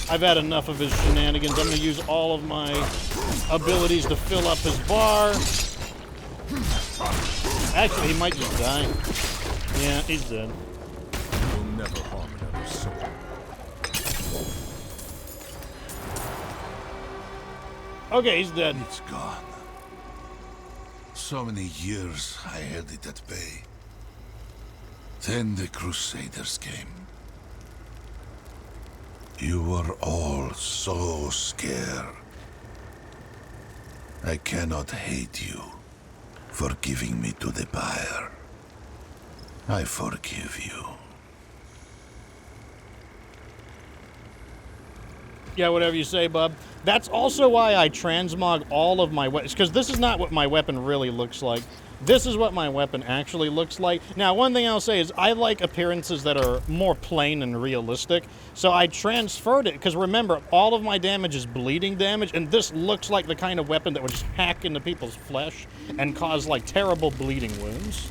I've had enough of his shenanigans. I'm gonna use all of my abilities to fill up his bar. Actually, he might just die. Yeah, he's dead. You'll never harm another soul. Okay, he's dead. It's gone. So many years I held it at bay. Then the Crusaders came. You were all so scared. I cannot hate you for giving me to the pyre. I forgive you. Yeah, whatever you say, bub. That's also why I transmog all of my weapons, because this is not what my weapon really looks like. This is what my weapon actually looks like. Now, one thing I'll say is I like appearances that are more plain and realistic, so I transferred it, because remember, all of my damage is bleeding damage, and this looks like the kind of weapon that would just hack into people's flesh and cause, like, terrible bleeding wounds.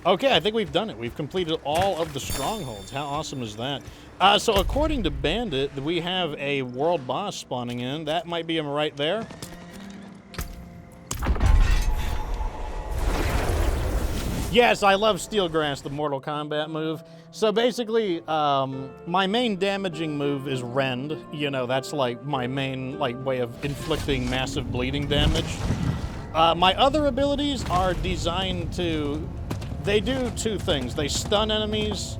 Okay, I think we've done it. We've completed all of the strongholds. How awesome is that? So according to Bandit, we have a world boss spawning in. That might be him right there. Yes, I love Steel Grass, the Mortal Kombat move. So basically, my main damaging move is Rend. You know, that's like my main way of inflicting massive bleeding damage. My other abilities are designed to... They do two things. They stun enemies.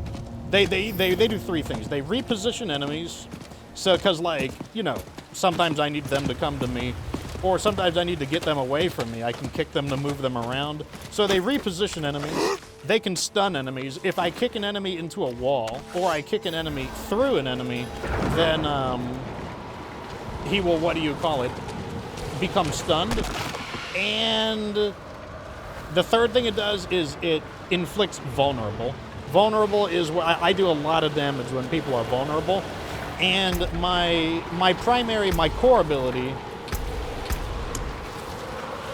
They do three things. They reposition enemies. So, because, like, you know, sometimes I need them to come to me, or sometimes I need to get them away from me. I can kick them to move them around. So they reposition enemies. They can stun enemies. If I kick an enemy into a wall, or I kick an enemy through an enemy, then he will, what do you call it, become stunned. And the third thing it does is it inflicts vulnerable. Vulnerable is where I do a lot of damage when people are vulnerable. And my core ability...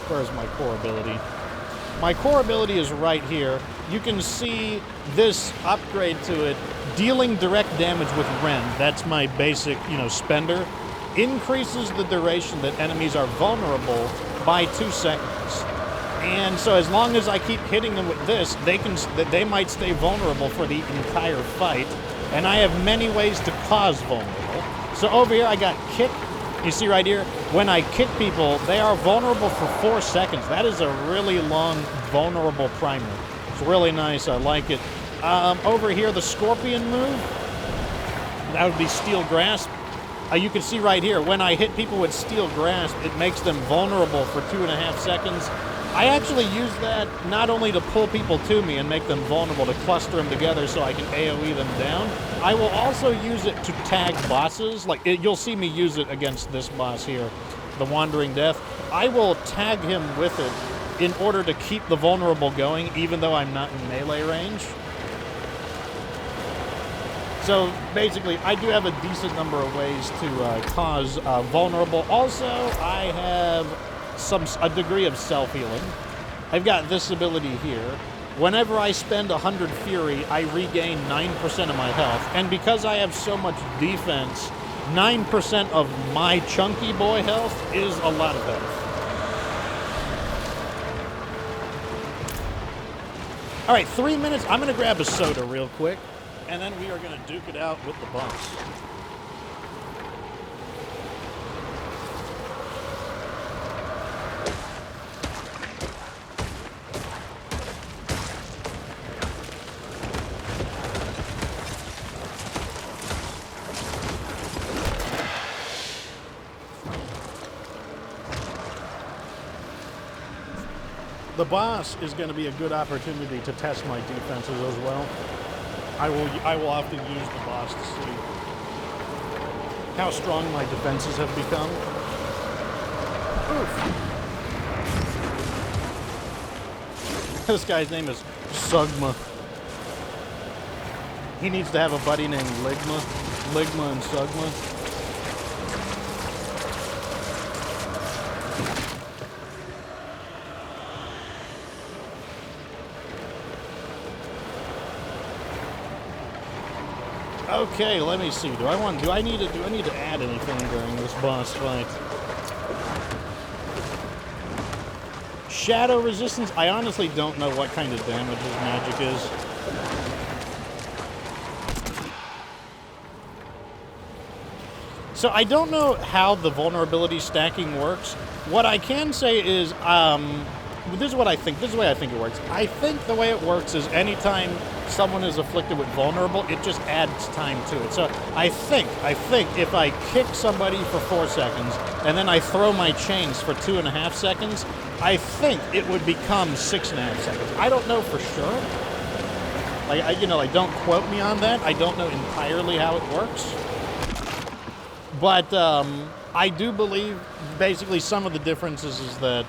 Where's my core ability? My core ability is right here. You can see this upgrade to it, dealing direct damage with Rend. That's my basic, spender. Increases the duration that enemies are vulnerable by 2 seconds. And so as long as I keep hitting them with this, they might stay vulnerable for the entire fight. And I have many ways to cause vulnerable. So over here I got kick. You see right here, when I kick people, they are vulnerable for 4 seconds. That is a really long vulnerable primer. It's really nice, I like it. Over here, the Scorpion move, that would be Steel Grasp. You can see right here, when I hit people with Steel Grasp, it makes them vulnerable for 2.5 seconds. I actually use that not only to pull people to me and make them vulnerable, to cluster them together so I can AoE them down. I will also use it to tag bosses. You'll see me use it against this boss here, the Wandering Death. I will tag him with it in order to keep the vulnerable going, even though I'm not in melee range. So basically, I do have a decent number of ways to cause vulnerable. Also, I have a degree of self-healing. I've got this ability here. Whenever I spend 100 Fury, I regain 9% of my health. And because I have so much defense, 9% of my chunky boy health is a lot of health. All right, 3 minutes. I'm going to grab a soda real quick, and then we are going to duke it out with the boss. The boss is going to be a good opportunity to test my defenses as well. I will often use the boss to see how strong my defenses have become. Oof. This guy's name is Sugma. He needs to have a buddy named Ligma. Ligma and Sugma. Okay, let me see. Do I need to add anything during this boss fight? Shadow resistance? I honestly don't know what kind of damage his magic is. So I don't know how the vulnerability stacking works. What I can say is, this is what I think. This is the way I think it works. I think the way it works is anytime someone is afflicted with vulnerable, it just adds time to it. So I think if I kick somebody for 4 seconds and then I throw my chains for 2.5 seconds, I think it would become 6.5 seconds. I don't know for sure. Like, don't quote me on that. I don't know entirely how it works. But I do believe basically some of the differences is that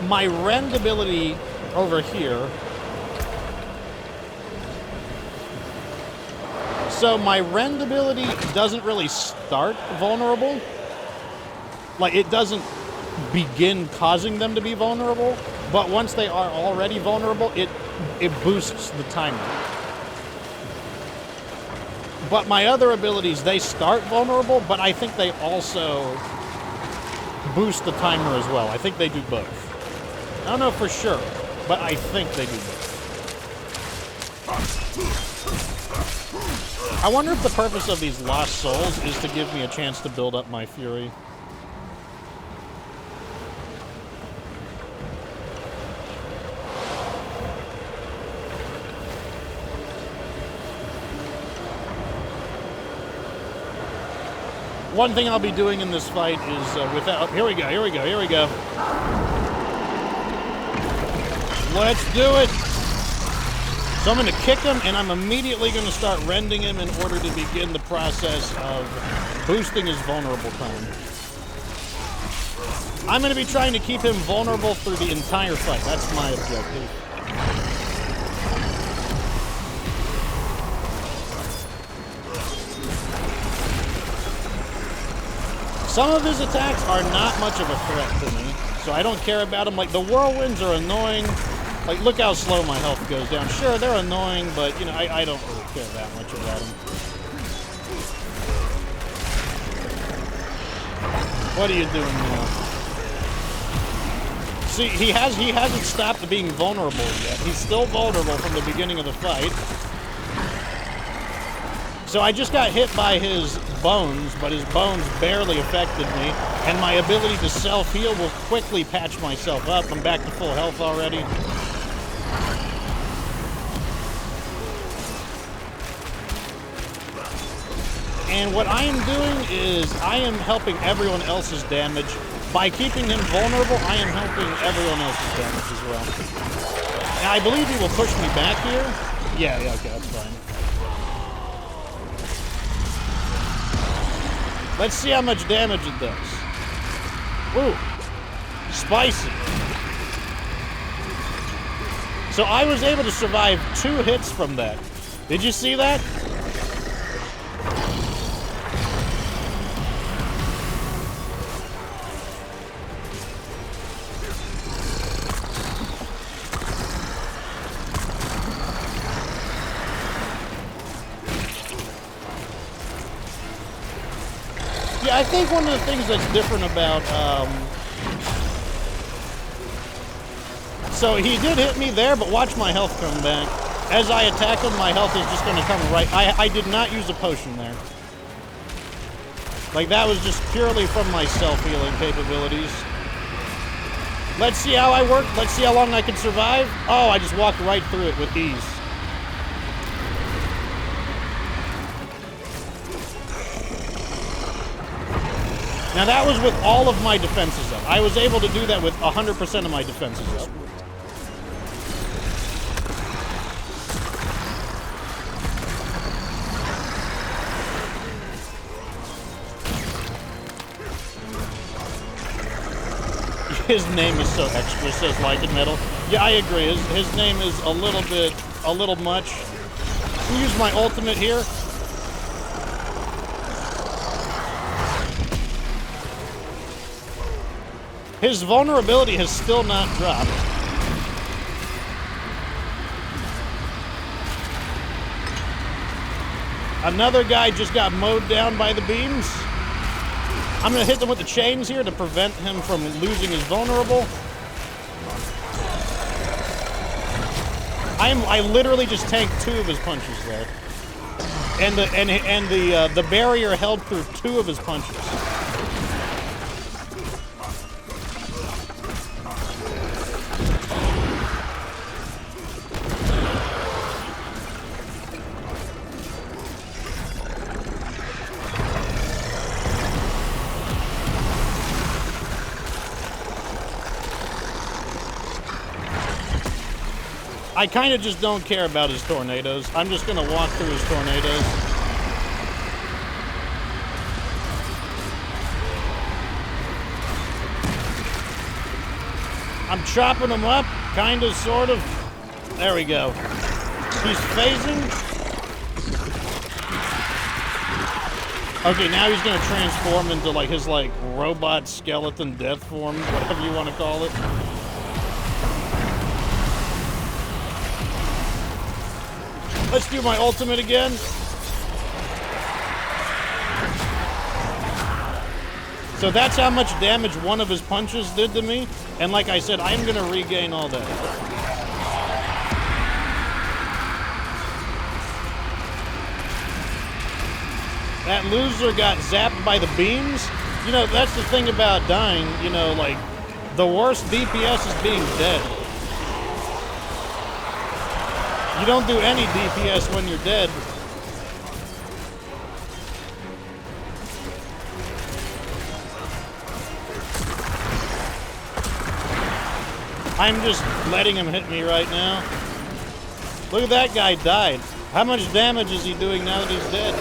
my rend ability over here. So my rend ability doesn't really start vulnerable. Like, it doesn't begin causing them to be vulnerable, but once they are already vulnerable, it boosts the timer. But my other abilities, they start vulnerable, but I think they also boost the timer as well. I think they do both. I don't know for sure, but I think they do both. I wonder if the purpose of these lost souls is to give me a chance to build up my fury. One thing I'll be doing in this fight is without... Here we go. Let's do it! So I'm going to kick him, and I'm immediately going to start rending him in order to begin the process of boosting his vulnerable time. I'm going to be trying to keep him vulnerable through the entire fight. That's my objective. Some of his attacks are not much of a threat to me, so I don't care about them. Like, the whirlwinds are annoying. Like, look how slow my health goes down. Sure, they're annoying, but, I don't really care that much about them. What are you doing now? See, he hasn't stopped being vulnerable yet. He's still vulnerable from the beginning of the fight. So I just got hit by his bones, but his bones barely affected me, and my ability to self-heal will quickly patch myself up. I'm back to full health already. And what I am doing is I am helping everyone else's damage. By keeping him vulnerable, I am helping everyone else's damage as well. Now, I believe he will push me back here. Yeah, okay, that's fine. Let's see how much damage it does. Ooh, spicy. So I was able to survive 2 hits from that. Did you see that? Yeah, I think one of the things that's different about, so he did hit me there, but watch my health come back. As I attack him, my health is just going to come right. I did not use a potion there. Like, that was just purely from my self-healing capabilities. Let's see how I work. Let's see how long I can survive. Oh, I just walked right through it with ease. Now that was with all of my defenses up. I was able to do that with 100% of my defenses up. His name is so extra, says Lycan Metal. Yeah, I agree. His name is a little much. Let me use my ultimate here. His vulnerability has still not dropped. Another guy just got mowed down by the beams. I'm gonna hit them with the chains here to prevent him from losing his vulnerable. I literally just tanked 2 of his punches there, and the barrier held through 2 of his punches. I kind of just don't care about his tornadoes. I'm just going to walk through his tornadoes. I'm chopping him up, kind of, sort of. There we go. He's phasing. Okay, now he's going to transform into like his like robot skeleton death form, whatever you want to call it. Let's do my ultimate again. So that's how much damage one of his punches did to me. And like I said, I'm going to regain all that. That loser got zapped by the beams. You know, that's the thing about dying. You know, like, the worst DPS is being dead. You don't do any DPS when you're dead. I'm just letting him hit me right now. Look at that guy died. How much damage is he doing now that he's dead?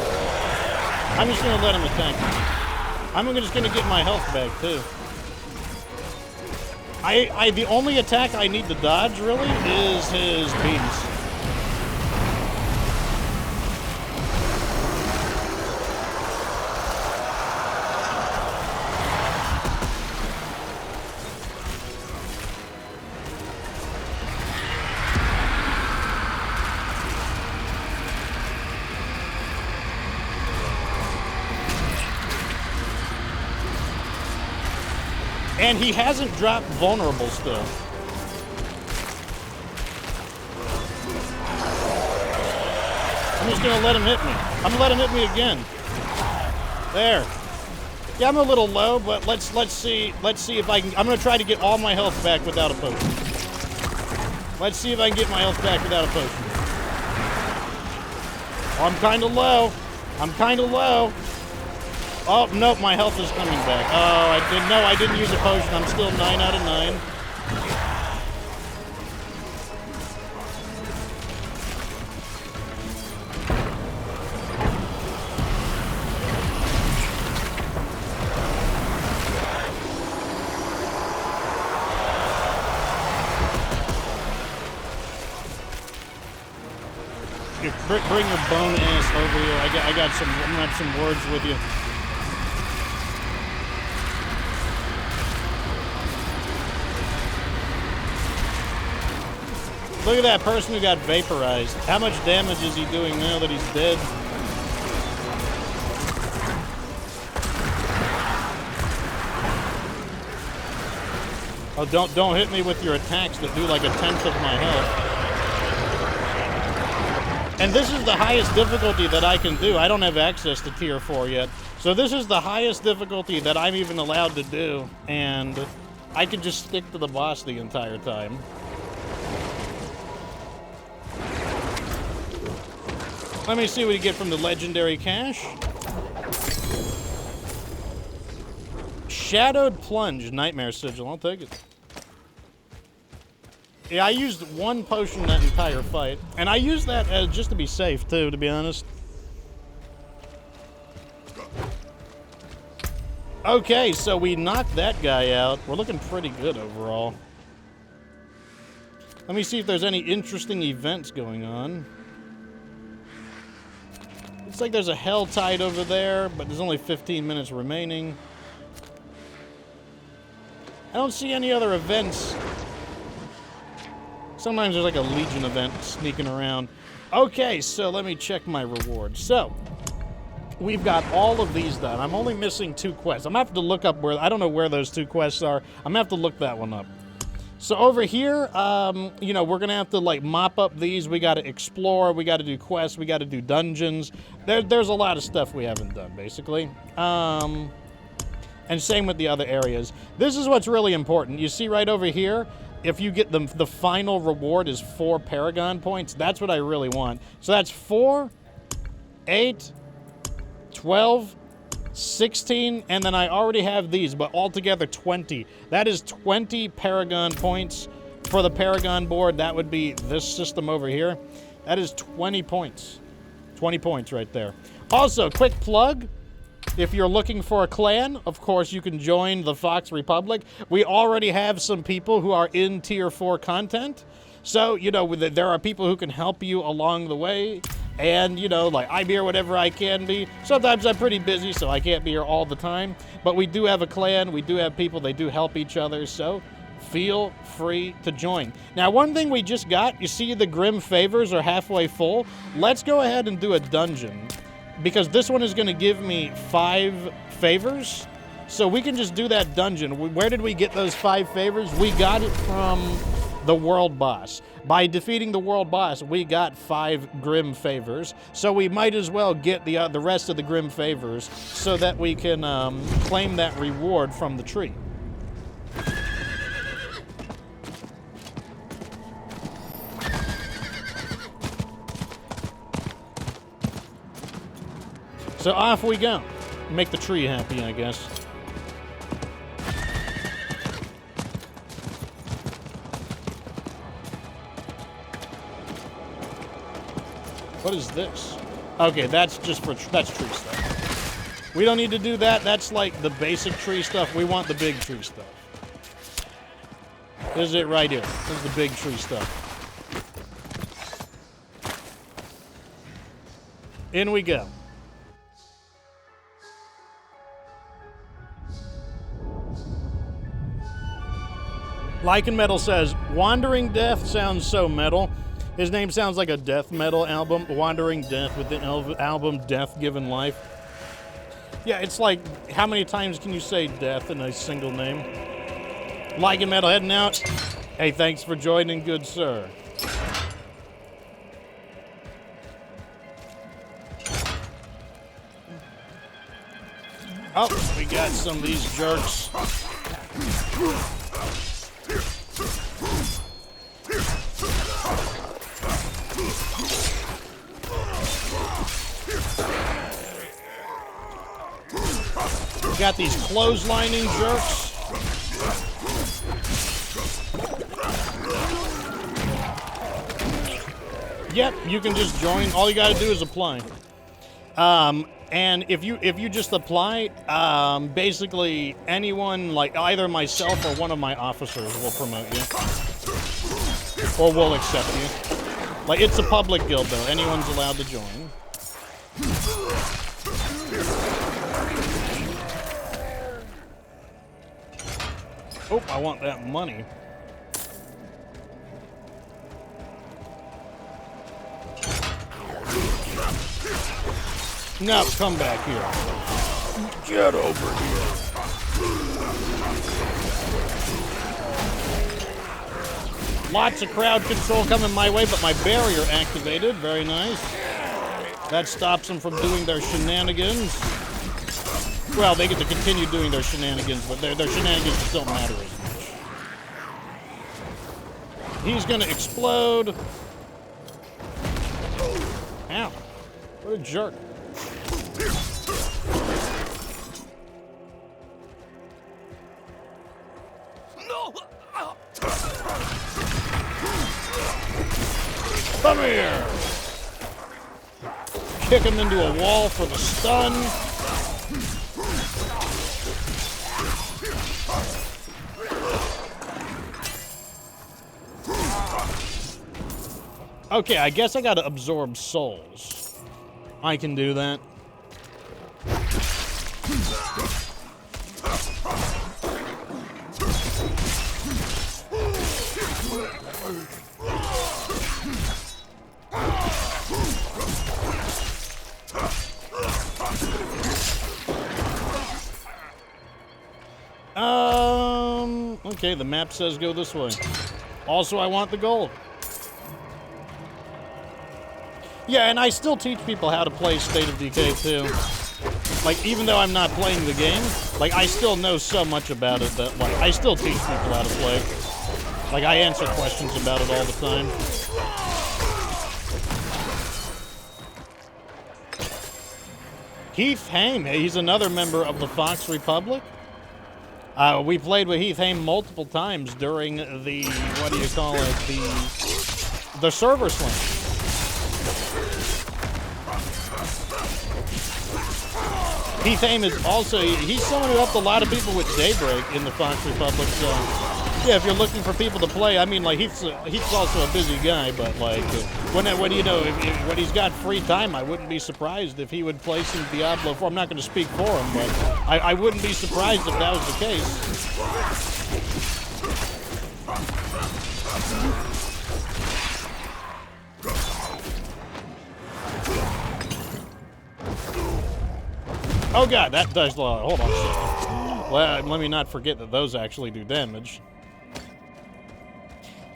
I'm just gonna let him attack me. I'm just gonna get my health back too. The only attack I need to dodge really is his beams. And he hasn't dropped vulnerable still. I'm just gonna let him hit me. I'm gonna let him hit me again. There. Yeah, I'm a little low, but let's see if I can. I'm gonna try to get all my health back without a potion. Let's see if I can get my health back without a potion. Oh, I'm kind of low. I'm kind of low. Oh, nope, my health is coming back. Oh, I didn't use a potion. I'm still 9 out of 9. Here, bring your bone ass over here. I'm gonna have some words with you. Look at that person who got vaporized. How much damage is he doing now that he's dead? Oh, don't hit me with your attacks that do like 1/10 of my health. And this is the highest difficulty that I can do. I don't have access to tier 4 yet. So this is the highest difficulty that I'm even allowed to do. And I can just stick to the boss the entire time. Let me see what you get from the legendary cache. Shadowed Plunge, Nightmare Sigil. I'll take it. Yeah, I used one potion that entire fight. And I used that just to be safe, too, to be honest. Okay, so we knocked that guy out. We're looking pretty good overall. Let me see if there's any interesting events going on. Looks like there's a Hell Tide over there, but there's only 15 minutes remaining. I don't see any other events. Sometimes there's like a Legion event sneaking around. Okay, so let me check my rewards. So, we've got all of these done. I'm only missing 2 quests. I'm gonna have to look up where, I don't know where those 2 quests are. I'm gonna have to look that one up. So over here, you know, we're gonna have to like mop up these. We gotta explore, we gotta do quests, we gotta do dungeons. There's a lot of stuff we haven't done, basically. And same with the other areas. This is what's really important. You see right over here, if you get the final reward is 4 Paragon points. That's what I really want. So that's 4, 8, 12, 16, and then I already have these, but altogether 20. That is 20 Paragon points for the Paragon board. That would be this system over here. That is 20 points. 20 points right there. Also, quick plug. If you're looking for a clan, of course, you can join the Fox Republic. We already have some people who are in Tier 4 content. So, you know, there are people who can help you along the way. And, you know, like, I'm here whenever I can be. Sometimes I'm pretty busy, so I can't be here all the time. But we do have a clan. We do have people. They do help each other. So feel free to join. Now, one thing we just got, you see the Grim Favors are halfway full. Let's go ahead and do a dungeon. Because this one is going to give me 5 favors. So we can just do that dungeon. Where did we get those 5 favors? We got it from the world boss. By defeating the world boss, we got 5 Grim Favors. So we might as well get the rest of the Grim Favors so that we can claim that reward from the tree. So off we go. Make the tree happy, I guess. What is this? Okay, that's just for, that's tree stuff. We don't need to do that. That's like the basic tree stuff. We want the big tree stuff. This is it right here. This is the big tree stuff. In we go. Lycan Metal says, Wandering Death sounds so metal. His name sounds like a death metal album, Wandering Death, with the album Death Given Life. Yeah, it's like, how many times can you say death in a single name? Lycan Metal heading out. Hey, thanks for joining, good sir. Oh, we got some of these jerks. We got these clotheslining jerks. Yep, you can just join. All you gotta do is apply. And if you just apply, basically anyone, like either myself or one of my officers will promote you. Or will accept you. Like, it's a public guild though, anyone's allowed to join. Oh, I want that money. No, come back here. Get over here. Lots of crowd control coming my way, but my barrier activated. Very nice. That stops them from doing their shenanigans. Well, they get to continue doing their shenanigans, but their shenanigans just don't matter as much. He's gonna explode. Ow. What a jerk. Come here! Kick him into a wall for the stun. Okay, I guess I gotta absorb souls. I can do that. Okay, the map says go this way. Also, I want the gold. Yeah, and I still teach people how to play State of Decay too. Like, even though I'm not playing the game, like, I still know so much about it that, like, I still teach people how to play. Like, I answer questions about it all the time. Heath Haim, he's another member of the Fox Republic. We played with Heath Haim multiple times during the, what do you call it, the server slam. Heath Haim is also, he's someone who helped a lot of people with Daybreak in the Fox Republic, so yeah, if you're looking for people to play, I mean, like, Heath's also a busy guy, but like, when you know, when he's got free time, I wouldn't be surprised if he would play some Diablo 4. I'm not going to speak for him, but I wouldn't be surprised if that was the case. Oh god, that does, hold on a second. Well, let me not forget that those actually do damage.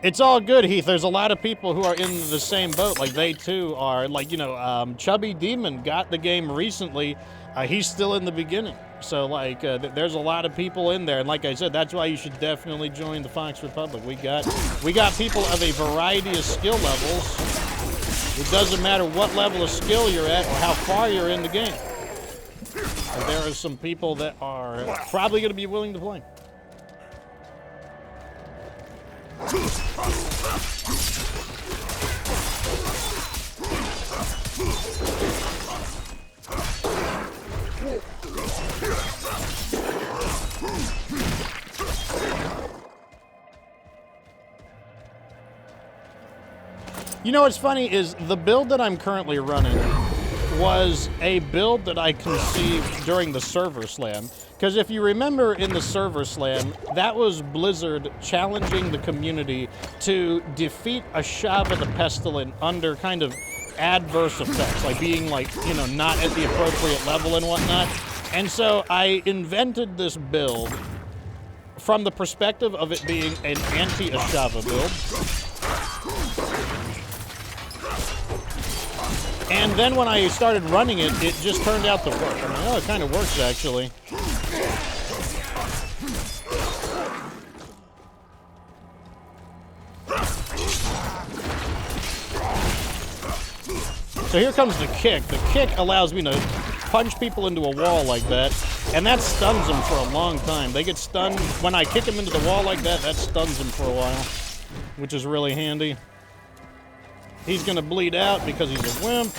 It's all good, Heath. There's a lot of people who are in the same boat. Like, they too are, like, you know, Chubby Demon got the game recently. He's still in the beginning. So, like, there's a lot of people in there. And like I said, that's why you should definitely join the Fox Republic. We got people of a variety of skill levels. It doesn't matter what level of skill you're at or how far you're in the game. There are some people that are probably going to be willing to play. You know what's funny is the build that I'm currently running was a build that I conceived during the server slam. Because if you remember in the server slam, that was Blizzard challenging the community to defeat Ashava the Pestilent under kind of adverse effects, like being like, you know, not at the appropriate level and whatnot. And so I invented this build from the perspective of it being an anti-Ashava build. And then when I started running it, it just turned out to work. I mean, oh, it kind of works, actually. So here comes the kick. The kick allows me to punch people into a wall like that, and that stuns them for a long time. They get stunned. When I kick them into the wall like that, that stuns them for a while, which is really handy. He's gonna bleed out because he's a wimp.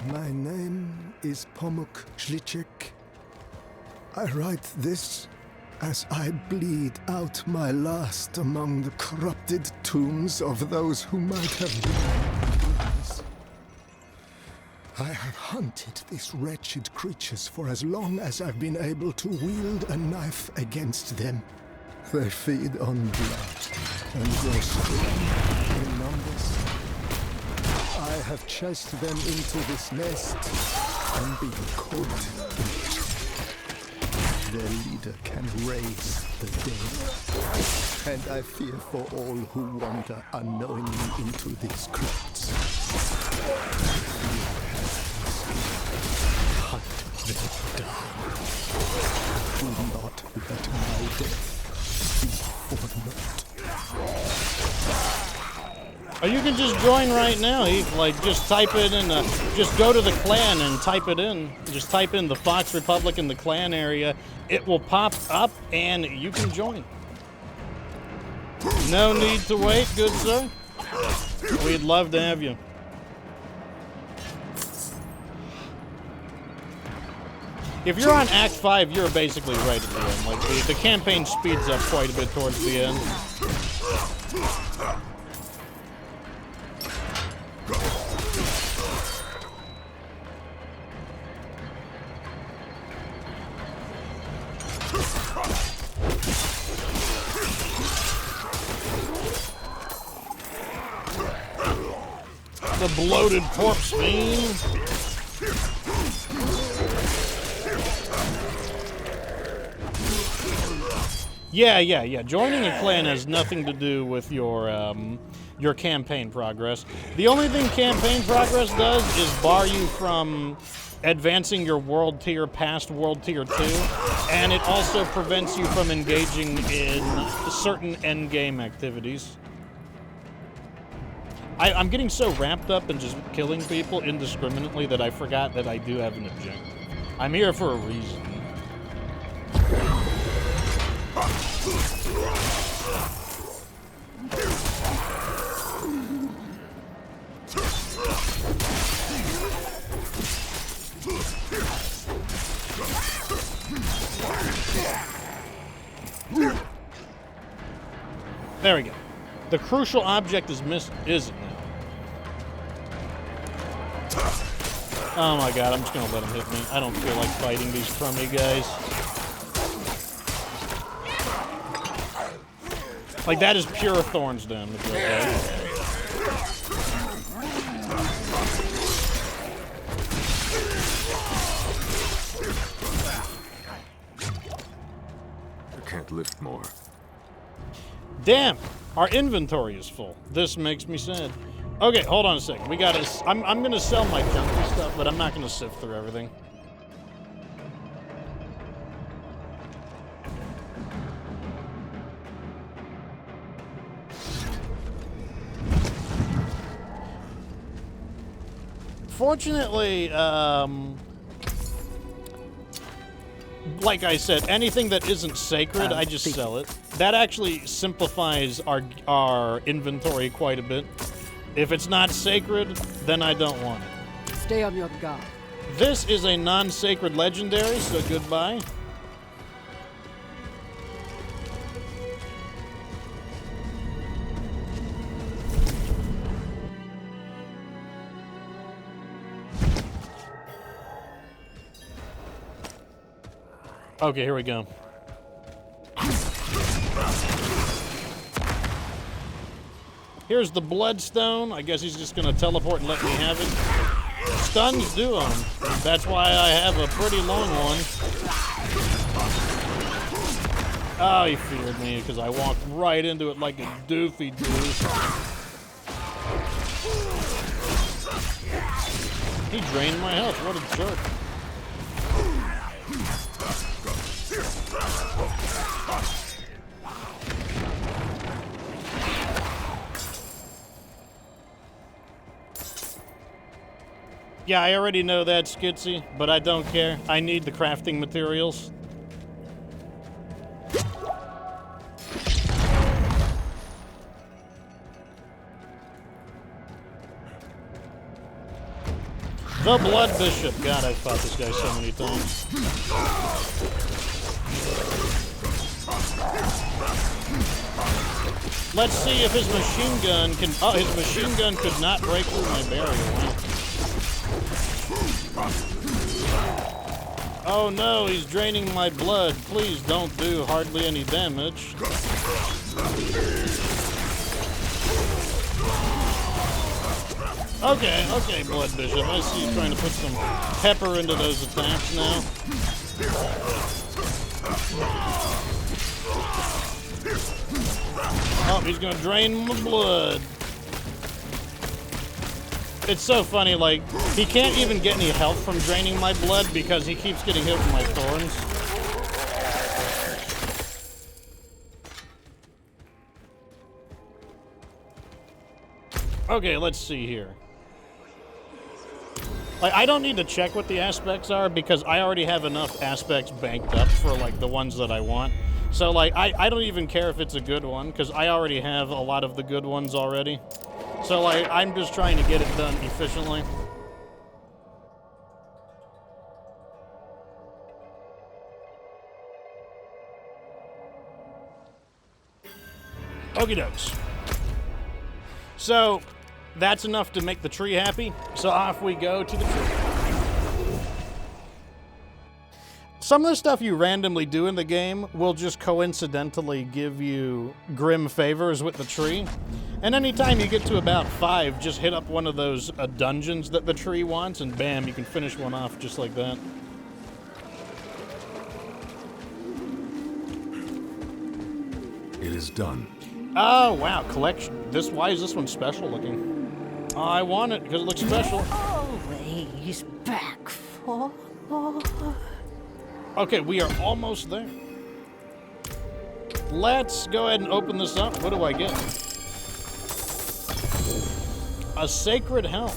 My name is Pomuk Shlicek. I write this as I bleed out my last among the corrupted tombs of those who might have been mine. I have hunted these wretched creatures for as long as I've been able to wield a knife against them. They feed on blood and grow strong in numbers. I have chased them into this nest and been caught. Their leader can raise the dead, and I fear for all who wander unknowingly into these crypts. Hunt them down. Do not let my death. Oh, you can just join right now. Like, just type it in, just go to the clan and type it in. Just type in the Fox Republic in the clan area. It will pop up and you can join. No need to wait, good sir. We'd love to have you. If you're on Act 5, you're basically right at the end. Like, the campaign speeds up quite a bit towards the end. The bloated corpse fiend. Yeah. Joining a clan has nothing to do with your campaign progress. The only thing campaign progress does is bar you from advancing your world tier past world tier 2, and it also prevents you from engaging in certain endgame activities. I'm getting so ramped up and just killing people indiscriminately that I forgot that I do have an objective. I'm here for a reason. There we go. The crucial object is missing, is it now? Oh my god, I'm just gonna let him hit me. I don't feel like fighting these crummy guys. Like, that is pure thorns damage, okay? I can't lift more. Damn! Our inventory is full. This makes me sad. Okay, hold on a second. We gotta... I'm gonna sell my junky stuff, but I'm not gonna sift through everything. Fortunately, like I said, anything that isn't sacred, I just sell it. That actually simplifies our inventory quite a bit. If it's not sacred, then I don't want it. Stay on your guard. This is a non-sacred legendary, so goodbye. Okay, here we go. Here's the bloodstone. I guess he's just gonna teleport and let me have it. Stuns do him. That's why I have a pretty long one. Oh, he feared me because I walked right into it like a doofy doof. He drained my health. What a jerk. Yeah, I already know that, Skitsy, but I don't care. I need the crafting materials. The Blood Bishop. God, I've fought this guy so many times. Let's see if his machine gun can... Oh, his machine gun could not break through my barrier. Wow. Oh no, he's draining my blood. Please don't do hardly any damage. Okay, Blood Bishop. I see you trying to put some pepper into those attacks now. Oh, he's gonna drain my blood. It's so funny, like, he can't even get any health from draining my blood because he keeps getting hit with my thorns. Okay, let's see here. Like, I don't need to check what the aspects are because I already have enough aspects banked up for, like, the ones that I want. So, like, I don't even care if it's a good one, because I already have a lot of the good ones already. So, like, I'm just trying to get it done efficiently. Okie dokes. So, that's enough to make the tree happy. So off we go to the tree. Some of the stuff you randomly do in the game will just coincidentally give you grim favors with the tree. And anytime you get to about 5, just hit up one of those dungeons that the tree wants, and bam, you can finish one off just like that. It is done. Oh, wow, collection. Why is this one special looking? I want it because it looks special. Always back for. Okay, we are almost there. Let's go ahead and open this up. What do I get? A sacred helm.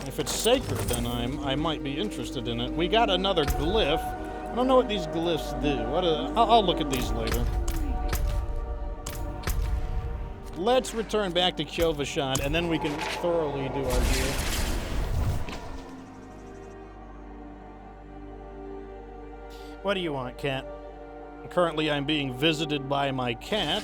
If it's sacred, then I might be interested in it. We got another glyph. I don't know what these glyphs do. I'll look at these later. Let's return back to Kyovashad, and then we can thoroughly do our gear. What do you want, cat? Currently, I'm being visited by my cat.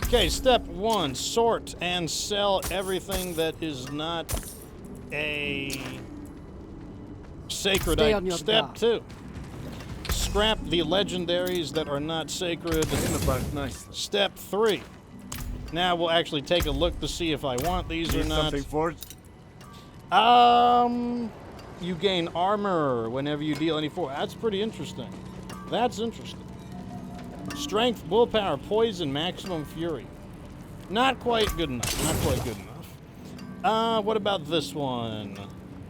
Okay, step 1, sort and sell everything that is not a sacred item. Step 2, scrap the legendaries that are not sacred. Step 3, now we'll actually take a look to see if I want these or not. Something for it? You gain armor whenever you deal any force. That's pretty interesting. That's interesting. Strength, willpower, poison, maximum fury. Not quite good enough. Not quite good enough. What about this one?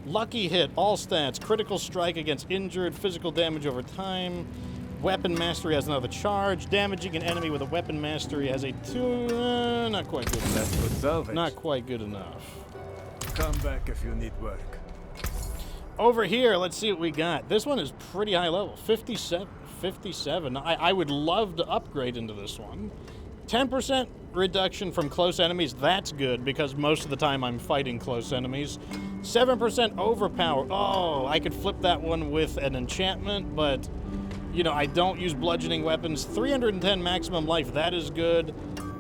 Lucky hit, all stats, critical strike against injured, physical damage over time. Weapon mastery has another charge. Damaging an enemy with a weapon mastery has a 2. Not quite good enough. That's good salvage. Not quite good enough. Come back if you need work. Over here, let's see what we got. This one is pretty high level, 57. 57. I would love to upgrade into this one. 10% reduction from close enemies. That's good because most of the time I'm fighting close enemies. 7% overpower. Oh, I could flip that one with an enchantment, but you know, I don't use bludgeoning weapons. 310 maximum life. That is good.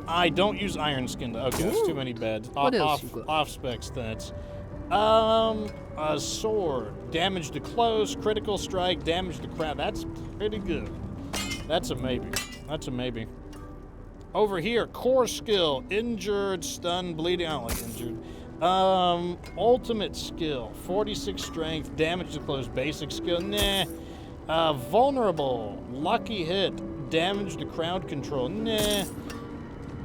I don't use iron skin. Okay, that's too many beds. Off spec stats. A sword. Damage to close, critical strike, damage to crowd. That's pretty good. That's a maybe. That's a maybe. Over here, core skill, injured, stun, bleeding. I don't like injured. Ultimate skill, 46 strength, damage to close, basic skill. Nah. Vulnerable, lucky hit, damage to crowd control. Nah.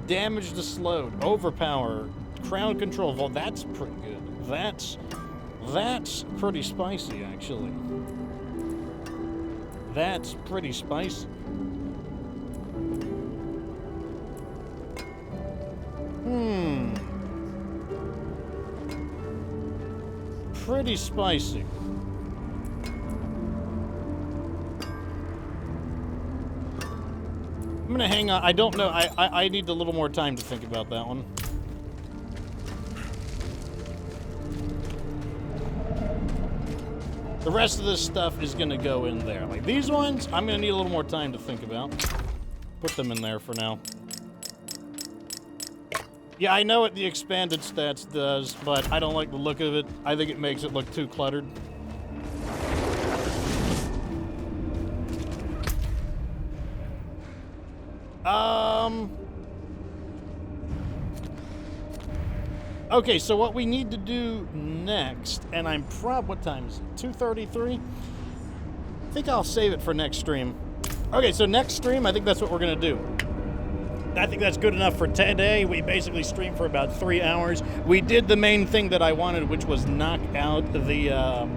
Damage to slowed, overpower, crowd control. Well, that's pretty good. That's pretty spicy, actually. That's pretty spicy. Pretty spicy. I'm gonna hang on. I don't know. I need a little more time to think about that one. The rest of this stuff is gonna go in there. Like these ones, I'm gonna need a little more time to think about. Put them in there for now. Yeah, I know what the expanded stats does, but I don't like the look of it. I think it makes it look too cluttered. Okay, so what we need to do next, and I'm what time is it? 2:33? I think I'll save it for next stream. Okay, so next stream, I think that's what we're gonna do. I think that's good enough for today. We basically streamed for about 3 hours. We did the main thing that I wanted, which was knock out the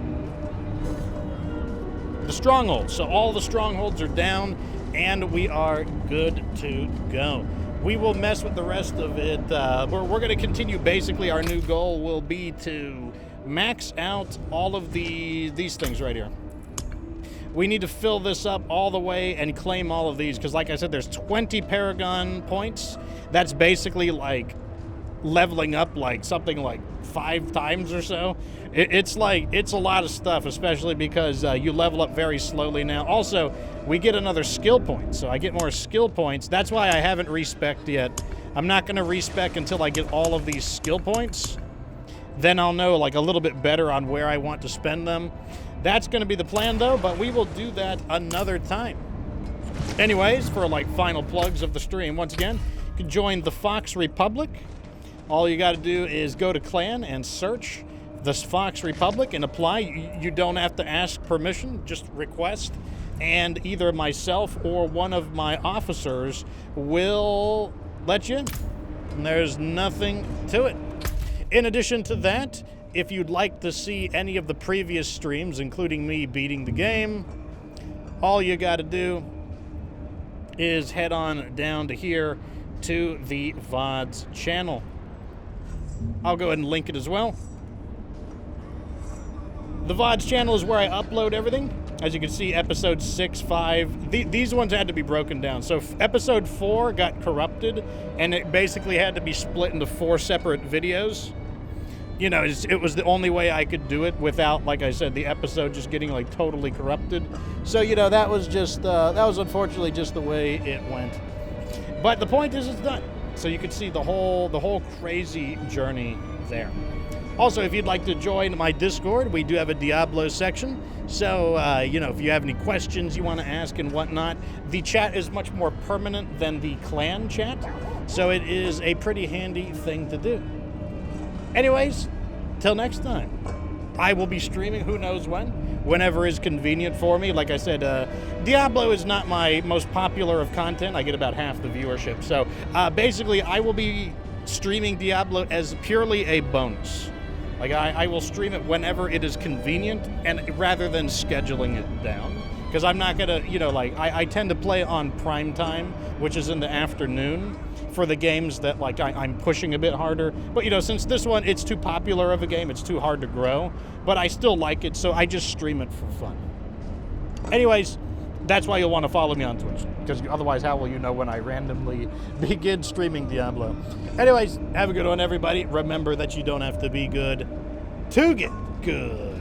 strongholds. So all the strongholds are down, and we are good to go. we will mess with the rest of it. We're going to continue. Basically, our new goal will be to max out all of these things right here. We need to fill this up all the way and claim all of these, because like I said, there's 20 Paragon points. That's basically like leveling up like something like 5 times or so. It's a lot of stuff, especially because you level up very slowly now. Also, we get another skill point, so I get more skill points. That's why I haven't respec'd yet. I'm not going to respec until I get all of these skill points. Then I'll know like a little bit better on where I want to spend them. That's going to be the plan though, but we will do that another time. Anyways, for like final plugs of the stream, once again, you can join the Fox Republic. All you got to do is go to Clan and search the Fox Republic and apply. You don't have to ask permission, just request. And either myself or one of my officers will let you in. And there's nothing to it. In addition to that, if you'd like to see any of the previous streams, including me beating the game, all you got to do is head on down to here to the VODs channel. I'll go ahead and link it as well. The VODs channel is where I upload everything. As you can see, episode 6, 5, these ones had to be broken down. So episode 4 got corrupted, and it basically had to be split into 4 separate videos. You know, it was the only way I could do it without, like I said, the episode just getting like totally corrupted. So, you know, that was just, that was unfortunately just the way it went. But the point is, it's done. So you can see the whole crazy journey there. Also, if you'd like to join my Discord, we do have a Diablo section. So, you know, if you have any questions you want to ask and whatnot, the chat is much more permanent than the clan chat. So it is a pretty handy thing to do. Anyways, till next time, I will be streaming who knows when, whenever is convenient for me. Like I said, Diablo is not my most popular of content. I get about half the viewership. So basically, I will be streaming Diablo as purely a bonus. Like I will stream it whenever it is convenient, and rather than scheduling it down. Because I'm not gonna, you know, like I tend to play on prime time, which is in the afternoon, for the games that like I'm pushing a bit harder. But you know, since this one, it's too popular of a game, it's too hard to grow, but I still like it, so I just stream it for fun. Anyways, that's why you'll want to follow me on Twitch, because otherwise how will you know when I randomly begin streaming Diablo? Anyways, have a good one, everybody. Remember that you don't have to be good to get good.